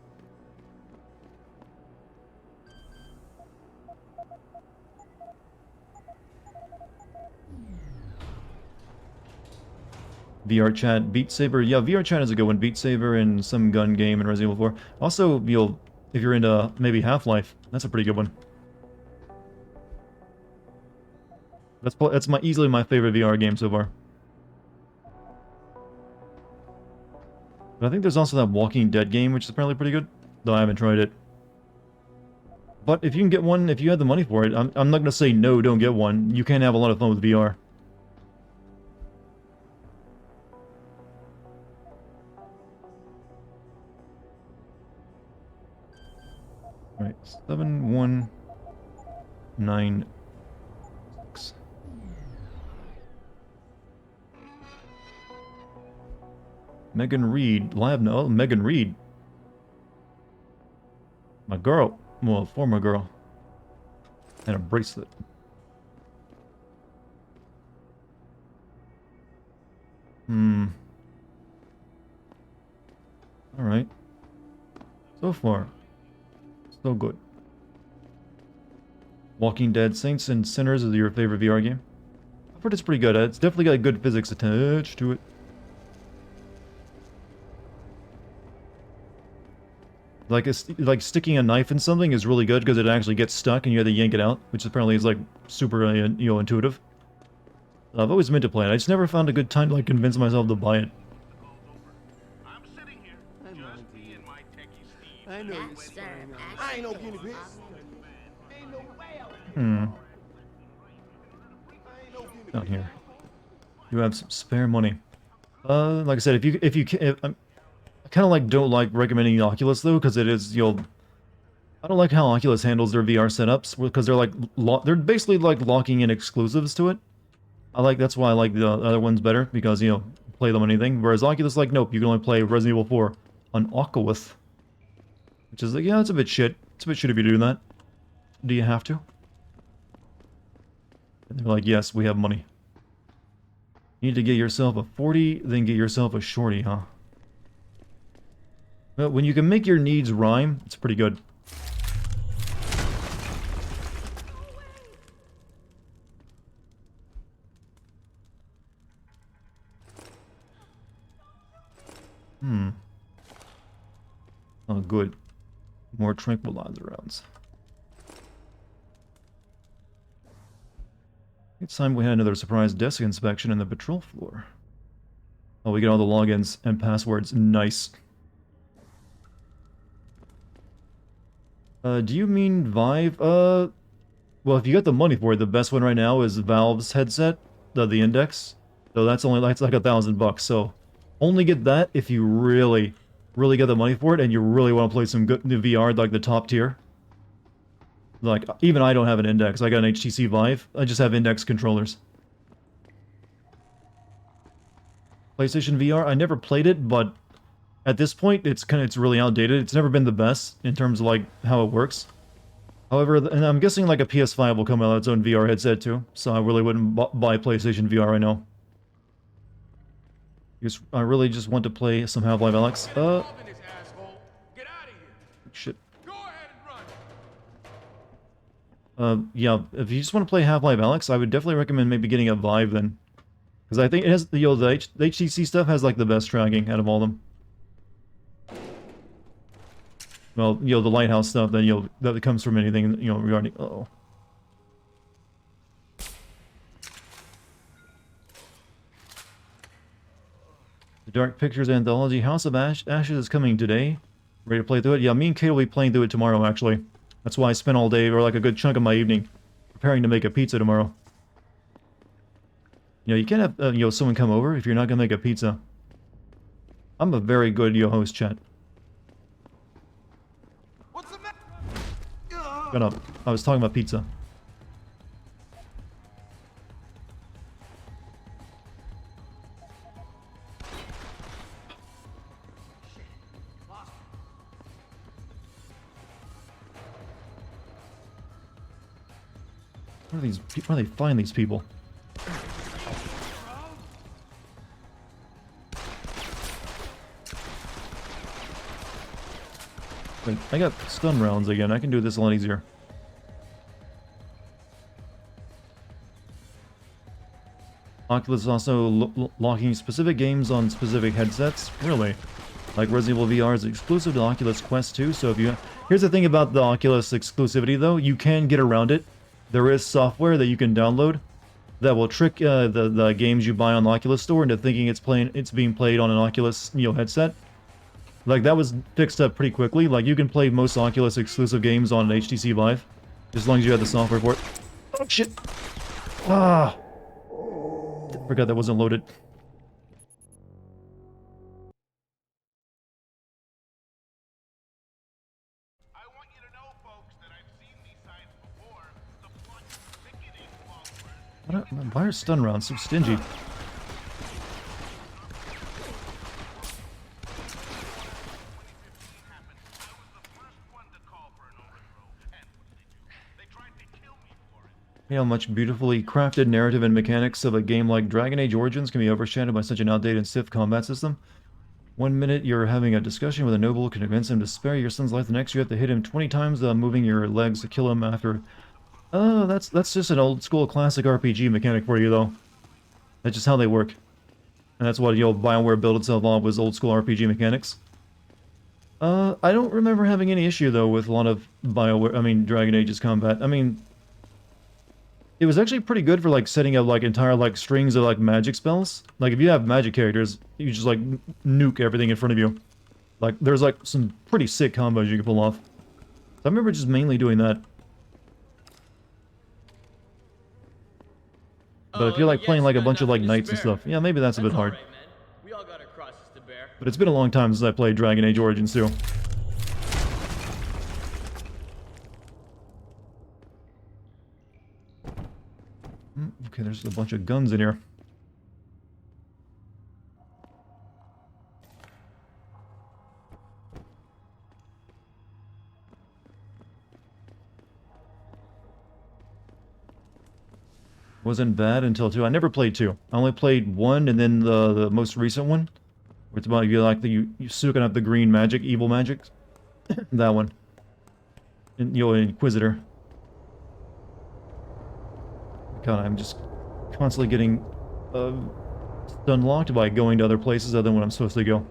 VR chat, Beat Saber. Yeah, VR chat is a good one. Beat Saber and some gun game in Resident Evil 4. Also, if you're into maybe Half-Life, that's a pretty good one. That's easily my favorite VR game so far. But I think there's also that Walking Dead game, which is apparently pretty good, though I haven't tried it. But if you can get one, if you have the money for it, I'm not gonna say no, don't get one. You can have a lot of fun with VR. Right, 7196. Megan Reed, live now. Oh, Megan Reed. My girl. Well, former girl. And a bracelet. Alright. So far. So good. Walking Dead, Saints and Sinners is your favorite VR game? I've heard it's pretty good. It's definitely got good physics attached to it. Like sticking a knife in something is really good because it actually gets stuck and you have to yank it out, which apparently is like super, intuitive. I've always meant to play it. I just never found a good time to like convince myself to buy it. I know you're spying on me. I ain't no guinea pig. Ain't no way Down here. You have some spare money. Like I said, I kind of don't like recommending the Oculus though, because it is, I don't like how Oculus handles their VR setups, because they're basically like locking in exclusives to it. That's why I like the other ones better, because, play them on anything. Whereas Oculus, like, nope, you can only play Resident Evil 4 on Oculus. Which is like, yeah, it's a bit shit. It's a bit shit if you do that. Do you have to? And they're like, yes, we have money. You need to get yourself a 40, then get yourself a shorty, huh? But when you can make your needs rhyme, it's pretty good. Oh, good. More tranquilizer rounds. It's time we had another surprise desk inspection in the patrol floor. Oh, we get all the logins and passwords. Nice. Do you mean Vive? Well, if you got the money for it, the best one right now is Valve's headset, the Index. So that's like $1,000. So only get that if you really get the money for it and you really want to play some good VR, like the top tier. Like, even I don't have an Index. I got an HTC Vive. I just have Index controllers. PlayStation VR. I never played it, but at this point, it's really outdated. It's never been the best in terms of like how it works. However, and I'm guessing like a PS5 will come out with its own VR headset too, so I really wouldn't buy PlayStation VR right now. Because I really just want to play some Half-Life Alyx. Shit. Yeah, if you just want to play Half-Life Alyx, I would definitely recommend maybe getting a Vive then. Because I think it has, the HTC stuff has like the best tracking out of all of them. Well, the Lighthouse stuff, then, that comes from anything, regarding, uh-oh. The Dark Pictures Anthology, House of Ashes is coming today. Ready to play through it? Yeah, me and Kate will be playing through it tomorrow, actually. That's why I spent all day, or like a good chunk of my evening, preparing to make a pizza tomorrow. You can't have, someone come over if you're not gonna make a pizza. I'm a very good, host, chat. Shut up. I was talking about pizza. Where do they find these people? Wait, I got stun rounds again. I can do this a lot easier. Oculus is also locking specific games on specific headsets. Really? Like Resident Evil VR is exclusive to Oculus Quest 2, so if you... Here's the thing about the Oculus exclusivity, though. You can get around it. There is software that you can download that will trick the games you buy on the Oculus Store into thinking it's being played on an Oculus headset. Like, that was fixed up pretty quickly. Like, you can play most Oculus exclusive games on an HTC Vive, as long as you have the software for it. Oh, shit! Ah! Forgot that wasn't loaded. Why are stun rounds so stingy? How much beautifully crafted narrative and mechanics of a game like Dragon Age Origins can be overshadowed by such an outdated and stiff combat system. 1 minute you're having a discussion with a noble to convince him to spare your son's life, the next you have to hit him 20 times moving your legs to kill him after... that's just an old school classic RPG mechanic for you, though. That's just how they work. And that's what, BioWare built itself off, was old school RPG mechanics. I don't remember having any issue, though, with a lot of Dragon Age's combat. It was actually pretty good for, like, setting up, like, entire, like, strings of, like, magic spells. Like, if you have magic characters, you just, like, nuke everything in front of you. Like, there's, like, some pretty sick combos you can pull off. So I remember just mainly doing that. But if you're, like, playing, like, a bunch of, like, knights and stuff, yeah, maybe that's a bit hard. We all got our crosses to bear. But it's been a long time since I played Dragon Age Origins, too. Okay, there's a bunch of guns in here. Wasn't bad until 2. I never played 2. I only played 1 and then the most recent one. Where it's about you soaking up the green magic, evil magic. That one. And Inquisitor. God, I'm just constantly getting unlocked by going to other places other than when I'm supposed to go.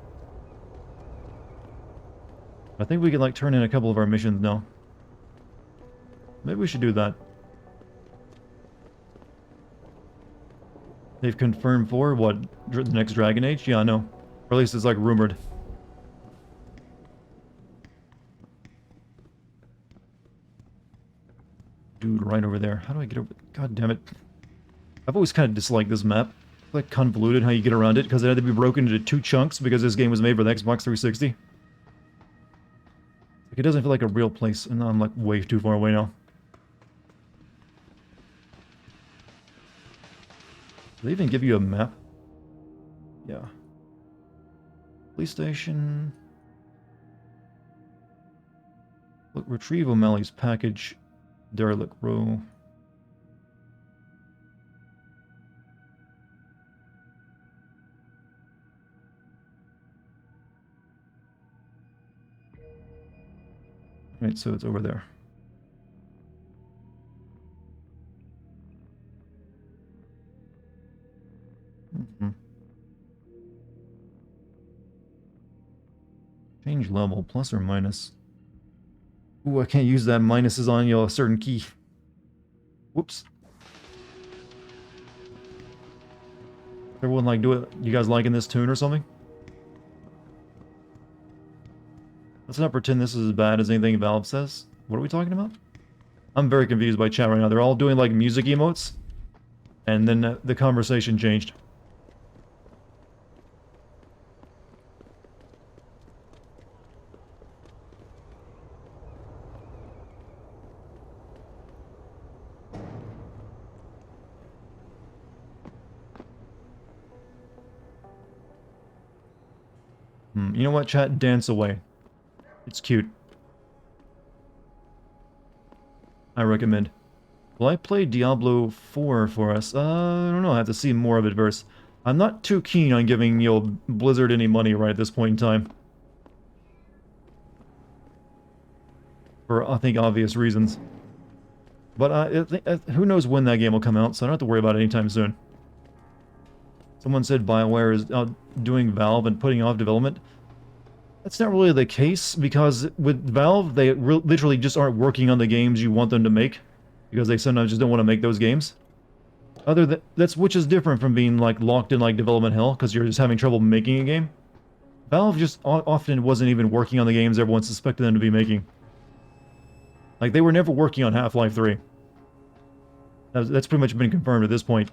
I think we can, like, turn in a couple of our missions now. Maybe we should do that. They've confirmed for what? The next Dragon Age? Yeah, I know. Or at least it's, like, rumored. Dude, right over there. How do I get over... God damn it. I've always kind of disliked this map. It's, like, convoluted how you get around it, because it had to be broken into 2 chunks because this game was made for the Xbox 360. Like, it doesn't feel like a real place, and I'm, like, way too far away now. Do they even give you a map? Yeah. Police station. Look, retrieve O'Malley's package. Derelict row. Right, so it's over there. Change level, plus or minus. Ooh, I can't use that. Minus is on a certain key. Whoops. Everyone like do it? You guys liking this tune or something? Let's not pretend this is as bad as anything Valve says. What are we talking about? I'm very confused by chat right now. They're all doing like music emotes, and then the conversation changed. You know what, chat? Dance away. It's cute. I recommend. Will I play Diablo 4 for us? I don't know. I have to see more of it first. I'm not too keen on giving, Blizzard any money right at this point in time. For, I think, obvious reasons. But who knows when that game will come out, so I don't have to worry about it anytime soon. Someone said BioWare is outdoing Valve and putting off development. That's not really the case, because with Valve, they literally just aren't working on the games you want them to make, because they sometimes just don't want to make those games. Which is different from being like locked in like development hell, because you're just having trouble making a game. Valve just often wasn't even working on the games everyone suspected them to be making. Like, they were never working on Half-Life 3. That's pretty much been confirmed at this point.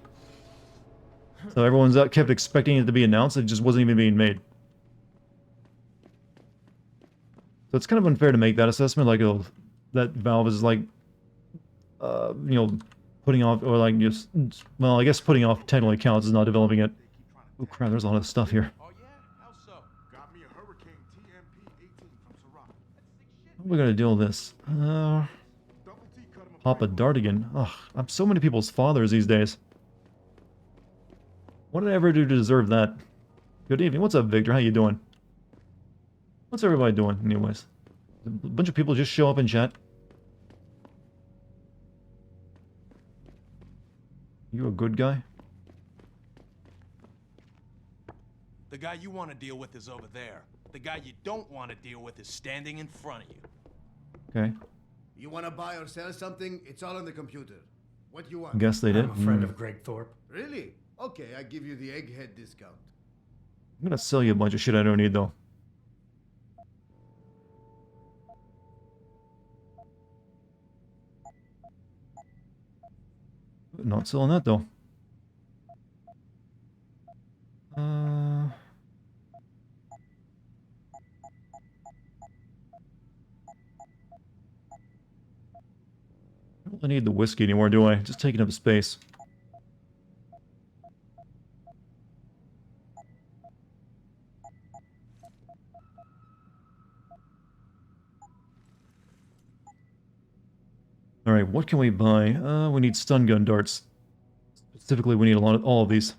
So everyone's kept expecting it to be announced, it just wasn't even being made. So it's kind of unfair to make that assessment, like, that Valve is, like, putting off, or, like, just, well, I guess putting off technically counts as not developing it. Oh, crap, there's a lot of stuff here. How are we gonna deal with this? Papa Dartigan. Ugh, I'm so many people's fathers these days. What did I ever do to deserve that? Good evening. What's up, Victor? How you doing? What's everybody doing, anyways? A bunch of people just show up in chat. You a good guy? The guy you want to deal with is over there. The guy you don't want to deal with is standing in front of you. Okay. You want to buy or sell something? It's all on the computer. What you want? Guess they did. I'm a friend of Greg Thorpe. Really? Okay, I give you the egghead discount. I'm gonna sell you a bunch of shit I don't need, though. Not selling that, though. I don't really need the whiskey anymore, do I? Just taking up space. Alright, what can we buy? We need stun gun darts. Specifically, we need all of these.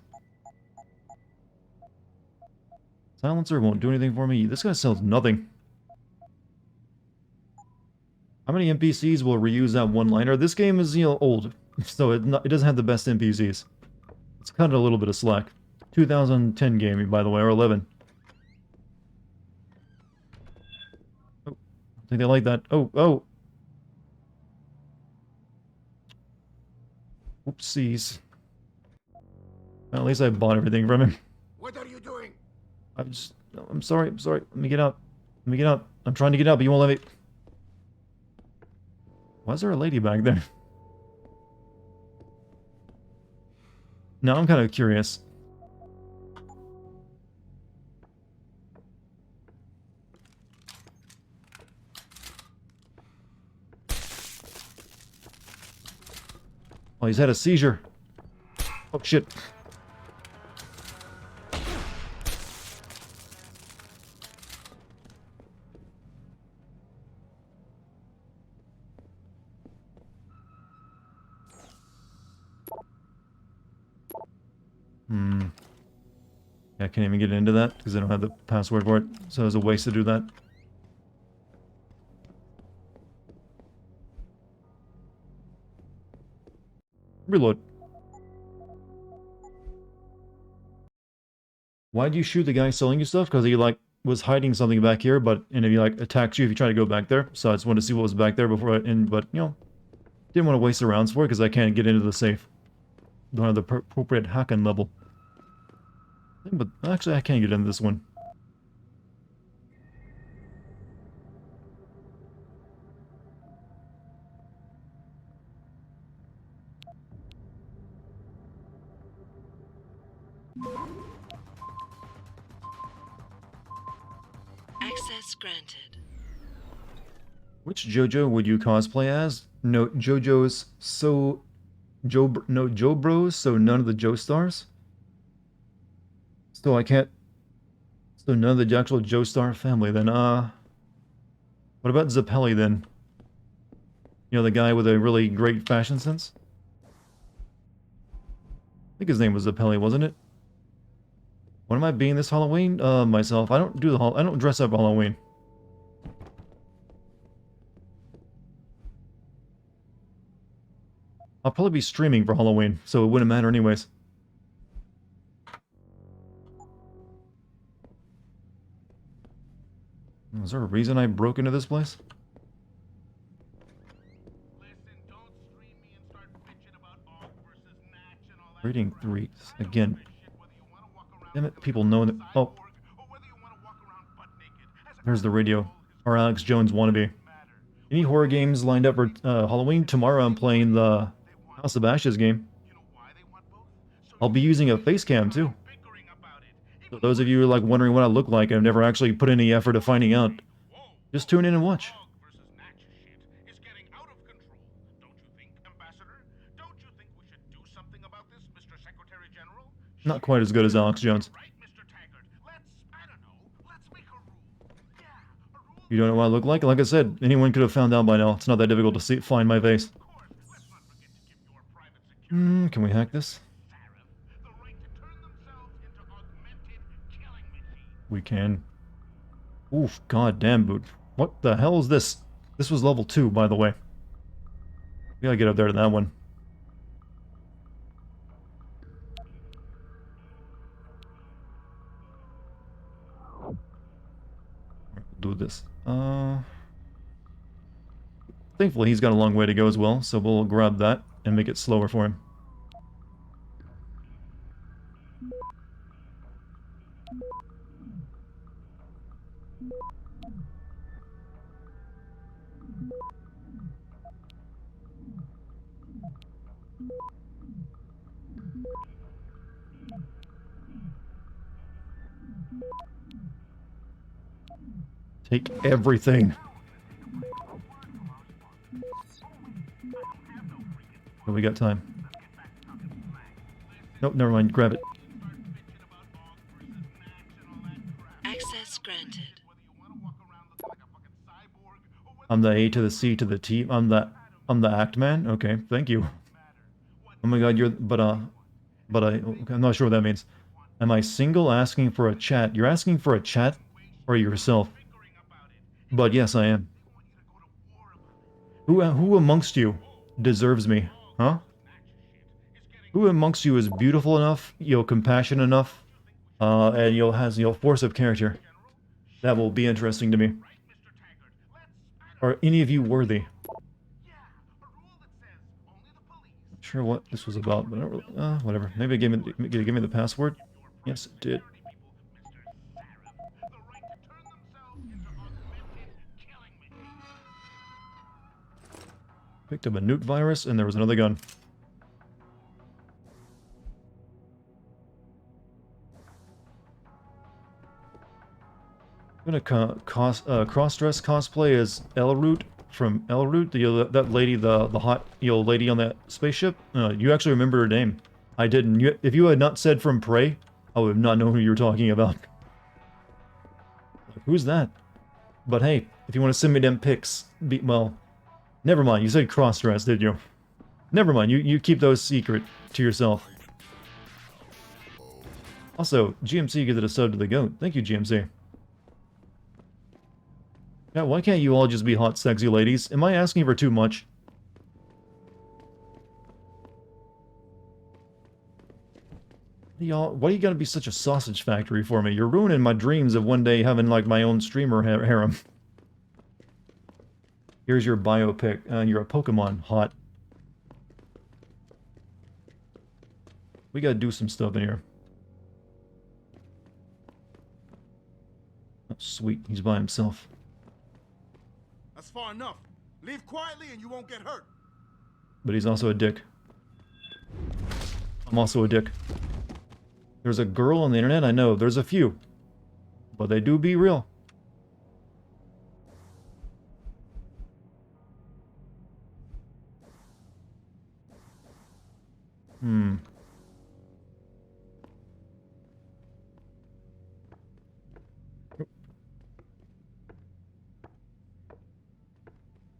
Silencer won't do anything for me. This guy sells nothing. How many NPCs will reuse that one-liner? This game is, old, so it doesn't have the best NPCs. It's cut a little bit of slack. 2010 game, by the way, or 11. Oh, I think they like that. Oh! Oopsies. Well, at least I bought everything from him. What are you doing? I'm sorry. Let me get up. I'm trying to get up, but you won't let me. Why is there a lady back there? Now I'm kind of curious. Oh, he's had a seizure. Oh, shit. Yeah, I can't even get into that because I don't have the password for it. So it was a waste to do that. Reload. Why'd you shoot the guy selling you stuff? Because he, like, was hiding something back here, and he, like, attacks you if you try to go back there. So I just wanted to see what was back there before but, you know, didn't want to waste the rounds for it because I can't get into the safe. Don't have the appropriate hacking level. But actually, I can't get into this one. Access granted. Which JoJo would you cosplay as? No, JoJo's so... no Joe Bros, so none of the Joe stars? So I can't... So none of the actual Joe Star family, then, what about Zappelli, then? You know, the guy with a really great fashion sense? I think his name was Zappelli, wasn't it? What am I being this Halloween? Myself. I don't do I don't dress up Halloween. I'll probably be streaming for Halloween, so it wouldn't matter anyways. Is there a reason I broke into this place? Reading 3. Again. Damn it, people know that. Oh. There's the radio. Or Alex Jones wannabe. Any horror games lined up for Halloween? Tomorrow I'm playing the House of Ashes game. I'll be using a face cam too. So those of you who are like wondering what I look like, I've never actually put any effort to finding out. Just tune in and watch. Not quite as good as Alex Jones. You don't know what I look like? Like I said, anyone could have found out by now. It's not that difficult to find my face. Can we hack this? We can. Oof, goddamn, boot. What the hell is this? This was level 2, by the way. We gotta get up there to that one. Do this. Thankfully, he's got a long way to go as well, so we'll grab that and make it slower for him. Take everything. Oh, we got time. Nope, never mind. Grab it. Access granted. I'm the A to the C to the T. I'm the act man. Okay, thank you. Oh my god, I'm not sure what that means. Am I single asking for a chat? You're asking for a chat or yourself? But yes, I am. Who amongst you deserves me? Huh? Who amongst you is beautiful enough, compassionate enough, and has force of character? That will be interesting to me. Are any of you worthy? Not sure what this was about, but whatever. Maybe it gave me the password. Yes, it did. Picked up a newt virus, and there was another gun. I'm gonna cross-dress cosplay as Elroot from Elroot, that lady, the hot lady on that spaceship. You actually remember her name. I didn't. If you had not said from Prey, I would have not known who you were talking about. Who's that? But hey, if you want to send me them pics, well, never mind. You said cross-dress, did you? Never mind. You keep those secret to yourself. Also, GMC gave it a sub to the goat. Thank you, GMC. Yeah, why can't you all just be hot, sexy ladies? Am I asking for too much? Y'all, why do you gotta be such a sausage factory for me? You're ruining my dreams of one day having, like, my own streamer harem. Here's your biopic. You're a Pokemon. Hot. We gotta do some stuff in here. Oh, sweet. He's by himself. That's far enough. Leave quietly and you won't get hurt. But he's also a dick. I'm also a dick. There's a girl on the internet? I know. There's a few. But they do be real.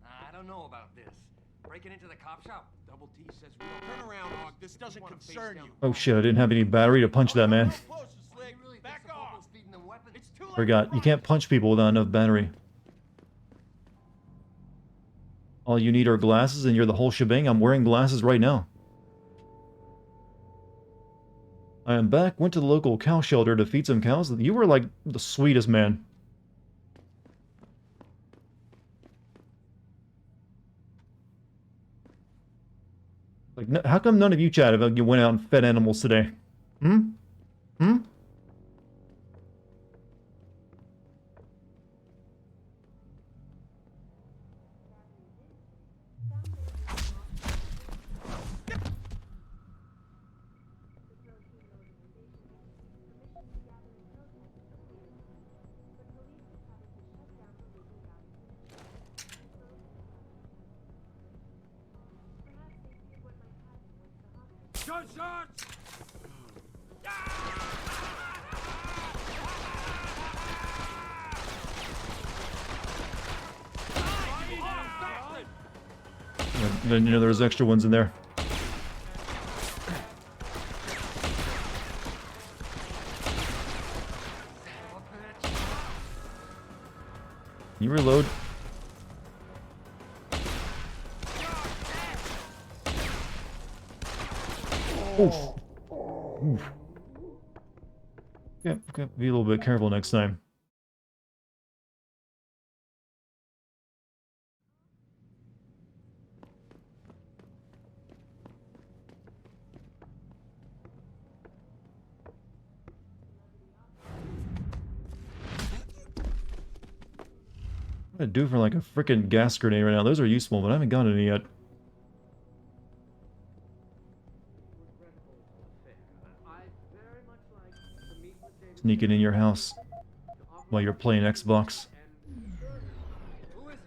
I don't know about this. Breaking into the cop shop? Double T says we don't turn around, Hog. This doesn't concern you. Oh shit, I didn't have any battery to punch that man. Back off. It's too late. Forgot, you can't punch people without enough battery. All you need are glasses and you're the whole shebang. I'm wearing glasses right now. I am back, went to the local cow shelter to feed some cows. You were like the sweetest man. Like, how come none of you chat about you went out and fed animals today? Hmm? Hmm? Gunshots! Then, you know, there's extra ones in there. You reload. Oof. Oof. Okay, be a little bit careful next time. What do I do for like a freaking gas grenade right now? Those are useful, but I haven't got any yet. Sneaking in your house while you're playing Xbox. Who is it?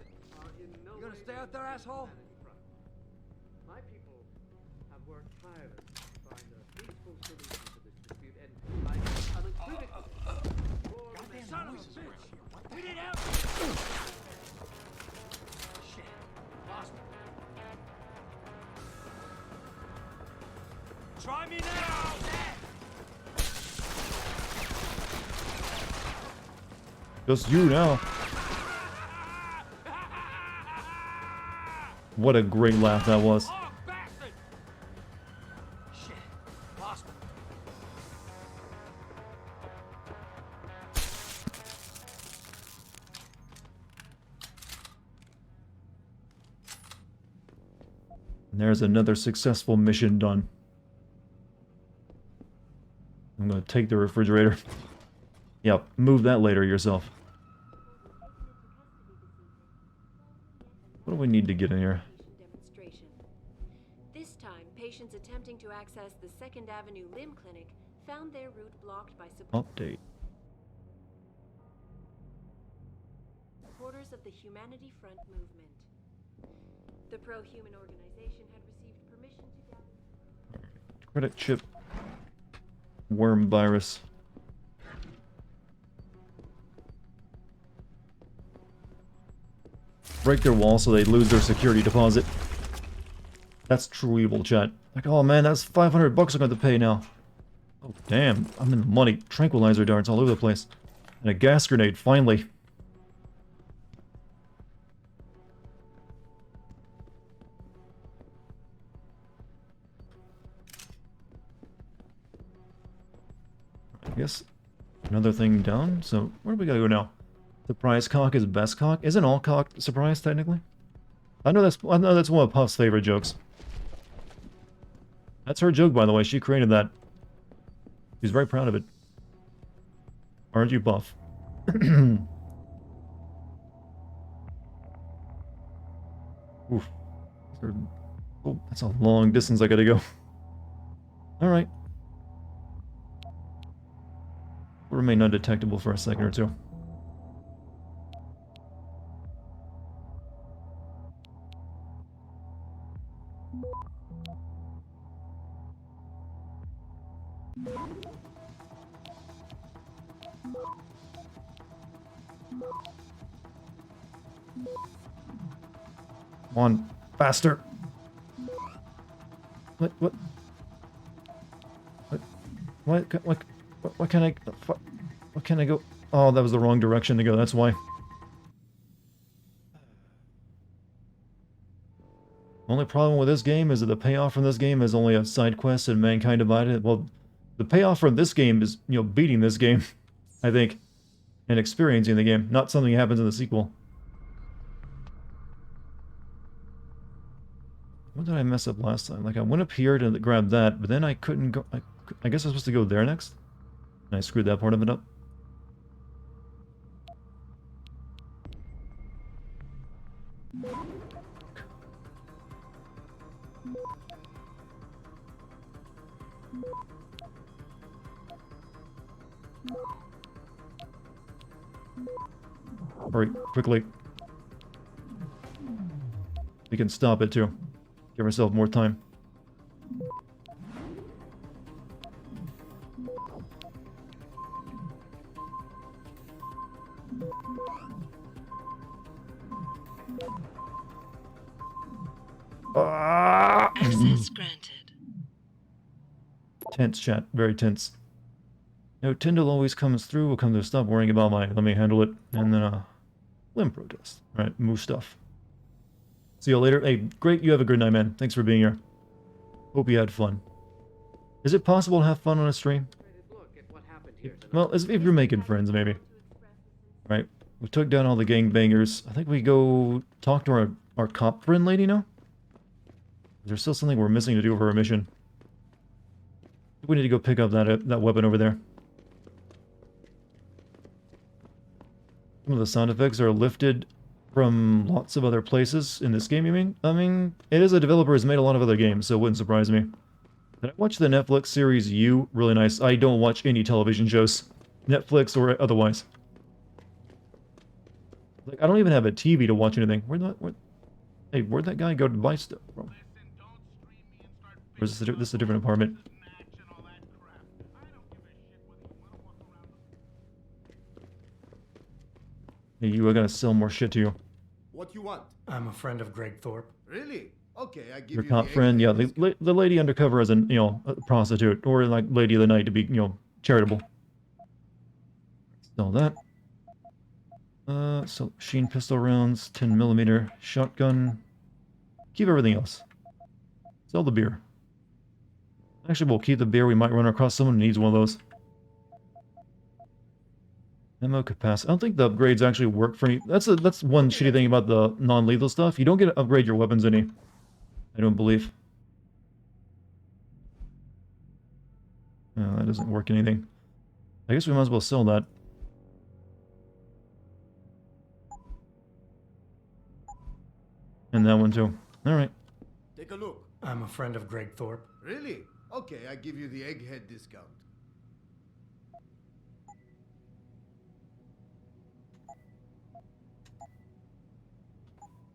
You gonna stay out there, asshole? My people have worked tirelessly to find a peaceful solution to this dispute, and I'm unequivocally Goddamn son of a bitch! We need help! Shit. Lost me. Try me now! Just you now. What a great laugh that was. Shit. Lost me. And there's another successful mission done. I'm gonna take the refrigerator. Yep, move that later yourself. What do we need to get in here? Demonstration. This time, patients attempting to access the 2nd Avenue Limb Clinic found their route blocked by Update. supporters of the Humanity Front movement. The pro-human organization had received permission to gather... Credit chip. Worm virus. Break their wall so they lose their security deposit. That's true evil, chat. Like, oh man, that's 500 bucks I'm going to pay now. Oh Damn, I'm in the money. Tranquilizer darts all over the place. And a gas grenade, finally. I guess another thing down. So where do we gotta go now? Surprise cock is best cock. Isn't all cock surprise technically? I know that's one of Puff's favorite jokes. That's her joke, by the way. She created that. She's very proud of it. Aren't you, Puff? Oof. Oh, that's a long distance I gotta go. Alright. We'll remain undetectable for a second or two. Come on, faster! What can I... What can I go... Oh, that was the wrong direction to go, that's why. Only problem with this game is that the payoff from this game is only a side quest and Mankind Divided. Well, the payoff from this game is, you know, beating this game, I think, and experiencing the game, not something that happens in the sequel. What did I mess up last time? Like, I went up here to grab that, but then I couldn't go... I guess I was supposed to go there next? And I screwed that part of it up. Hurry, quickly. We can stop it too. Give ourselves more time. Access granted. Tense, chat. Very tense. No, Tyndall always comes through. We'll come to stop worrying about my... Let me handle it. And then, limb protest. Alright, move stuff. See you later. Hey, great. You have a good night, man. Thanks for being here. Hope you had fun. Is it possible to have fun on a stream? Well, if you're making friends, maybe. Right. We took down all the gangbangers. I think we go talk to our cop friend lady now? Is there still something we're missing to do for our mission? We need to go pick up that weapon over there. Some of the sound effects are lifted from lots of other places in this game, you mean? I mean, it is a developer who's made a lot of other games, so it wouldn't surprise me. Did I watch the Netflix series You? Really nice. I don't watch any television shows. Netflix or otherwise. Like, I don't even have a TV to watch anything. Hey, where'd that guy go to buy stuff from? Or is this a different apartment? Hey, you are gonna sell more shit to you. What you want? I'm a friend of Greg Thorpe. Really? Okay, I give Your you cop the friend, yeah, the lady undercover as an, you know, a prostitute, or like lady of the night to be, you know, charitable. Sell that. So machine pistol rounds, 10mm shotgun. Keep everything else. Sell the beer. Actually, we'll keep the beer. We might run across someone who needs one of those. Ammo capacity. I don't think the upgrades actually work for you. That's one shitty thing about the non-lethal stuff. You don't get to upgrade your weapons any. I don't believe. No, that doesn't work anything. I guess we might as well sell that. And that one too. Alright. Take a look. I'm a friend of Greg Thorpe. Really? Okay, I give you the egghead discount.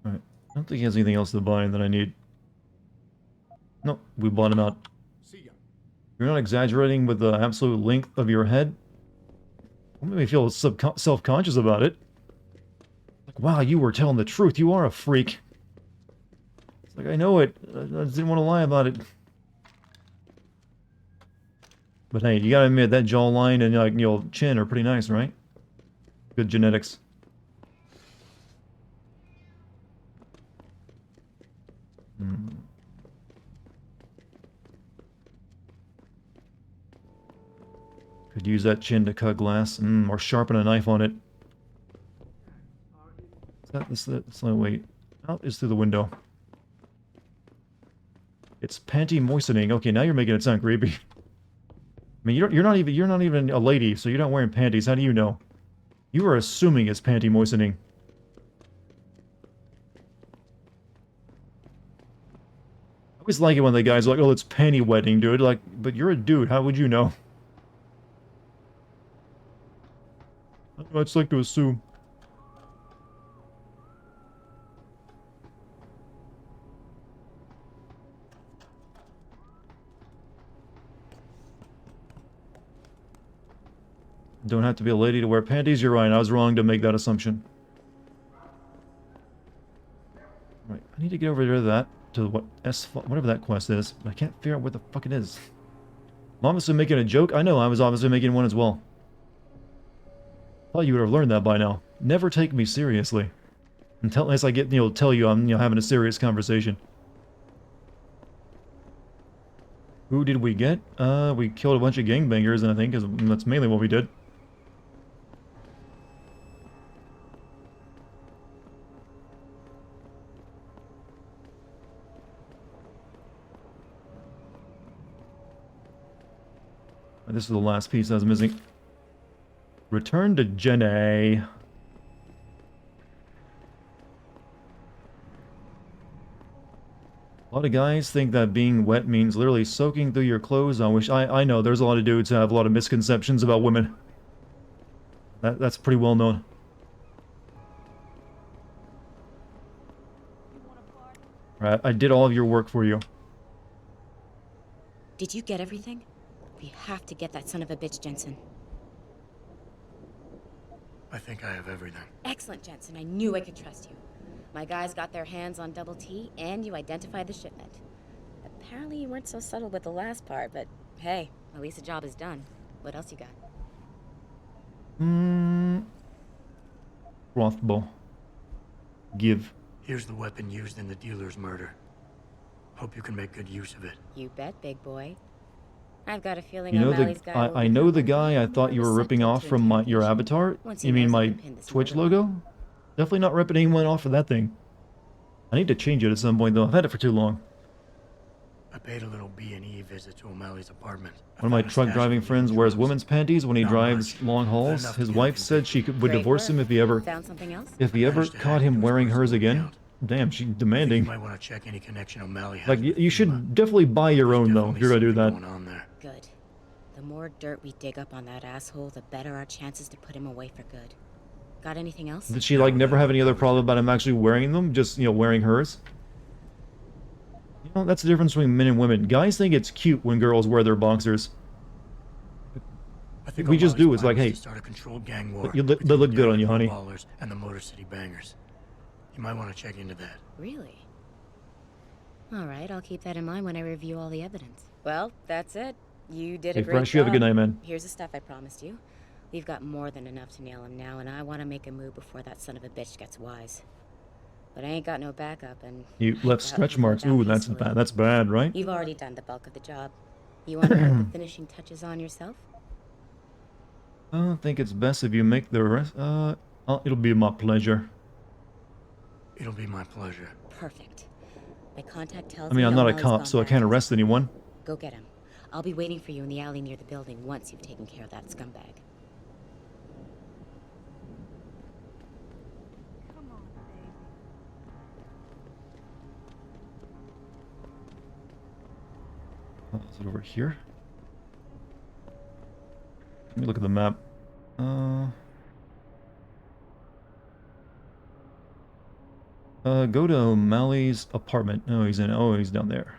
Alright. I don't think he has anything else to buy that I need. Nope, we bought him out. See ya. You're not exaggerating with the absolute length of your head? It made me feel self-conscious about it. Like, wow, you were telling the truth. You are a freak. Like, I know it. I just didn't want to lie about it. But hey, you gotta admit that jawline and like your chin are pretty nice, right? Good genetics. Hmm. Could use that chin to cut glass, or sharpen a knife on it. Is that this? Wait. Out is through the window. It's panty moistening. Okay, now you're making it sound creepy. I mean, you're not even a lady, so you're not wearing panties. How do you know? You are assuming it's panty moistening. I always like it when the guys are like, "Oh, it's panty wetting, dude." Like, but you're a dude. How would you know? I just like to assume. Don't have to be a lady to wear panties. You're right. I was wrong to make that assumption. Right. I need to get over there to that. To what whatever that quest is. But I can't figure out what the fuck it is. I'm obviously making a joke. I know. I was obviously making one as well. Thought you would have learned that by now. Never take me seriously. Unless I get, tell you I'm, having a serious conversation. Who did we get? We killed a bunch of gangbangers, and I think that's mainly what we did. This is the last piece I was missing. Return to Jenny. A lot of guys think that being wet means literally soaking through your clothes. I know there's a lot of dudes who have a lot of misconceptions about women. That's pretty well known. Right, I did all of your work for you. Did you get everything? We have to get that son of a bitch, Jensen. I think I have everything. Excellent, Jensen. I knew I could trust you. My guys got their hands on Double T, and you identified the shipment. Apparently you weren't so subtle with the last part, but hey, at least the job is done. What else you got? Crossbow. Give. Here's the weapon used in the dealer's murder. Hope you can make good use of it. You bet, big boy. I've got a feeling You know O'Malley's guy I know the guy I thought you were ripping off from your avatar. You mean my Twitch logo? Definitely not ripping anyone off of that thing. I need to change it at some point though. I've had it for too long. I paid a little B&E visit to O'Malley's apartment. One of my truck driving friends wears women's panties when he drives long hauls. His wife said she would divorce him if he ever caught him wearing hers again. Damn, she's demanding. You might want to check any connection O'Malley has. Like you should definitely buy your own though if you're gonna do that. Good. The more dirt we dig up on that asshole, the better our chances to put him away for good. Got anything else? Did she like never have any other problem about him actually wearing them? Just, wearing hers? You know, that's the difference between men and women. Guys think it's cute when girls wear their boxers. I think we just do. It's like, hey, start a controlled gang war. They look good on you, honey. And the Motor City Bangers. You might want to check into that. Really? All right, I'll keep that in mind when I review all the evidence. Well, that's it. You did a great job. You have a good night, man. Here's the stuff I promised you. We've got more than enough to nail him now, and I want to make a move before that son of a bitch gets wise. But I ain't got no backup, and... You left stretch marks. Ooh, that's bad. That's bad, right? You've already done the bulk of the job. You want to put the finishing touches on yourself? I think it's best if you make the rest... it'll be my pleasure. It'll be my pleasure. Perfect. My contact tells I mean, me I'm not a O'Malley's cop, gone so I back. can't arrest anyone. Go get him. I'll be waiting for you in the alley near the building once you've taken care of that scumbag. Is it over here? Let me look at the map. Go to O'Malley's apartment. Oh, he's down there.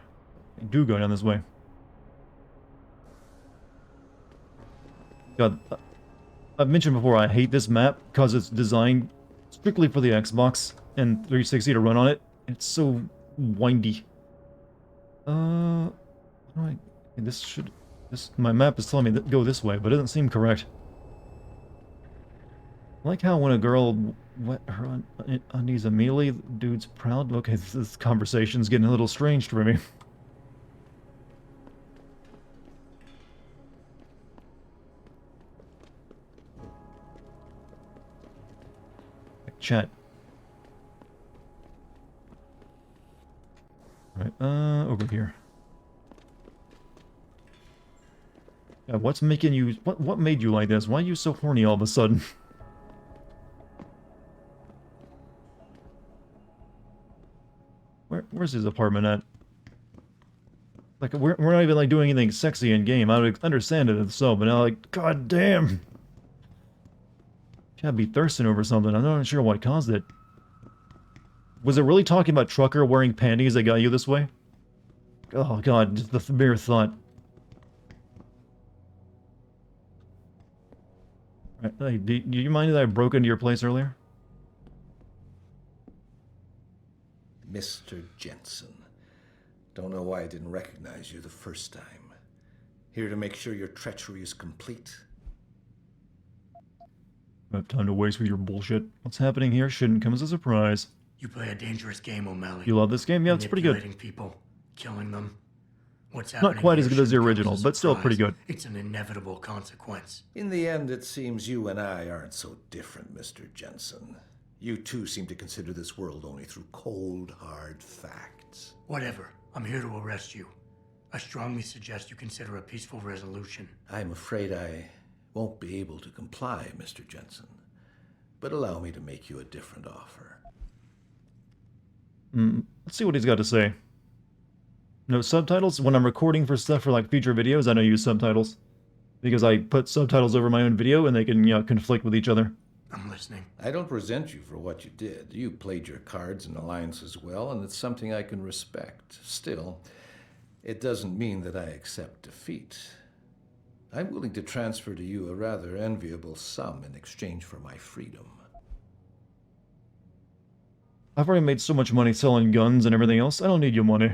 Do go down this way. God, I've mentioned before I hate this map because it's designed strictly for the Xbox and 360 to run on it. It's so windy. Alright, this should... My map is telling me to go this way, but it doesn't seem correct. I like how when a girl wet her undies immediately, the dude's proud. Okay, this conversation's getting a little strange for me. Chat. Alright, over here. Yeah, what's making you... What made you like this? Why are you so horny all of a sudden? Where's his apartment at? Like, we're not even, like, doing anything sexy in-game. I would understand it if so, but now, like, god damn! Gotta be thirsting over something. I'm not sure what caused it. Was it really talking about Trucker wearing panties that got you this way? Oh god, just the mere thought. Right, hey, do you mind that I broke into your place earlier? Mr. Jensen. Don't know why I didn't recognize you the first time. Here to make sure your treachery is complete. I have time to waste with your bullshit. What's happening here shouldn't come as a surprise. You play a dangerous game, O'Malley. You love this game? Yeah, it's pretty good. Manipulating people, killing them. What's happening Not quite as here good as the shouldn't come original, as a but still surprise. pretty good. It's an inevitable consequence. In the end, it seems you and I aren't so different, Mr. Jensen. You too seem to consider this world only through cold, hard facts. Whatever. I'm here to arrest you. I strongly suggest you consider a peaceful resolution. I'm afraid I won't be able to comply, Mr. Jensen. But allow me to make you a different offer. Let's see what he's got to say. No subtitles? When I'm recording for stuff for like future videos, I don't use subtitles. Because I put subtitles over my own video and they can, you know, conflict with each other. I'm listening. I don't resent you for what you did. You played your cards and alliances well, and it's something I can respect. Still, it doesn't mean that I accept defeat. I'm willing to transfer to you a rather enviable sum in exchange for my freedom. I've already made so much money selling guns and everything else, I don't need your money.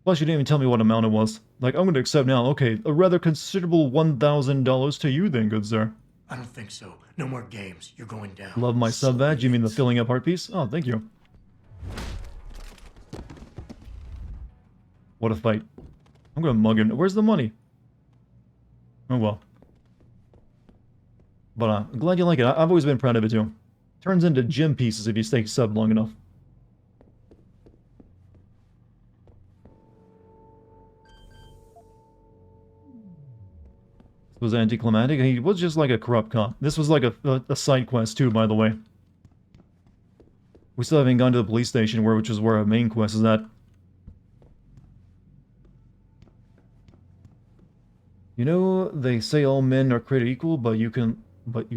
Plus, you didn't even tell me what amount it was. Like, I'm going to accept now. Okay, a rather considerable $1,000 to you then, good sir. I don't think so. No more games. You're going down. Love my sub badge? You mean the filling up heart piece? Oh, thank you. What a fight. I'm gonna mug him. Where's the money? Oh well. But I'm glad you like it. I've always been proud of it too. Turns into gym pieces if you stay sub long enough. This was anticlimactic. He was just like a corrupt cop. This was like a side quest too, by the way. We still haven't gone to the police station, which is where our main quest is at. You know, they say all men are created equal, but you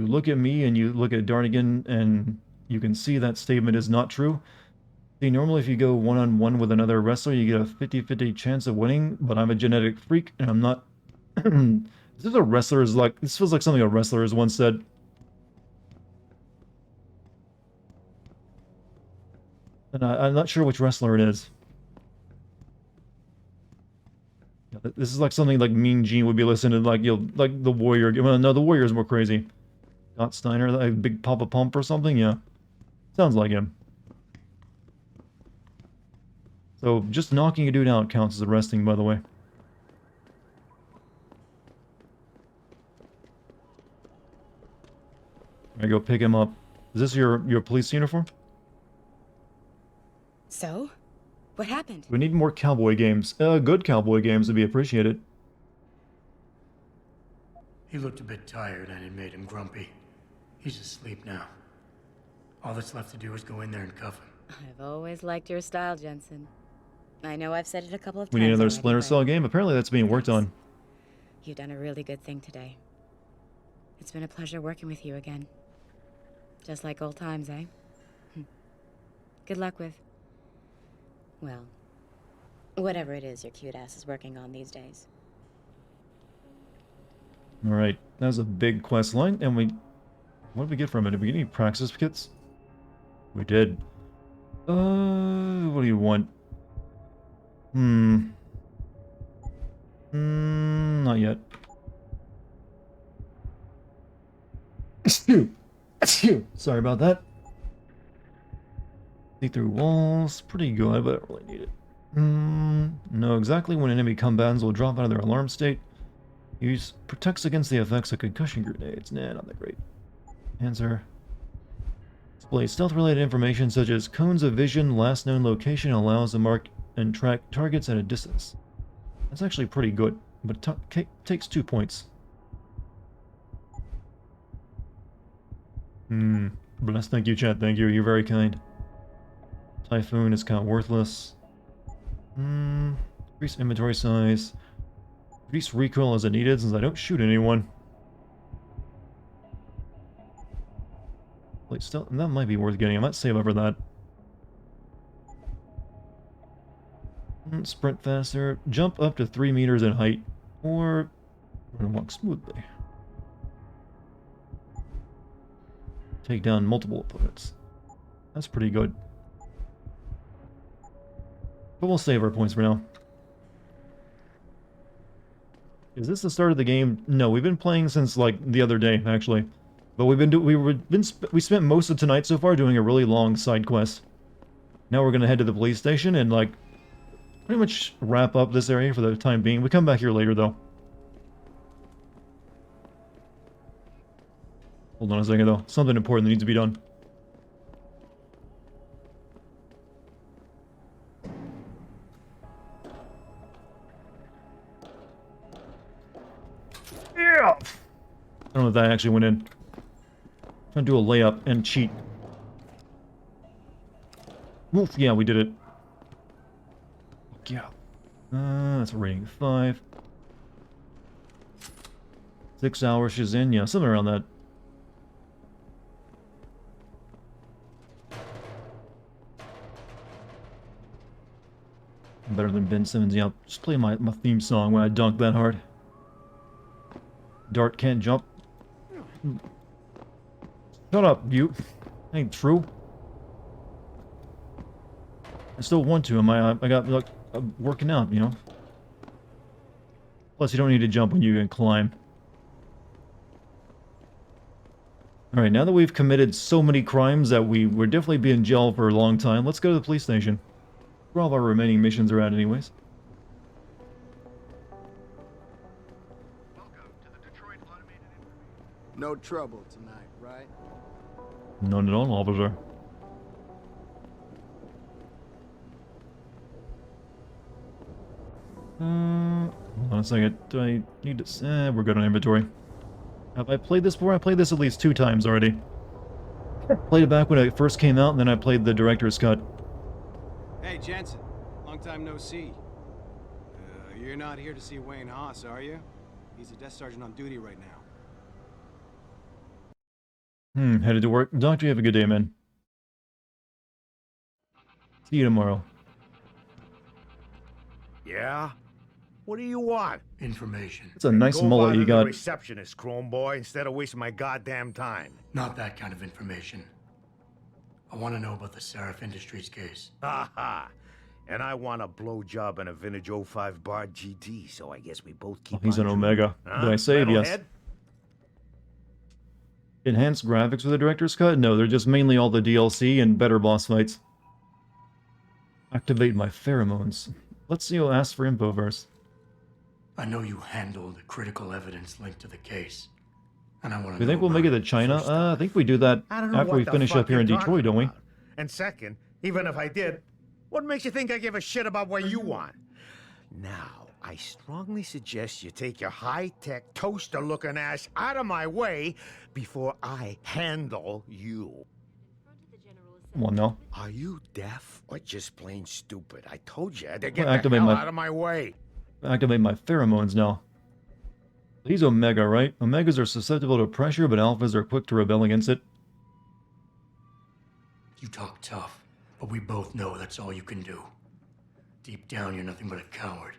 look at me and you look at Dartigan and you can see that statement is not true. See, normally if you go one-on-one with another wrestler, you get a 50-50 chance of winning, but I'm a genetic freak and I'm not... This feels like something a wrestler has once said. And I'm not sure which wrestler it is. This is like something like Mean Gene would be listening to, like, you know, like the Warrior. Well, no, the Warrior's more crazy. Scott Steiner, like Big Papa Pump or something, yeah. Sounds like him. So, just knocking a dude out counts as arresting, by the way. I go pick him up. Is this your police uniform? So? What happened? We need more cowboy games. Good cowboy games would be appreciated. He looked a bit tired and it made him grumpy. He's asleep now. All that's left to do is go in there and cuff him. I've always liked your style, Jensen. I know I've said it a couple of times. We need another already, Splinter but Cell game. Apparently that's being worked on. You've done a really good thing today. It's been a pleasure working with you again. Just like old times, eh? Good luck with... well, whatever it is your cute ass is working on these days. Alright, that was a big quest line, and what did we get from it? Did we get any praxis kits? We did. What do you want? Not yet. Sorry about that. See through walls. Pretty good, but I don't really need it. Know exactly when enemy combatants will drop out of their alarm state. Use protects against the effects of concussion grenades. Nah, not that great. Answer. Display stealth-related information such as cones of vision, last known location, allows to mark and track targets at a distance. That's actually pretty good, but it takes 2 points. Bless, thank you, chat, thank you, you're very kind. Typhoon is kind of worthless. Increase inventory size. Increase recoil as it needed since I don't shoot anyone. Like, still, that might be worth getting. I might save up for that. Sprint faster. Jump up to 3 meters in height. Or run and walk smoothly. Take down multiple opponents. That's pretty good. But we'll save our points for now. Is this the start of the game? No, we've been playing since like the other day, actually. But we spent most of tonight so far doing a really long side quest. Now we're gonna head to the police station and like pretty much wrap up this area for the time being. We come back here later though. Hold on a second though. Something important that needs to be done. Yeah! I don't know if that actually went in. I'm trying to do a layup and cheat. Oof, yeah, we did it. Yeah. That's a rating 5. 6 hours she's in, yeah, something around that. Better than Ben Simmons, yeah. Just play my theme song when I dunk that hard. Dart can't jump. Shut up, you. Ain't true. I still want to. I got like working out, you know. Plus, you don't need to jump when you can climb. All right, now that we've committed so many crimes that we would definitely be in jail for a long time, let's go to the police station. Where all of our remaining missions are at, anyways. No trouble tonight, right? None at all, officer. Hold on a second. Do I need to... we're good on inventory. Have I played this before? I played this at least 2 times already. Played it back when it first came out, and then I played the director's cut. Hey, Jensen. Long time no see. You're not here to see Wayne Haas, are you? He's a desk sergeant on duty right now. Headed to work. Doctor, you have a good day, man. See you tomorrow. Yeah? What do you want? Information. It's a nice mullet you got. Receptionist, Chrome Boy, instead of wasting my goddamn time. Not that kind of information. I want to know about the Seraph Industries case. Ha ha. And I want a blowjob and a vintage 05 bar GT, so I guess we both keep He's an on Omega. huh? Did I save? Yes. Metalhead? Enhanced graphics for the director's cut? No, they're just mainly all the DLC and better boss fights. Activate my pheromones. Let's see who asks for info first. I know you handled the critical evidence linked to the case. And I want to Do you think we'll make it to China? I think we do that after we finish up here in Detroit, don't we? And second, even if I did, what makes you think I give a shit about what you want? Now, I strongly suggest you take your high-tech, toaster-looking ass out of my way before I handle you. Well, no. Are you deaf or just plain stupid? I told you to get Activate the hell my- out of my way. Activate my pheromones now. He's Omega, right? Omegas are susceptible to pressure, but Alphas are quick to rebel against it. You talk tough, but we both know that's all you can do. Deep down, you're nothing but a coward.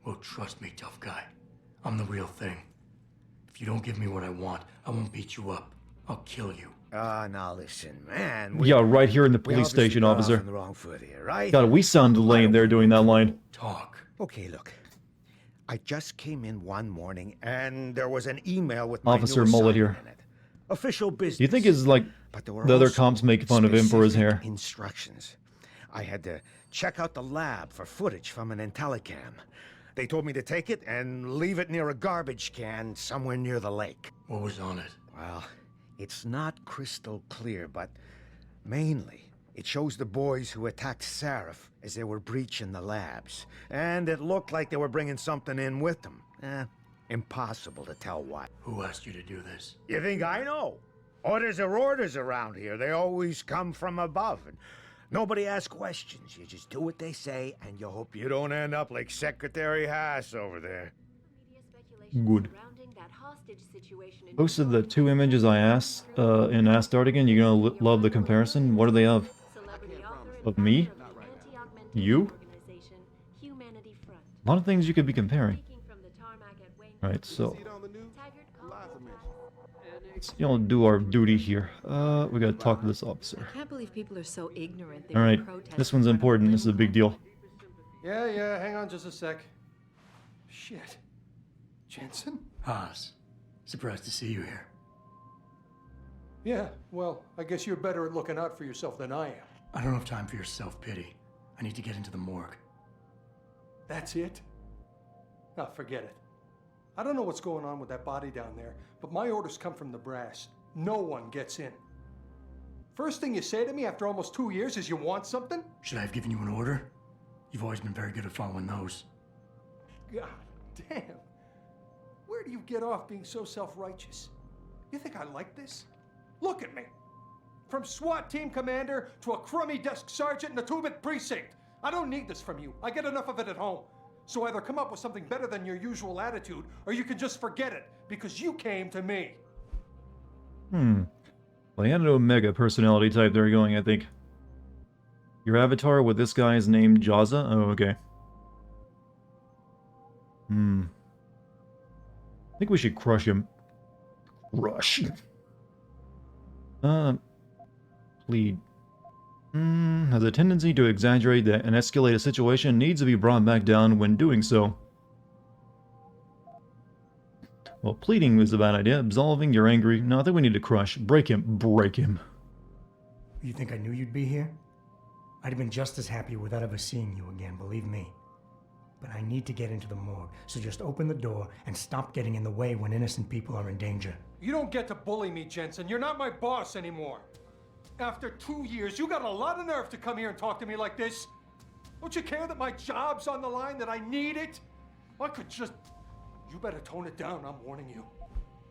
Well, trust me, tough guy. I'm the real thing. If you don't give me what I want, I won't beat you up. I'll kill you. Now listen, man. Yeah, right here in the we police obviously station, got off officer. on the wrong foot here, right? God, we sounded lame there doing that line. Talk. Okay, look. I just came in one morning and there was an email with my Officer new Mullet assignment here. in it. Official business. Do you think is like But there were the other also cops make fun of him for his hair? specific instructions. I had to check out the lab for footage from an IntelliCam. They told me to take it and leave it near a garbage can somewhere near the lake. What was on it? Well, it's not crystal clear, but mainly it shows the boys who attacked Seraph as they were breaching the labs. And it looked like they were bringing something in with them. Impossible to tell what. Who asked you to do this? You think I know? Orders are orders around here. They always come from above. And nobody asks questions. You just do what they say, and you hope you don't end up like Secretary Haas over there. Good. Posted the 2 images I asked in Ask Dartigan. You're gonna love the comparison. What are they of? Of me? You? A lot of things you could be comparing. Alright, so let's, do our duty here. We gotta talk to this officer. I can't believe people are so ignorant. Alright, this one's important. This is a big deal. Yeah, hang on just a sec. Shit. Jensen? Haas. Surprised to see you here. Yeah, well, I guess you're better at looking out for yourself than I am. I don't have time for your self-pity. I need to get into the morgue. That's it? Ah, forget it. I don't know what's going on with that body down there, but my orders come from the brass. No one gets in. First thing you say to me after almost 2 years is you want something? Should I have given you an order? You've always been very good at following those. God damn. Where do you get off being so self-righteous? You think I like this? Look at me. From SWAT team commander to a crummy desk sergeant in the 2-bit precinct. I don't need this from you. I get enough of it at home. So either come up with something better than your usual attitude, or you can just forget it, because you came to me. Well, he had an Omega personality type there going, I think. Your avatar with this guy is named Jaza? Oh, okay. I think we should crush him. Crush. Plead. Has a tendency to exaggerate and escalate a situation, needs to be brought back down when doing so. Well, pleading is a bad idea. Absolving, you're angry. No, I think we need to crush. Break him. Break him. You think I knew you'd be here? I'd have been just as happy without ever seeing you again, believe me. But I need to get into the morgue, so just open the door and stop getting in the way when innocent people are in danger. You don't get to bully me, Jensen. You're not my boss anymore. After 2 years, you got a lot of nerve to come here and talk to me like this. Don't you care that my job's on the line, that I need it? I could just... You better tone it down, I'm warning you.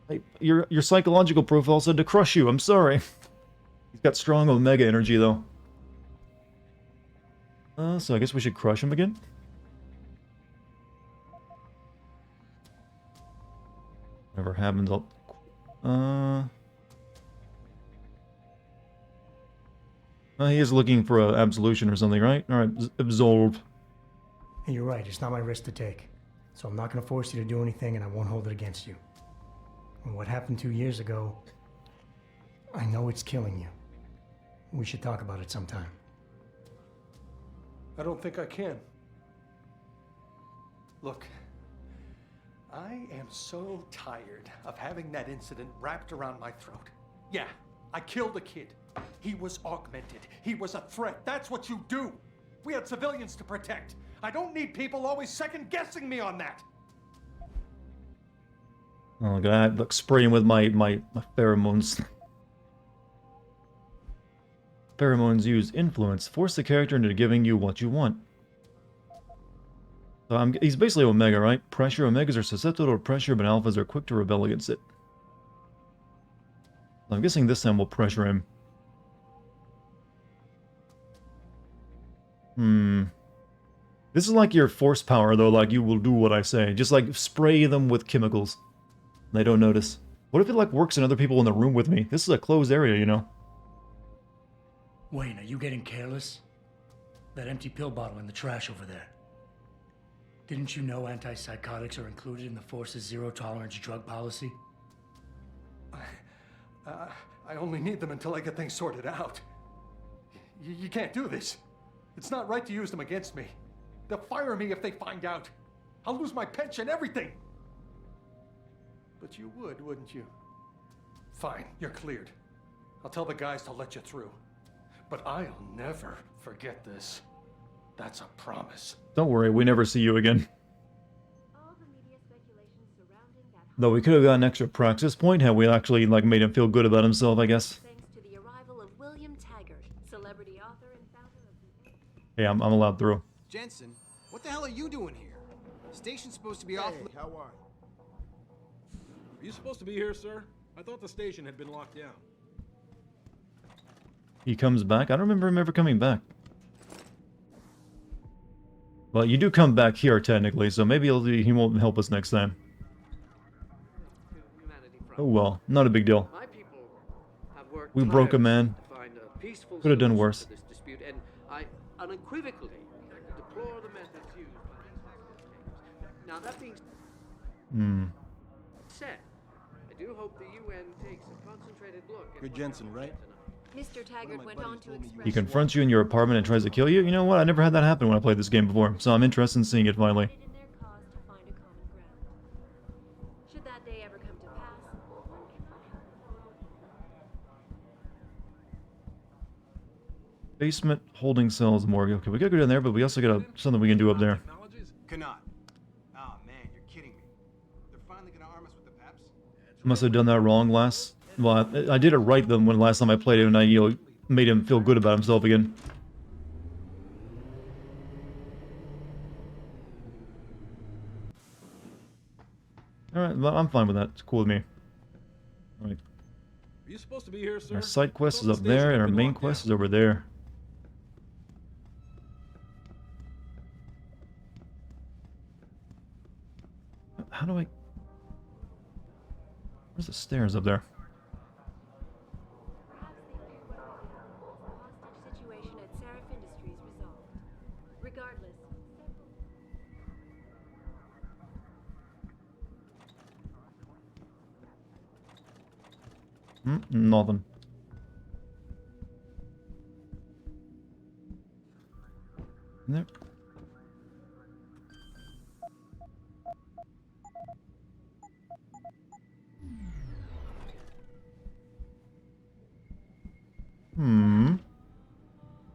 Hey, your psychological profile said to crush you. I'm sorry. He's got strong Omega energy, though. So I guess we should crush him again? Whatever happens, I'll... he is looking for an absolution or something, right? Alright, absolve. Hey, you're right, it's not my risk to take. So I'm not going to force you to do anything, and I won't hold it against you. And what happened 2 years ago, I know it's killing you. We should talk about it sometime. I don't think I can. Look, I am so tired of having that incident wrapped around my throat. Yeah, I killed a kid. He was augmented. He was a threat. That's what you do. We had civilians to protect. I don't need people always second-guessing me on that. Oh god, look, spraying with my pheromones. Pheromones use influence. Force the character into giving you what you want. So he's basically Omega, right? Pressure. Omegas are susceptible to pressure, but alphas are quick to rebel against it. I'm guessing this time we'll pressure him. This is like your force power, though, like you will do what I say. Just like spray them with chemicals. They don't notice. What if it like works in other people in the room with me? This is a closed area, you know? Wayne, are you getting careless? That empty pill bottle in the trash over there. Didn't you know antipsychotics are included in the Force's zero-tolerance drug policy? I only need them until I get things sorted out. You can't do this. It's not right to use them against me. They'll fire me if they find out. I'll lose my pension, everything. But you would, wouldn't you? Fine, you're cleared. I'll tell the guys to let you through. But I'll never forget this. That's a promise. Don't worry, we never see you again. Though we could have gotten extra praxis point had we actually like made him feel good about himself, I guess. Thanks to the arrival of William Taggart, celebrity author and founder of the... Hey, I'm allowed through. Jensen, what the hell are you doing here? Station's supposed to be off. Hey, how are you? Are you supposed to be here, sir? I thought the station had been locked down. He comes back? I don't remember him ever coming back. Well, you do come back here, technically, so maybe he won't help us next time. Oh well, not a big deal. We broke a man. Could have done worse. This dispute, and I unequivocally deplore the methods used by these. Now that being said, I do hope the UN takes a concentrated look at You're Jensen, right? Mr. Taggart went on to express... He confronts you in your apartment and tries to kill you? You know what? I never had that happen when I played this game before, so I'm interested in seeing it finally. Should that day ever come to pass, Basement, holding cells, morgue. Okay, we gotta go down there, but we also got something we can do up there. Cannot. Oh man, you're kidding me. They're finally gonna arm us with the peps? Must have done that wrong last... Well, I did it right then when last time I played it, and I, made him feel good about himself again. Alright, well, I'm fine with that. It's cool with me. Alright. Are you supposed to be here, sir? Our side quest is up there, and our main quest is over there. How do I... Where's the stairs up there? situation at Seraph Industries resolved. Regardless, Nothing. There.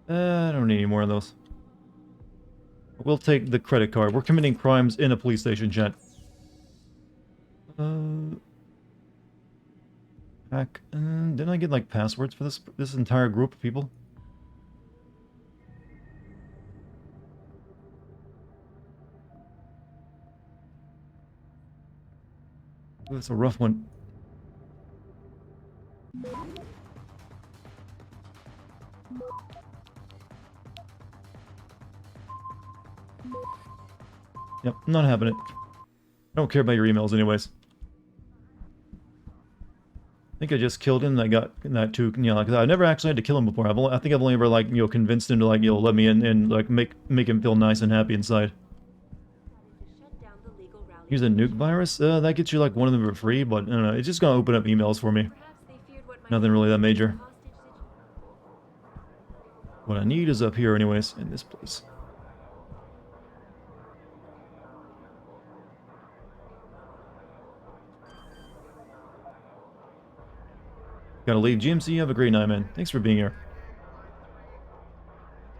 I don't need any more of those. We'll take the credit card. We're committing crimes in a police station, chat. Hack. Didn't I get like passwords for this entire group of people? Ooh, that's a rough one. Yep, not having it. I don't care about your emails anyways. I think I just killed him. I got that too. You know, like I never actually had to kill him before. I think I've only ever like convinced him to like let me in and like make him feel nice and happy inside. Here's a nuke virus. That gets you like one of them for free, but I don't know. It's just gonna open up emails for me. Nothing really that major. What I need is up here, anyways, in this place. Gotta leave. GMC, have a great night, man. Thanks for being here.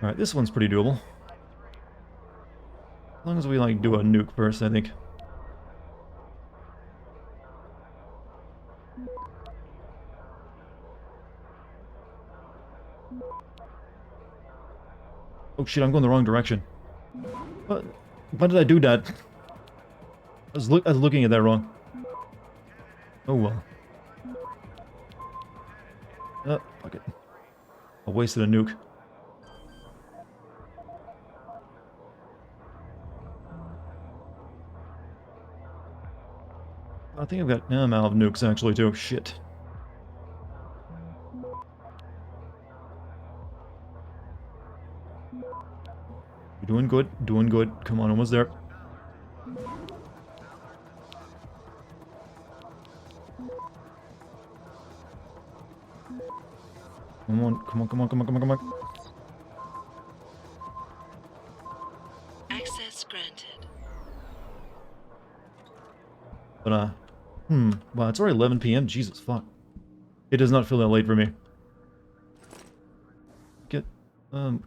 Alright, this one's pretty doable. As long as we, like, do a nuke first, I think. Oh shit, I'm going the wrong direction. What? Why did I do that? I was looking at that wrong. Oh well. Oh, fuck it. I wasted a nuke. I think I've got... Nah, I'm out of nukes, actually, too. Shit. You're doing good. Doing good. Come on, almost there. Come on, come on, come on, come on, come on, come on. Access granted. But, wow, it's already 11 p.m. Jesus, fuck. It does not feel that late for me.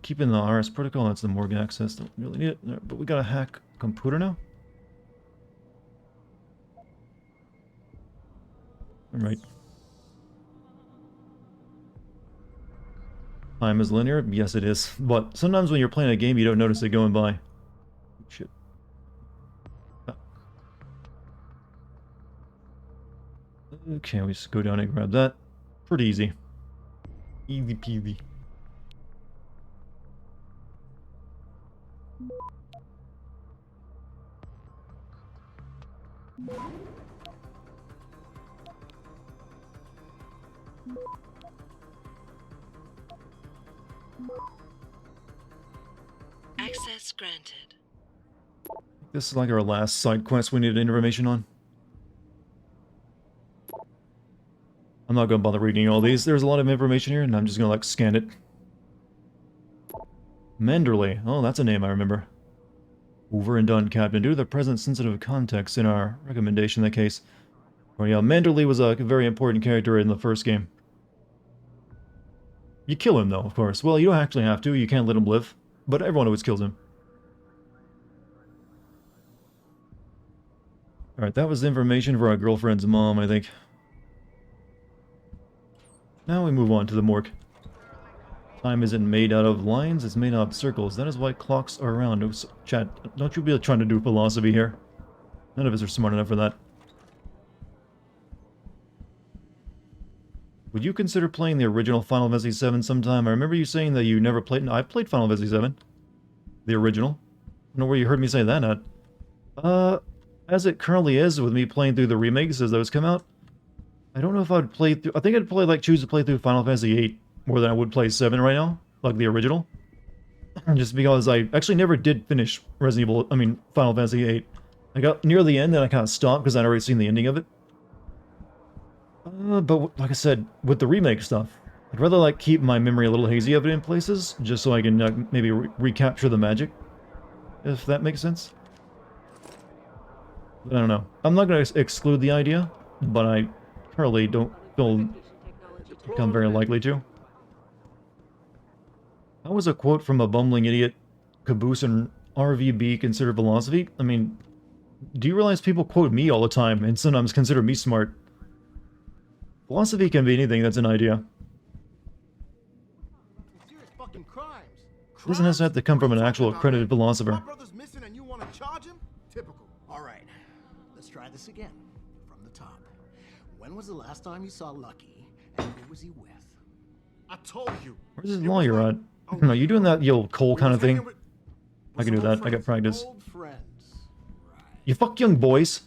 Keeping the RS protocol, that's the morgue access. Don't really need it, but we gotta hack computer now? Alright. Time is linear? Yes, it is. But sometimes when you're playing a game, you don't notice it going by. Shit. Okay, we just go down and grab that. Pretty easy. Easy peasy. Access granted. This is like our last side quest we needed information on. I'm not gonna bother reading all these. There's a lot of information here, and I'm just gonna like scan it. Manderley. Oh, that's a name I remember. Over and done, Captain. Due to the present sensitive context in our recommendation in that case. Oh yeah, Manderley was a very important character in the first game. You kill him though, of course. Well, you don't actually have to. You can't let him live. But everyone always kills him. Alright, that was information for our girlfriend's mom, I think. Now we move on to the morgue. Time isn't made out of lines, it's made out of circles. That is why clocks are around. Oh, chat, don't you be trying to do philosophy here. None of us are smart enough for that. Would you consider playing the original Final Fantasy VII sometime? I remember you saying that you never played... No, I played Final Fantasy VII. The original. I don't know where you heard me say that at. As it currently is, with me playing through the remakes as those come out, I don't know if I would play through... I think I'd play, choose to play through Final Fantasy VIII more than I would play 7 right now, like the original. Just because I actually never did finish Final Fantasy VIII. I got near the end and I kind of stopped because I'd already seen the ending of it. But like I said, with the remake stuff, I'd rather keep my memory a little hazy of it in places, just so I can maybe recapture the magic, if that makes sense. But I don't know. I'm not going to exclude the idea, but I currently don't feel become very likely to. That was a quote from a bumbling idiot, Caboose and RVB consider philosophy. I mean, do you realize people quote me all the time and sometimes consider me smart? Philosophy can be anything that's an idea. It doesn't necessarily have to come from an actual accredited philosopher. My brother's missing and you want to charge him? Typical. All right, let's try this again. From the top. When was the last time you saw Lucky, and who was he with? I told you. Where's his lawyer at? No, you doing that, you old Cole kind of thing? I can do that. I got practice. You fuck young boys.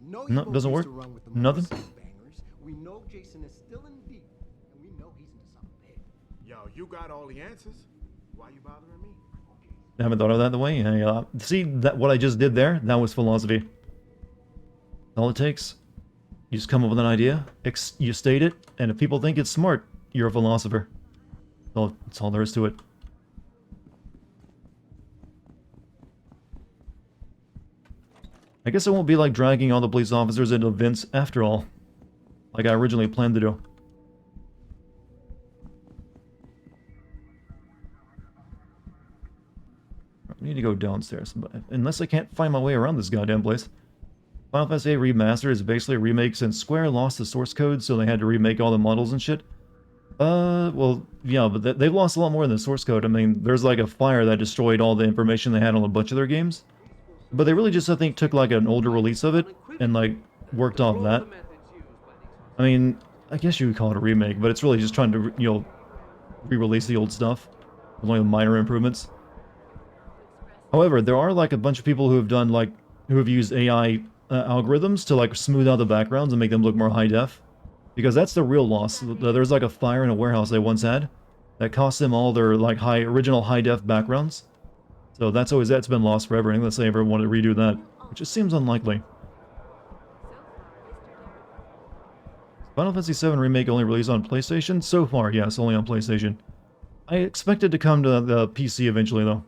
No, doesn't work. Nothing. We know Jason is still in deep, and we know he's into something big. Yo, you got all the answers. Why you bothering me? I haven't thought of that the way. See that what I just did there? That was philosophy. All it takes. You just come up with an idea, you state it, and if people think it's smart, you're a philosopher. That's all there is to it. I guess I won't be dragging all the police officers into events after all, like I originally planned to do. I need to go downstairs, but unless I can't find my way around this goddamn place. Final Fantasy VIII Remastered is basically a remake since Square lost the source code, so they had to remake all the models and shit. Well, yeah, but they've lost a lot more than the source code. I mean, there's a fire that destroyed all the information they had on a bunch of their games. But they really just, I think, took an older release of it and worked off that. I mean, I guess you would call it a remake, but it's really just trying to, re-release the old stuff with only minor improvements. However, there are a bunch of people who have done who have used AI algorithms to smooth out the backgrounds and make them look more high def. Because that's the real loss. There's a fire in a warehouse they once had that cost them all their original high def backgrounds. So that's been lost forever unless they ever want to redo that, which just seems unlikely. Final Fantasy VII Remake only released on PlayStation? So far, yes, only on PlayStation. I expect it to come to the PC eventually, though.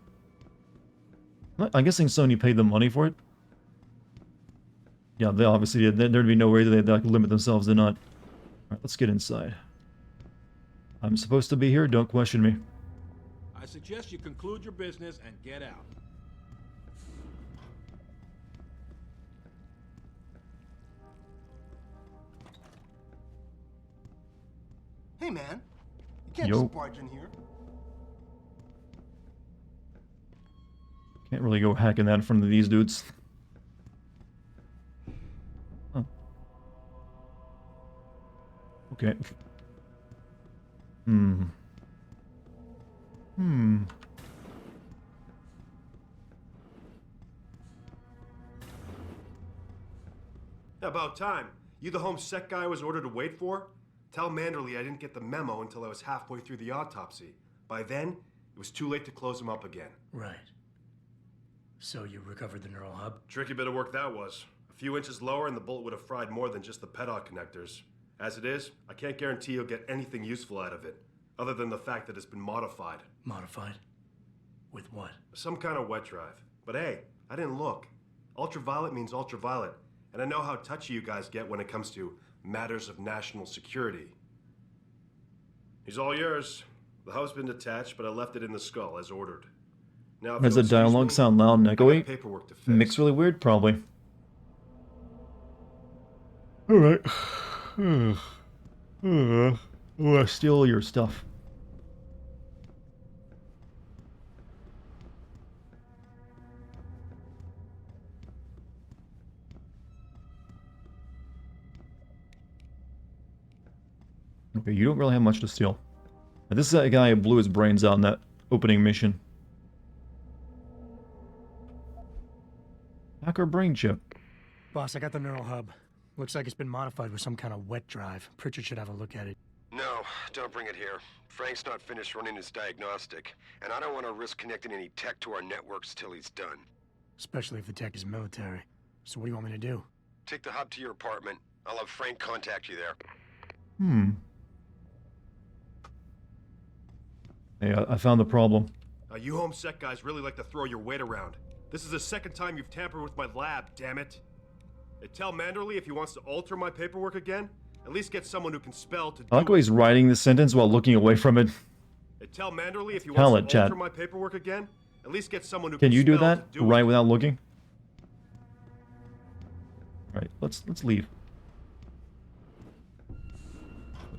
I'm guessing Sony paid them money for it. Yeah, they obviously did. There'd be no way they'd like, limit themselves to not. Alright, let's get inside. I'm supposed to be here, don't question me. I suggest you conclude your business and get out. Hey, man. You can't Yo. just barge in here. Can't really go hacking that in front of these dudes. Huh. Okay. Hmm. About time. You the home sec guy I was ordered to wait for? Tell Manderley I didn't get the memo until I was halfway through the autopsy. By then, it was too late to close him up again. Right. So you recovered the neural hub? Tricky bit of work that was. A few inches lower and the bullet would have fried more than just the pedal connectors. As it is, I can't guarantee you'll get anything useful out of it, other than the fact that it's been modified. Modified? With what? Some kind of wet drive. But hey, I didn't look. Ultraviolet means ultraviolet, and I know how touchy you guys get when it comes to matters of national security. He's all yours. The hub's been detached, but I left it in the skull as ordered. Now, Does the dialogue sound loud and echoey? Paperwork to fix. Mix really weird? Probably. Alright. Steal your stuff. Okay, you don't really have much to steal. Now, this is that guy who blew his brains out in that opening mission. Hacker brain chip. Boss, I got the neural hub. Looks like it's been modified with some kind of wet drive. Pritchard should have a look at it. No, don't bring it here. Frank's not finished running his diagnostic, and I don't want to risk connecting any tech to our networks till he's done. Especially if the tech is military. So what do you want me to do? Take the hub to your apartment. I'll have Frank contact you there. Hey, I found the problem. You home sec guys really like to throw your weight around. This is the second time you've tampered with my lab, damn it. Hey, tell Manderley if he wants to alter my paperwork again, at least get someone who can spell to do I like how he's writing the sentence while looking away from it. Hey, tell Manderley if he Talent, wants to alter chat. my paperwork again, at least get someone who Can can you do spell that? to do Right it. without looking? Alright, let's leave.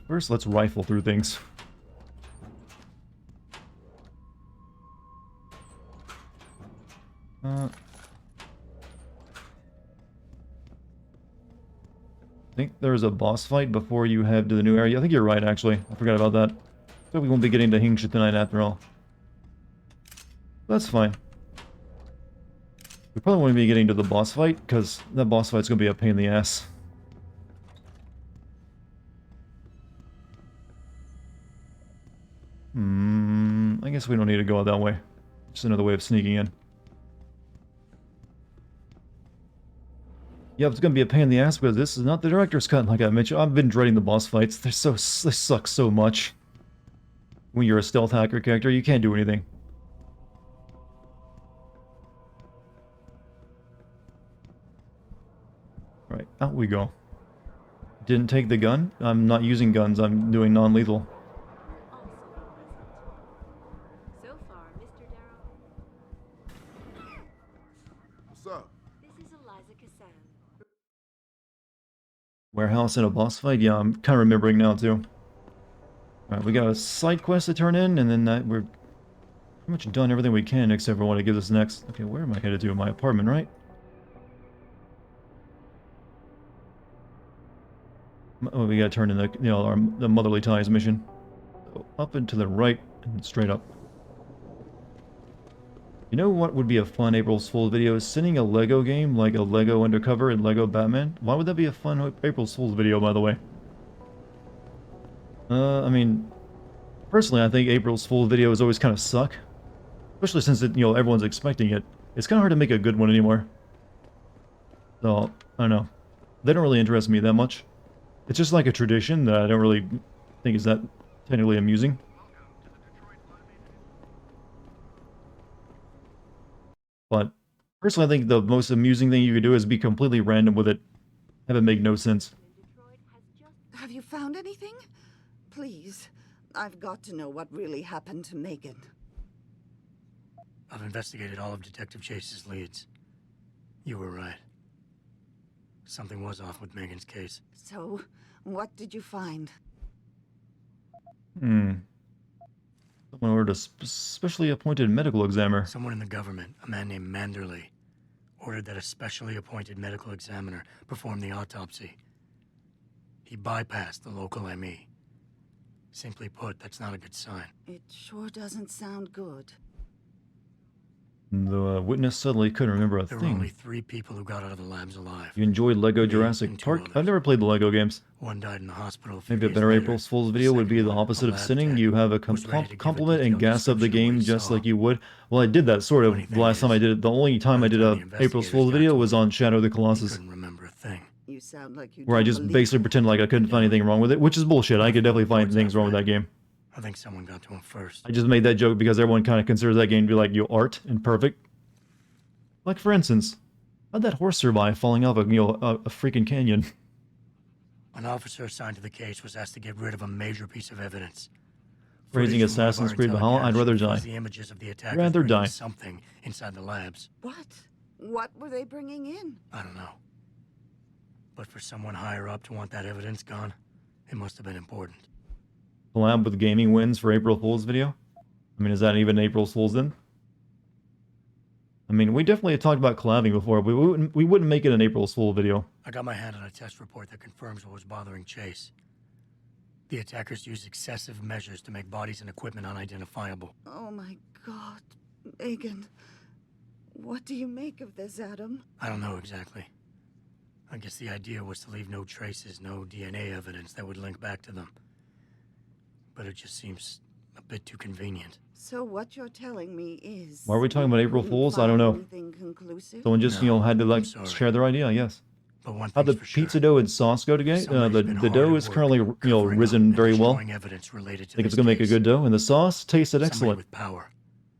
First, let's rifle through things. I think there's a boss fight before you head to the new area. I think you're right, actually. I forgot about that. So we won't be getting to Hingsha tonight after all. That's fine. We probably won't be getting to the boss fight, because that boss fight's going to be a pain in the ass. I guess we don't need to go that way. Just another way of sneaking in. Yeah, it's gonna be a pain in the ass because this is not the director's cut, like I mentioned. I've been dreading the boss fights. They suck so much. When you're a stealth hacker character, you can't do anything. Right, out we go. Didn't take the gun. I'm not using guns. I'm doing non-lethal. So far, Mr. Darrow. What's up? This is Eliza Cassan. Warehouse and a boss fight? Yeah, I'm kind of remembering now, too. Alright, we got a side quest to turn in, and then we're pretty much done everything we can except for what it gives us next. Okay, where am I headed to? My apartment, right? Oh, we gotta turn in the, the Motherly Ties mission. So up and to the right, and straight up. You know what would be a fun April's Fool's video? Sending a Lego game, like a Lego Undercover and Lego Batman. Why would that be a fun April's Fool's video, by the way? I mean, personally, I think April's Fool's videos always kind of suck. Especially since, everyone's expecting it. It's kind of hard to make a good one anymore. So, I don't know. They don't really interest me that much. It's just like a tradition that I don't really think is that technically amusing. But Personally, I think the most amusing thing you could do is be completely random with it. Have it make no sense. Have you found anything? Please, I've got to know what really happened to Megan. I've investigated all of Detective Chase's leads. You were right. Something was off with Megan's case. So, what did you find? Someone ordered a specially appointed medical examiner. Someone in the government, a man named Manderley, ordered that a specially appointed medical examiner perform the autopsy. He bypassed the local ME. Simply put, that's not a good sign. It sure doesn't sound good. The witness suddenly couldn't remember a There thing. were only 3 people who got out of the labs alive. You enjoyed Lego Jurassic Park? I've never played the Lego games. One died in the hospital. A few Maybe a days better later. April's Fool's video would be the opposite of sinning. You have a compliment and gas up the game just like you would. Well, I did that sort of the last time I did it. The only time I did a April's Fool's video was on Shadow of the Colossus, Couldn't remember a thing. You sound like you where I don't just believe basically pretended like I couldn't find anything wrong with it, which is bullshit. I could definitely find things wrong with that game. I think someone got to him first. I just made that joke because everyone kind of considers that game to be like, art and perfect. Like, for instance, how'd that horse survive falling off a freaking canyon? An officer assigned to the case was asked to get rid of a major piece of evidence. Raising Footage from one of Assassin's our Creed Valhalla? I'd rather intelligence die. shows the images of the attackers Rather bringing die. something inside the labs. What? What were they bringing in? I don't know. But for someone higher up to want that evidence gone, it must have been important. Collab with gaming wins for April Fool's video? I mean, is that even April Fool's then? I mean, we definitely had talked about collabing before, but we wouldn't make it an April Fool's video. I got my hand on a test report that confirms what was bothering Chase. The attackers used excessive measures to make bodies and equipment unidentifiable. Oh my God, Megan. What do you make of this, Adam? I don't know exactly. I guess the idea was to leave no traces, no DNA evidence that would link back to them. But it just seems a bit too convenient. So what you're telling me is... Why are we talking about April Fools? I don't know. Anything conclusive? Someone just, had to, like, share their idea, I guess. But one How'd the thing's for sure. pizza dough and sauce go together? The dough is currently, risen very well. Evidence related to Think it's this gonna make a case. good dough, and the sauce tasted Somebody excellent. with power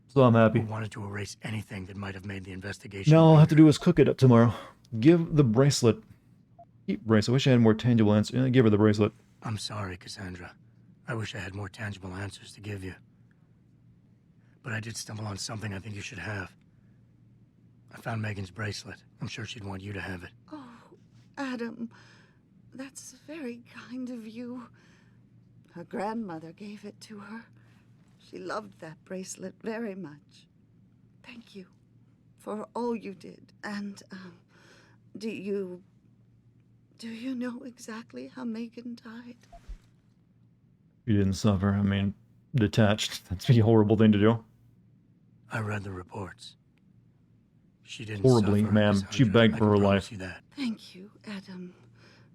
So I'm happy. who wanted to erase anything that might have made the investigation. Now all I'll have to do is cook it up tomorrow. Give the bracelet. Keep bracelet. I wish I had more tangible answers. Give her the bracelet. I'm sorry, Cassandra. I wish I had more tangible answers to give you. But I did stumble on something I think you should have. I found Megan's bracelet. I'm sure she'd want you to have it. Oh, Adam, that's very kind of you. Her grandmother gave it to her. She loved that bracelet very much. Thank you for all you did. And, do you know exactly how Megan died? You didn't suffer. I mean, detached. That's a horrible thing to do. I read the reports. She didn't Horribly, suffer, ma'am. She Cassandra. begged I for can her promise life. you that. Thank you, Adam.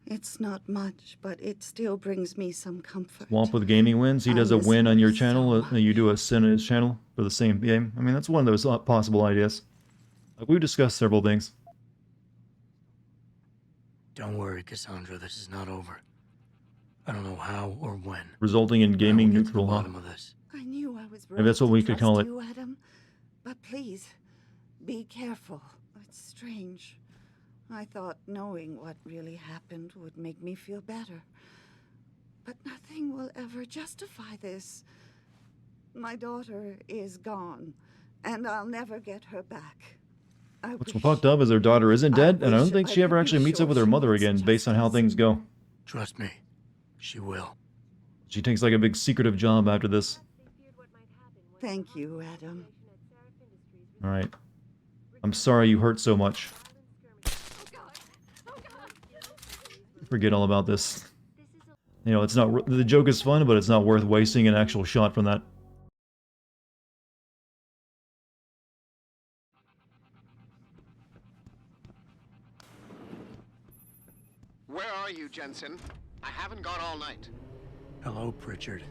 It's not much, but it still brings me some comfort. Swamp with gaming wins. He does a win on your channel, and you do a sin on his channel for the same game. I mean, that's one of those possible ideas. We've discussed several things. Don't worry, Cassandra. This is not over. I don't know how or when. Resulting in gaming neutral, huh? Bottom of this. I knew I was Maybe that's what we could call it. You, Adam, but please, be careful. It's strange. I thought knowing what really happened would make me feel better. But nothing will ever justify this. My daughter is gone, and I'll never get her back. What's fucked up is her daughter isn't dead, and I don't think she ever actually meets up with her mother again, based on how things go. Trust me, she will. She takes like a big secretive job after this. Thank you, Adam. Alright. I'm sorry you hurt so much. Forget all about this. You know, it's not. The joke is fun, but it's not worth wasting an actual shot from that. Where are you, Jensen? I haven't gone all night. Hello, Pritchard.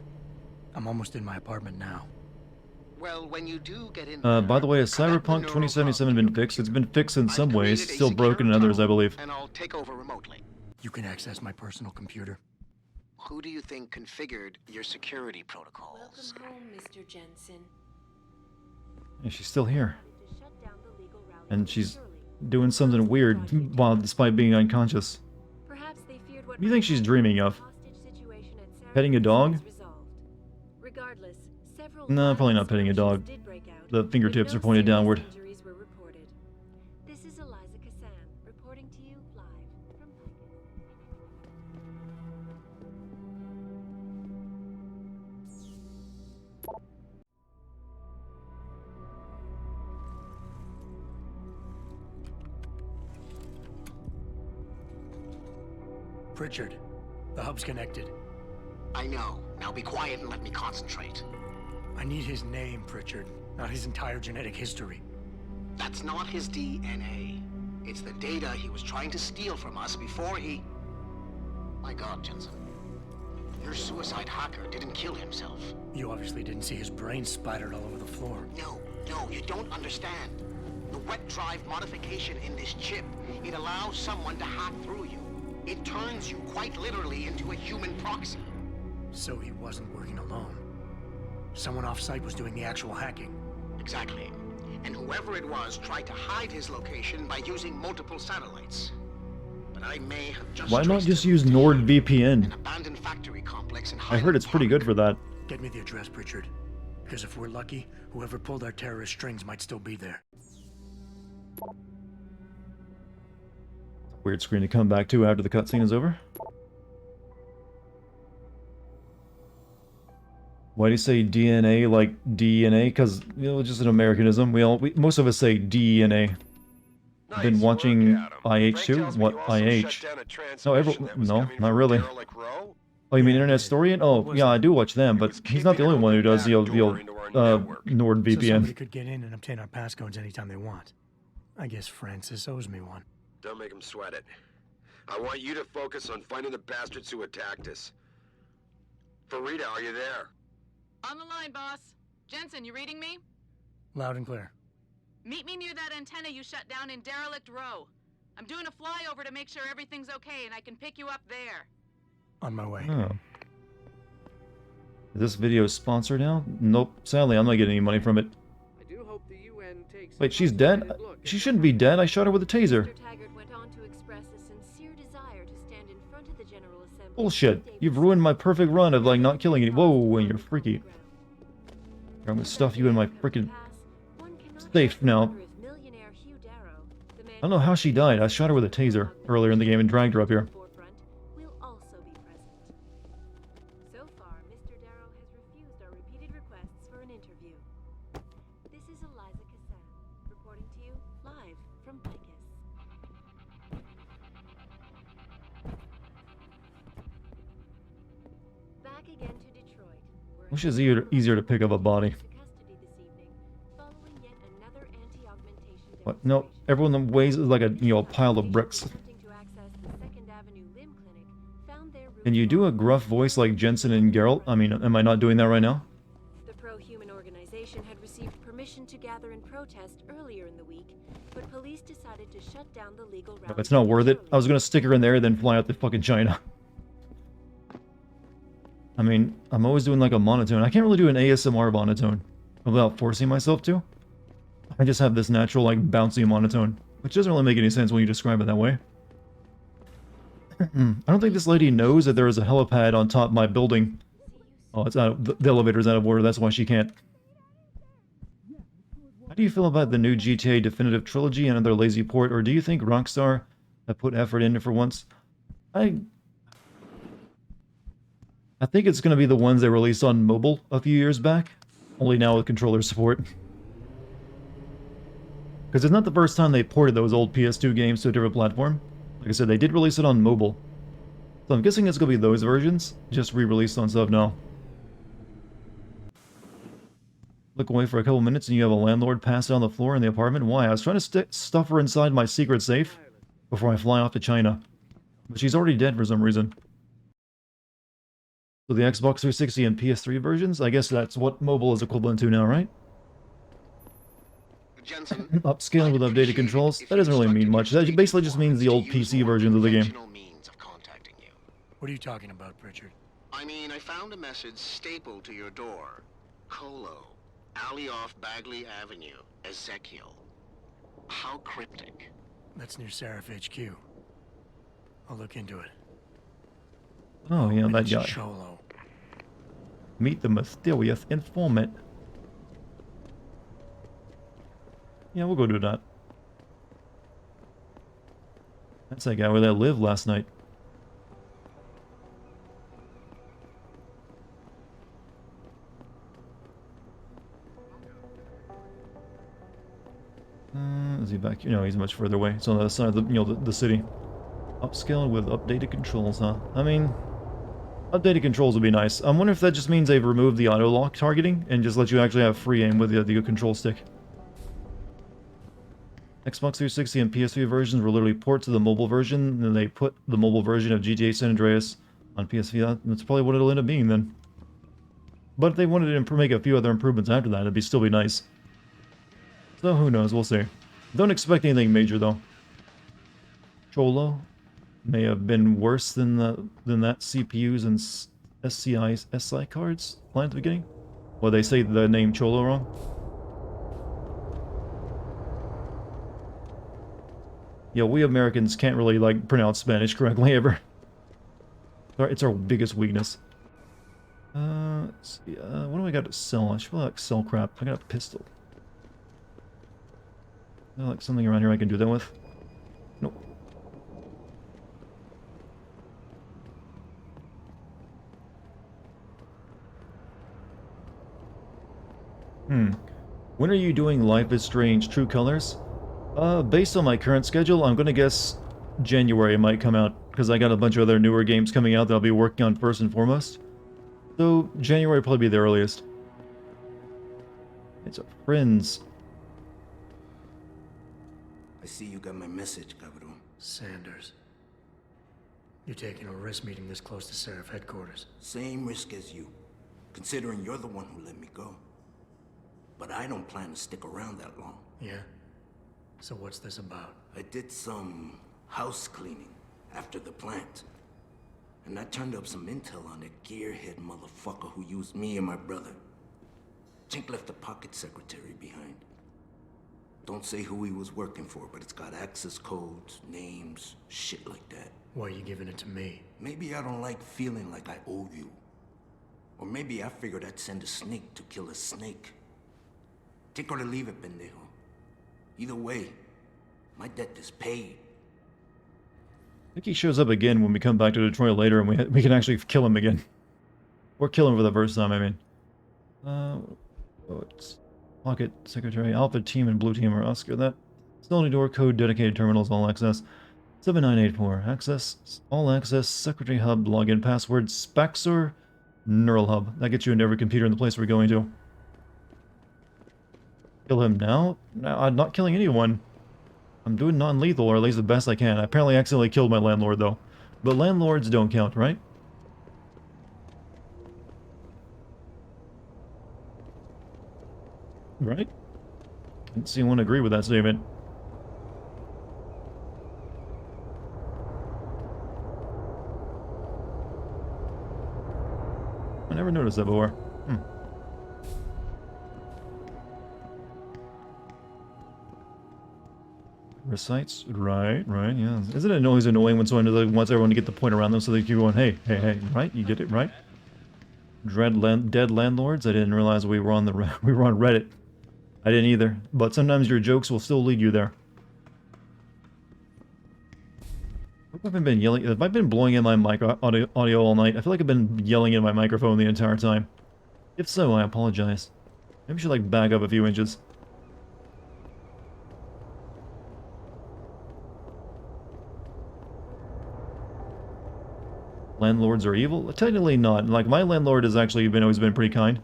I'm almost in my apartment now. Well, when you do get in By the way, has Cyberpunk 2077 been fixed? It's been fixed in some ways, still broken in others, I believe. and I'll take over remotely. You can access my personal computer. Who do you think configured your security protocols? Welcome home, Mr. Jensen. Yeah, she's still here. To shut down the legal rally And she's doing something weird while despite being unconscious. Perhaps they feared what What do you think she's dreaming of? Petting a dog? Regardless, several No, probably not petting a dog. did break out, The fingertips are pointed serious downward. injuries were reported. This is Eliza Kassan reporting to you live from Pritchard, the hub's connected. I know. Now be quiet and let me concentrate. I need his name, Pritchard, not his entire genetic history. That's not his DNA. It's the data he was trying to steal from us before he... My God, Jensen. Your suicide hacker didn't kill himself. You obviously didn't see his brain splattered all over the floor. No, you don't understand. The wet drive modification in this chip, it allows someone to hack through you. It turns you quite literally into a human proxy. So he wasn't working alone. Someone off-site was doing the actual hacking. Exactly. And whoever it was tried to hide his location by using multiple satellites. But I may have just Why not just use NordVPN? abandoned factory complex in I heard it's pretty good for that. Get me the address, Pritchard. Because if we're lucky, whoever pulled our terrorist strings might still be there. Weird screen to come back to after the cutscene is over. Why do you say DNA like DNA? Because, you know, just an Americanism. Most of us say DNA. I've been watching IH too? What, IH? No, not really. Oh, you mean Internet Historian? Oh, yeah, I do watch them, but he's not the only one who does the old NordVPN. So could get in and obtain our passcodes anytime they want. I guess Francis owes me one. Don't make him sweat it. I want you to focus on finding the bastards who attacked us. Farida, are you there? On the line, boss. Jensen, you reading me? Loud and clear. Meet me near that antenna you shut down in Derelict Row. I'm doing a flyover to make sure everything's okay, and I can pick you up there. On my way. Oh. Is this video sponsored now? Nope. Sadly, I'm not getting any money from it. I do hope the UN takes Wait, she's dead? She shouldn't be dead. I shot her with a taser. Taggart went on to express a sincere desire to stand in front of the General Assembly. Bullshit. You've ruined my perfect run of, like, not killing any- Whoa, and you're freaky. I'm gonna stuff you in my freaking safe now. I don't know how she died. I shot her with a taser earlier in the game and dragged her up here. Will also be present. So far, Mr. Darrow has refused our repeated requests for an interview. This is Eliza Kassan, reporting to you live from Picus. Back again to Detroit. Wish it's easier to pick up a body. What? No, everyone weighs like a pile of bricks. Can you do a gruff voice like Jensen and Geralt? I mean, am I not doing that right now? The pro-human organization had received permission to gather in protest earlier in the week, but police decided to shut down the legal rally. It's not worth it. I was gonna stick her in there and then fly out to fucking China. I mean, I'm always doing like a monotone. I can't really do an ASMR monotone without forcing myself to. I just have this natural, like, bouncy monotone, which doesn't really make any sense when you describe it that way. I don't think this lady knows that there is a helipad on top of my building. Oh, it's out. The elevator's out of order. That's why she can't. How do you feel about the new GTA Definitive Trilogy, another lazy port, or do you think Rockstar have put effort into for once? I think it's going to be the ones they released on mobile a few years back, only now with controller support. Because it's not the first time they ported those old PS2 games to a different platform. Like I said, they did release it on mobile. So I'm guessing it's going to be those versions, just re-released on stuff now. Look away for a couple minutes and you have a landlord pass out on the floor in the apartment. Why? I was trying to stuff her inside my secret safe before I fly off to China. But she's already dead for some reason. So the Xbox 360 and PS3 versions? I guess that's what mobile is equivalent to now, right? Jensen, Upscaling with updated controls? That doesn't really mean much. That basically just means the old PC versions of the game. What are you talking about, Pritchard? I mean, I found a message stapled to your door. Colo, alley off Bagley Avenue, Ezekiel. How cryptic? That's near Seraph HQ. I'll look into it. Oh, yeah, that It's guy. Cholo. Meet the mysterious informant. Yeah, we'll go do that. That's that guy where they lived last night. Is he back here? No, he's much further away. It's on the other side of the, the city. Upscaled with updated controls, huh? I mean, updated controls would be nice. I wonder if that just means they've removed the auto-lock targeting and just let you actually have free aim with the control stick. Xbox 360 and PS3 versions were literally ports of the mobile version, and then they put the mobile version of GTA San Andreas on PS3. That's probably what it'll end up being then. But if they wanted to make a few other improvements after that, it'd still be nice. So who knows, we'll see. Don't expect anything major though. Cholo may have been worse than that CPUs and SI cards line at the beginning. Well, they say the name Cholo wrong. Yeah, we Americans can't really like pronounce Spanish correctly ever. It's our biggest weakness. Let's see, what do I got to sell? I feel like sell crap. I got a pistol. Like something around here I can do that with? Nope. When are you doing Life is Strange True Colors? Based on my current schedule, I'm gonna guess January might come out, because I got a bunch of other newer games coming out that I'll be working on first and foremost. So, January will probably be the earliest. It's our friends. I see you got my message, Cabrón. Sanders. You're taking a risk meeting this close to Seraph headquarters. Same risk as you, considering you're the one who let me go. But I don't plan to stick around that long. Yeah? So what's this about? I did some house cleaning after the plant. And I turned up some intel on that gearhead motherfucker who used me and my brother. Chink left a pocket secretary behind. Don't say who he was working for, but it's got access codes, names, shit like that. Why are you giving it to me? Maybe I don't like feeling like I owe you. Or maybe I figured I'd send a snake to kill a snake. Take or to leave it, pendejo. Either way, my debt is paid. I think he shows up again when we come back to Detroit later, and we can actually kill him again. Or kill him for the first time, I mean. It's Pocket Secretary, Alpha Team, and Blue Team are Oscar. That facility door code, dedicated terminals, all access. 7984. Access, all access, Secretary Hub, login password, Spaxor, Neural Hub. That gets you into every computer in the place we're going to. Kill him now? No, I'm not killing anyone. I'm doing non-lethal, or at least the best I can. I apparently accidentally killed my landlord, though. But landlords don't count, right? Right? Didn't see anyone agree with that statement. I never noticed that before. Recites? Right, yeah. Isn't it always annoying when someone wants everyone to get the point around them so they keep going, hey, right? You get it, right? Dead landlords? I didn't realize we were on Reddit. I didn't either. But sometimes your jokes will still lead you there. I haven't been yelling. Have I been blowing in my audio all night? I feel like I've been yelling in my microphone the entire time. If so, I apologize. Maybe I should like back up a few inches. Landlords are evil? Technically not. Like, my landlord has actually always been pretty kind.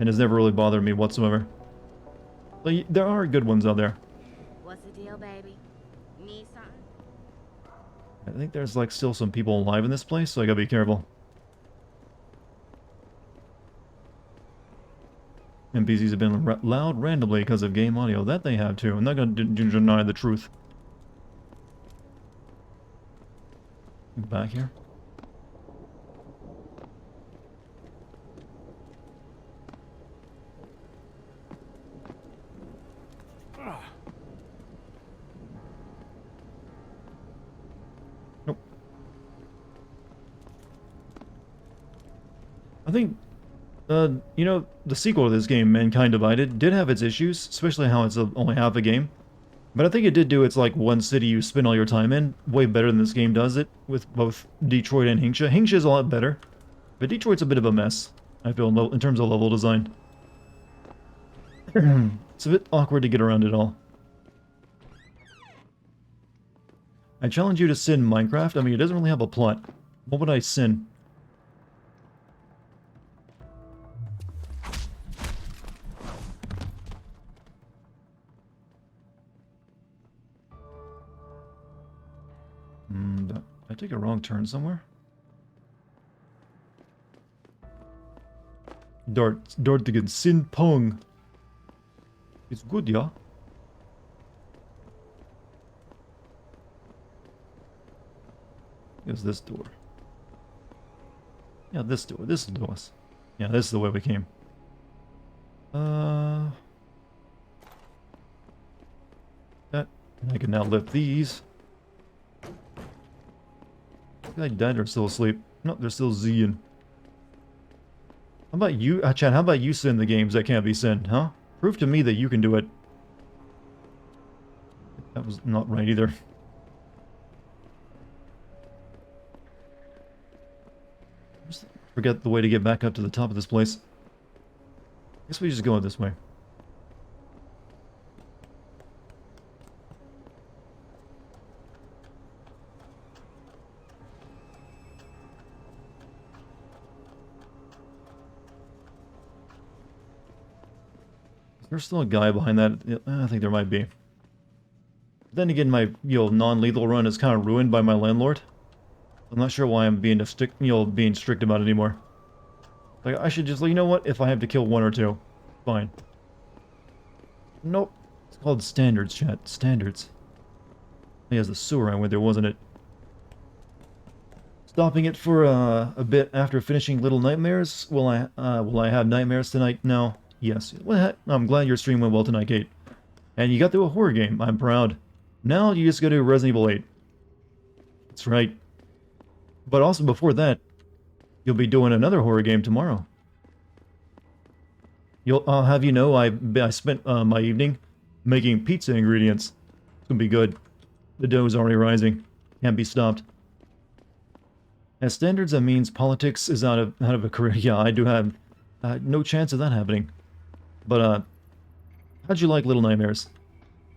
And has never really bothered me whatsoever. But there are good ones out there. What's the deal, baby? Need something? I think there's like still some people alive in this place, so I gotta be careful. NPCs have been loud randomly because of game audio. That they have too. I'm not gonna deny the truth. Back here. You know, the sequel to this game, Mankind Divided, did have its issues, especially how it's only half a game. But I think it did do its, like, one city you spend all your time in way better than this game does it, with both Detroit and Hinksha. Hinksha is a lot better, but Detroit's a bit of a mess, I feel, in terms of level design. It's a bit awkward to get around it all. I challenge you to sin Minecraft. I mean, it doesn't really have a plot. What would I sin? Did I take a wrong turn somewhere? Dartigan, Sin Pong. It's good, yeah? Here's this door. Yeah, this door. This will do us. Yeah, this is the way we came. That. I can now lift these. Are they dead or still asleep? No, they're still Z'ing. How about you, Chad, how about you sin the games that can't be sinned, huh? Prove to me that you can do it. That was not right either. Just forget the way to get back up to the top of this place. Guess we just go this way. There's still a guy behind that. Yeah, I think there might be. Then again, my non-lethal run is kind of ruined by my landlord. I'm not sure why I'm being strict about it anymore. Like I should just, you know what? If I have to kill one or two, fine. Nope. It's called standards, chat. Standards. He has the sewer I went there, wasn't it? Stopping it for a bit after finishing Little Nightmares. Will I have nightmares tonight? No. Yes. Well, I'm glad your stream went well tonight, Kate. And you got through a horror game. I'm proud. Now you just go to Resident Evil 8. That's right. But also before that, you'll be doing another horror game tomorrow. I'll have you know, I spent my evening making pizza ingredients. It's gonna be good. The dough's already rising. Can't be stopped. As standards, that means politics is out of a career. Yeah, I do have no chance of that happening. But how'd you like Little Nightmares?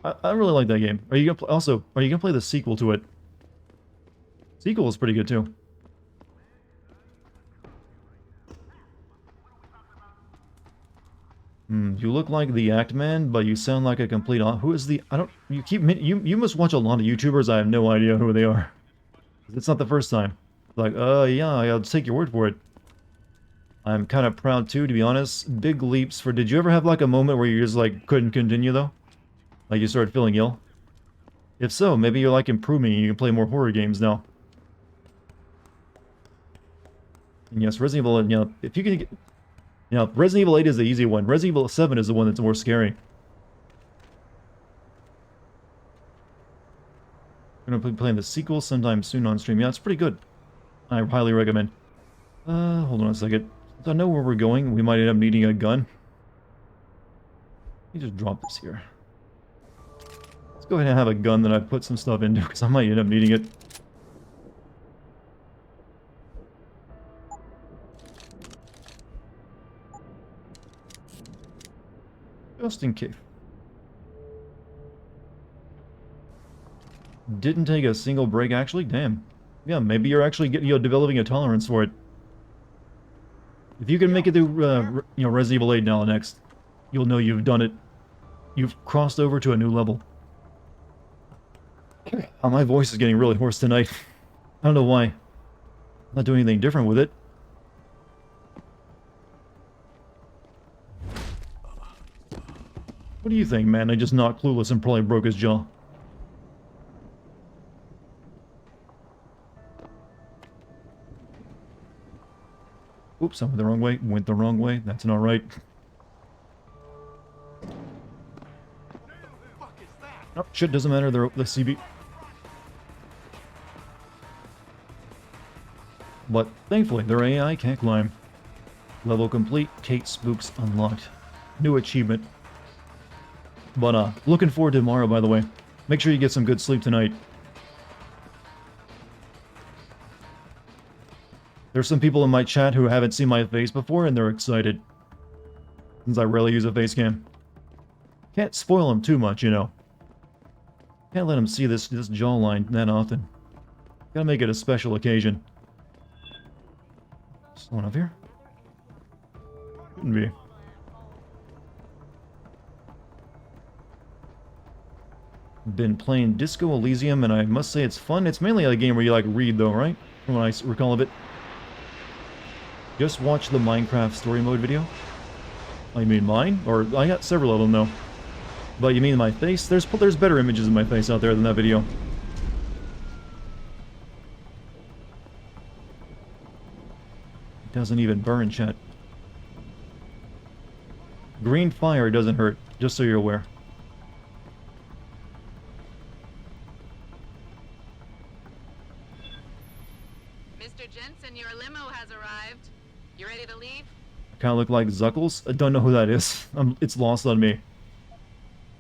I really like that game. Are you gonna play the sequel to it? Sequel is pretty good too. You look like the Act Man, but you sound like a complete. Who is the? I don't. You must watch a lot of YouTubers. I have no idea who they are. It's not the first time. Like, yeah, I'll take your word for it. I'm kind of proud too, to be honest. Big leaps for. Did you ever have like a moment where you just like couldn't continue though? Like you started feeling ill? If so, maybe you're like improving and you can play more horror games now. And yes, Resident Evil, if you can get. Resident Evil 8 is the easy one. Resident Evil 7 is the one that's more scary. I'm gonna be playing the sequel sometime soon on stream. Yeah, it's pretty good. I highly recommend. Hold on a second. I know where we're going. We might end up needing a gun. Let me just drop this here. Let's go ahead and have a gun that I put some stuff into, because I might end up needing it. Just in case. Didn't take a single break, actually? Damn. Yeah, maybe you're actually developing a tolerance for it. If you can make it through, Resident Evil 8 now next, you'll know you've done it. You've crossed over to a new level. Oh, my voice is getting really hoarse tonight. I don't know why. I'm not doing anything different with it. What do you think, man? I just knocked Clueless and probably broke his jaw. Oops, I went the wrong way. Went the wrong way. That's not right. Oh, shit, doesn't matter. They're the CB. But thankfully, their AI can't climb. Level complete. Kate Spooks unlocked. New achievement. But, looking forward to tomorrow, by the way. Make sure you get some good sleep tonight. There's some people in my chat who haven't seen my face before, and they're excited. Since I rarely use a face cam. Can't spoil them too much, you know. Can't let them see this jawline that often. Gotta make it a special occasion. Someone up here? Couldn't be. Been playing Disco Elysium, and I must say it's fun. It's mainly a game where you, like, read, though, right? From what I recall of it. Just watch the Minecraft story mode video. Oh, you mean mine? Or, I got several of them, though. But you mean my face? There's better images of my face out there than that video. It doesn't even burn, chat. Green fire doesn't hurt, just so you're aware. Mr. Jensen, your limo has arrived. You ready to leave? Kind of look like Zuckles. I don't know who that is. It's lost on me.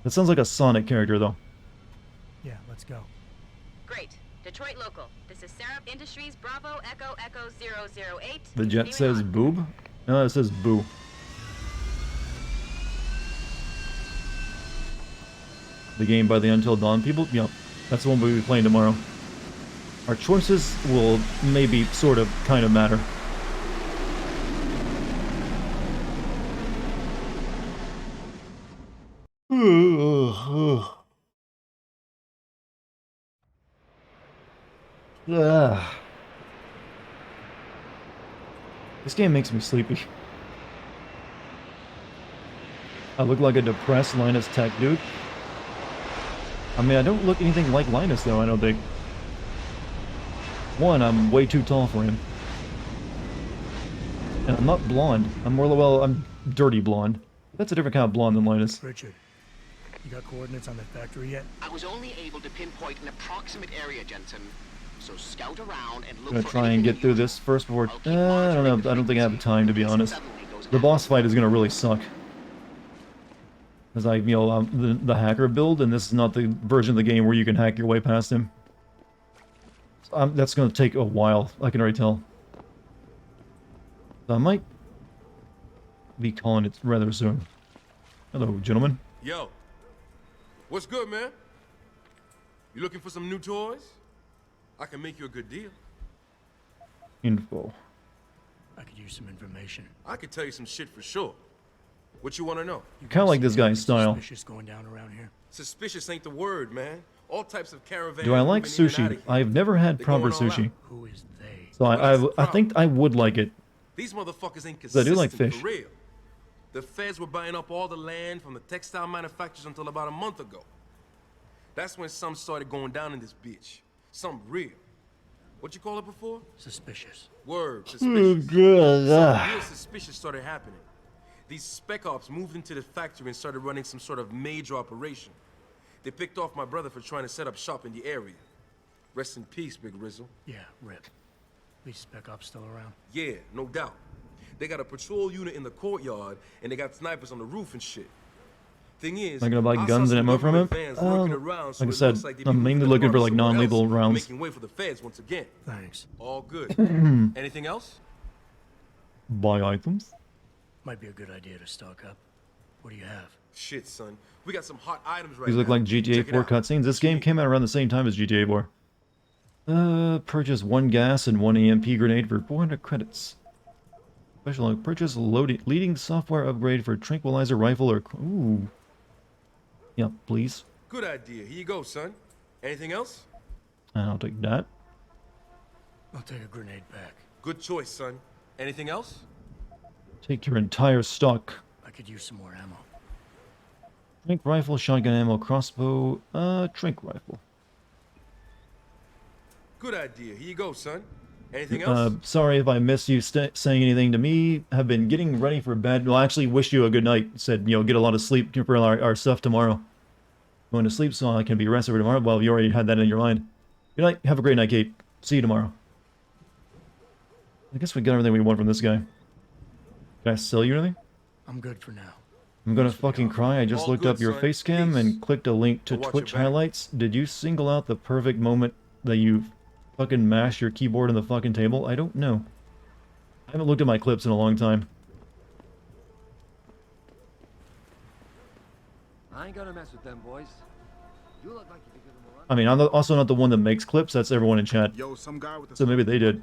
That sounds like a Sonic character, though. Yeah, let's go. Great. Detroit local. This is Syrup Industries Bravo Echo Echo 008. The jet says boob? No, it says boo. The game by the Until Dawn people? Yep. That's the one we'll be playing tomorrow. Our choices will maybe sort of kind of matter. This game makes me sleepy. I look like a depressed Linus Tech dude. I mean, I don't look anything like Linus, though, I don't think. One, I'm way too tall for him. And I'm not blonde. I'm more, well, I'm dirty blonde. That's a different kind of blonde than Linus. Richard, you got coordinates on the factory yet? I was only able to pinpoint an approximate area, Jensen. So scout around and look I'm gonna for try and get through this first before... I don't know. I don't think I have the time, to be honest. The boss fight is gonna really suck. Because you know, the hacker build, and this is not the version of the game where you can hack your way past him. So, that's gonna take a while, I can already tell. So I might be calling it rather soon. Hello, gentlemen. Yo, what's good, man? You looking for some new toys? I can make you a good deal. Info. I could use some information. I could tell you some shit for sure. What you want to know? Kind of like this guy's style. Suspicious going down around here. Suspicious ain't the word, man. All types of caravans. Do I like sushi? I've never had proper sushi. Who is they? So I think I would like it. These motherfuckers ain't I do consistent like fish. for real. The feds were buying up all the land from the textile manufacturers until about a month ago. That's when some started going down in this bitch. Some real. What you call it before? Suspicious. Word, suspicious. Good. Something real suspicious started happening. These spec ops moved into the factory and started running some sort of major operation. They picked off my brother for trying to set up shop in the area. Rest in peace, Big Rizzle. Yeah, rip. These spec ops still around? Yeah, no doubt. They got a patrol unit in the courtyard, and they got snipers on the roof and shit. Thing is, I'm gonna buy I guns saw and some ammo from him. government vans lurking around, so Like I it said, looks like they be I'm mainly moving looking for apart like somewhere non-lethal else, rounds. making way for the feds once again. Thanks. All good. Anything else? Buy items. Might be a good idea to stock up. What do you have? Shit, son. We got some hot items right These look now. like GTA Check it 4 out. cutscenes. This game came out around the same time as GTA 4. Purchase 1 gas and 1 EMP grenade for 400 credits. Special purchase leading software upgrade for tranquilizer rifle or... Ooh. Yeah, please. Good idea. Here you go, son. Anything else? I'll take that. I'll take a grenade back. Good choice, son. Anything else? Take your entire stock. I could use some more ammo. Trank rifle, shotgun ammo, crossbow, trank rifle. Good idea. Here you go, son. Anything else? Sorry if I missed you saying anything to me. Have been getting ready for bed. Well, I actually wish you a good night. Said, you know, get a lot of sleep for our stuff tomorrow. Going to sleep so I can be rested for tomorrow. Well, you already had that in your mind. Good night. Have a great night, Kate. See you tomorrow. I guess we got everything we want from this guy. Can I sell you anything? I'm good for now. I'm gonna fucking cry. I just All looked good, up your son. face cam and clicked a link to But watch Twitch your back. highlights. Did you single out the perfect moment that you fucking mashed your keyboard on the fucking table? I don't know. I haven't looked at my clips in a long time. I ain't gonna mess with them boys. You look like you could give them a run. I mean, I'm also not the one that makes clips. That's everyone in chat. Yo, some guy with a So maybe they did.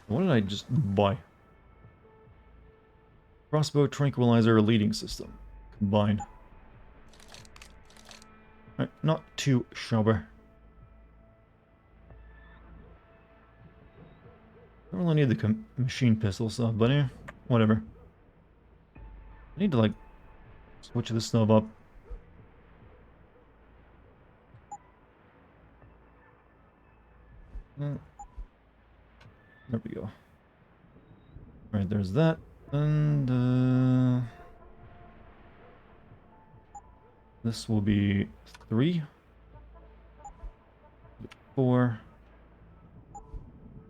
What did I just buy? Crossbow tranquilizer leading system. Combined. Alright, not too shabby. Don't really need the machine pistol stuff, but yeah, whatever. I need to, like, switch this stuff up. There we go. Alright, there's that. And, this will be 3. 4.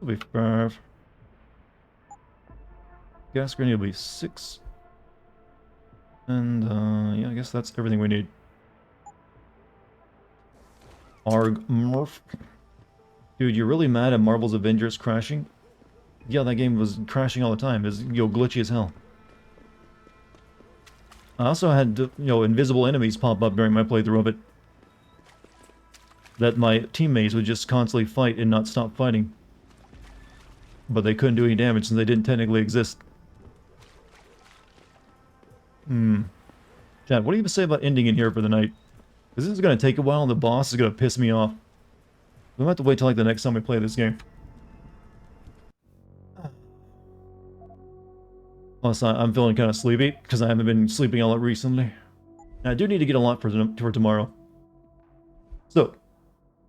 Will be 5. Gas grenade will be 6. And, yeah, I guess that's everything we need. Arg Murph. Dude, you're really mad at Marvel's Avengers crashing? Yeah, that game was crashing all the time. It's, glitchy as hell. I also had, invisible enemies pop up during my playthrough of it. That my teammates would just constantly fight and not stop fighting. But they couldn't do any damage since they didn't technically exist. Chad, what do you have to say about ending in here for the night? Because this is going to take a while and the boss is going to piss me off. We might have to wait till like the next time we play this game. Plus, I'm feeling kind of sleepy because I haven't been sleeping a lot recently. And I do need to get a lot for tomorrow. So,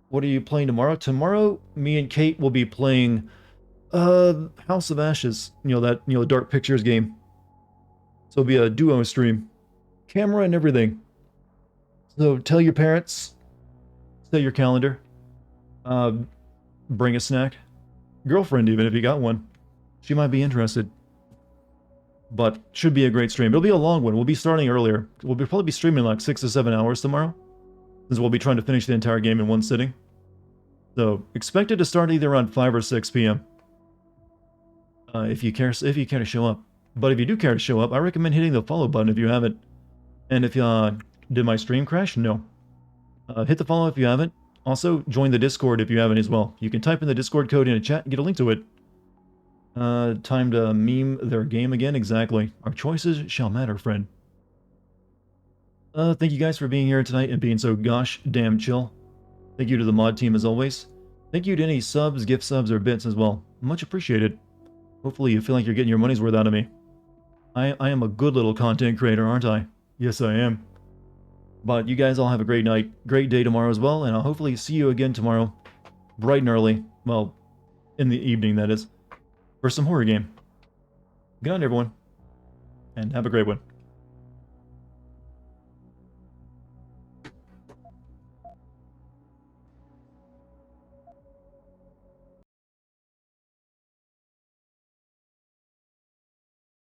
what are you playing tomorrow? Tomorrow, me and Kate will be playing House of Ashes. That Dark Pictures game. So it'll be a duo stream. Camera and everything. So tell your parents. Set your calendar. Bring a snack. Girlfriend even, if you got one. She might be interested. But should be a great stream. It'll be a long one. We'll be starting earlier. We'll probably be streaming like 6 to 7 hours tomorrow. Since we'll be trying to finish the entire game in one sitting. So expect it to start either around 5 or 6 p.m. If you care to show up. But if you do care to show up, I recommend hitting the follow button if you haven't. And if did my stream crash? No. Hit the follow if you haven't. Also, join the Discord if you haven't as well. You can type in the Discord code in a chat and get a link to it. Time to meme their game again. Exactly. Our choices shall matter, friend. Thank you guys for being here tonight and being so gosh damn chill. Thank you to the mod team as always. Thank you to any subs, gift subs, or bits as well. Much appreciated. Hopefully you feel like you're getting your money's worth out of me. I am a good little content creator, aren't I? Yes, I am. But you guys all have a great night, great day tomorrow as well, and I'll hopefully see you again tomorrow, bright and early. Well, in the evening, that is, for some horror game. Good night, everyone, and have a great one.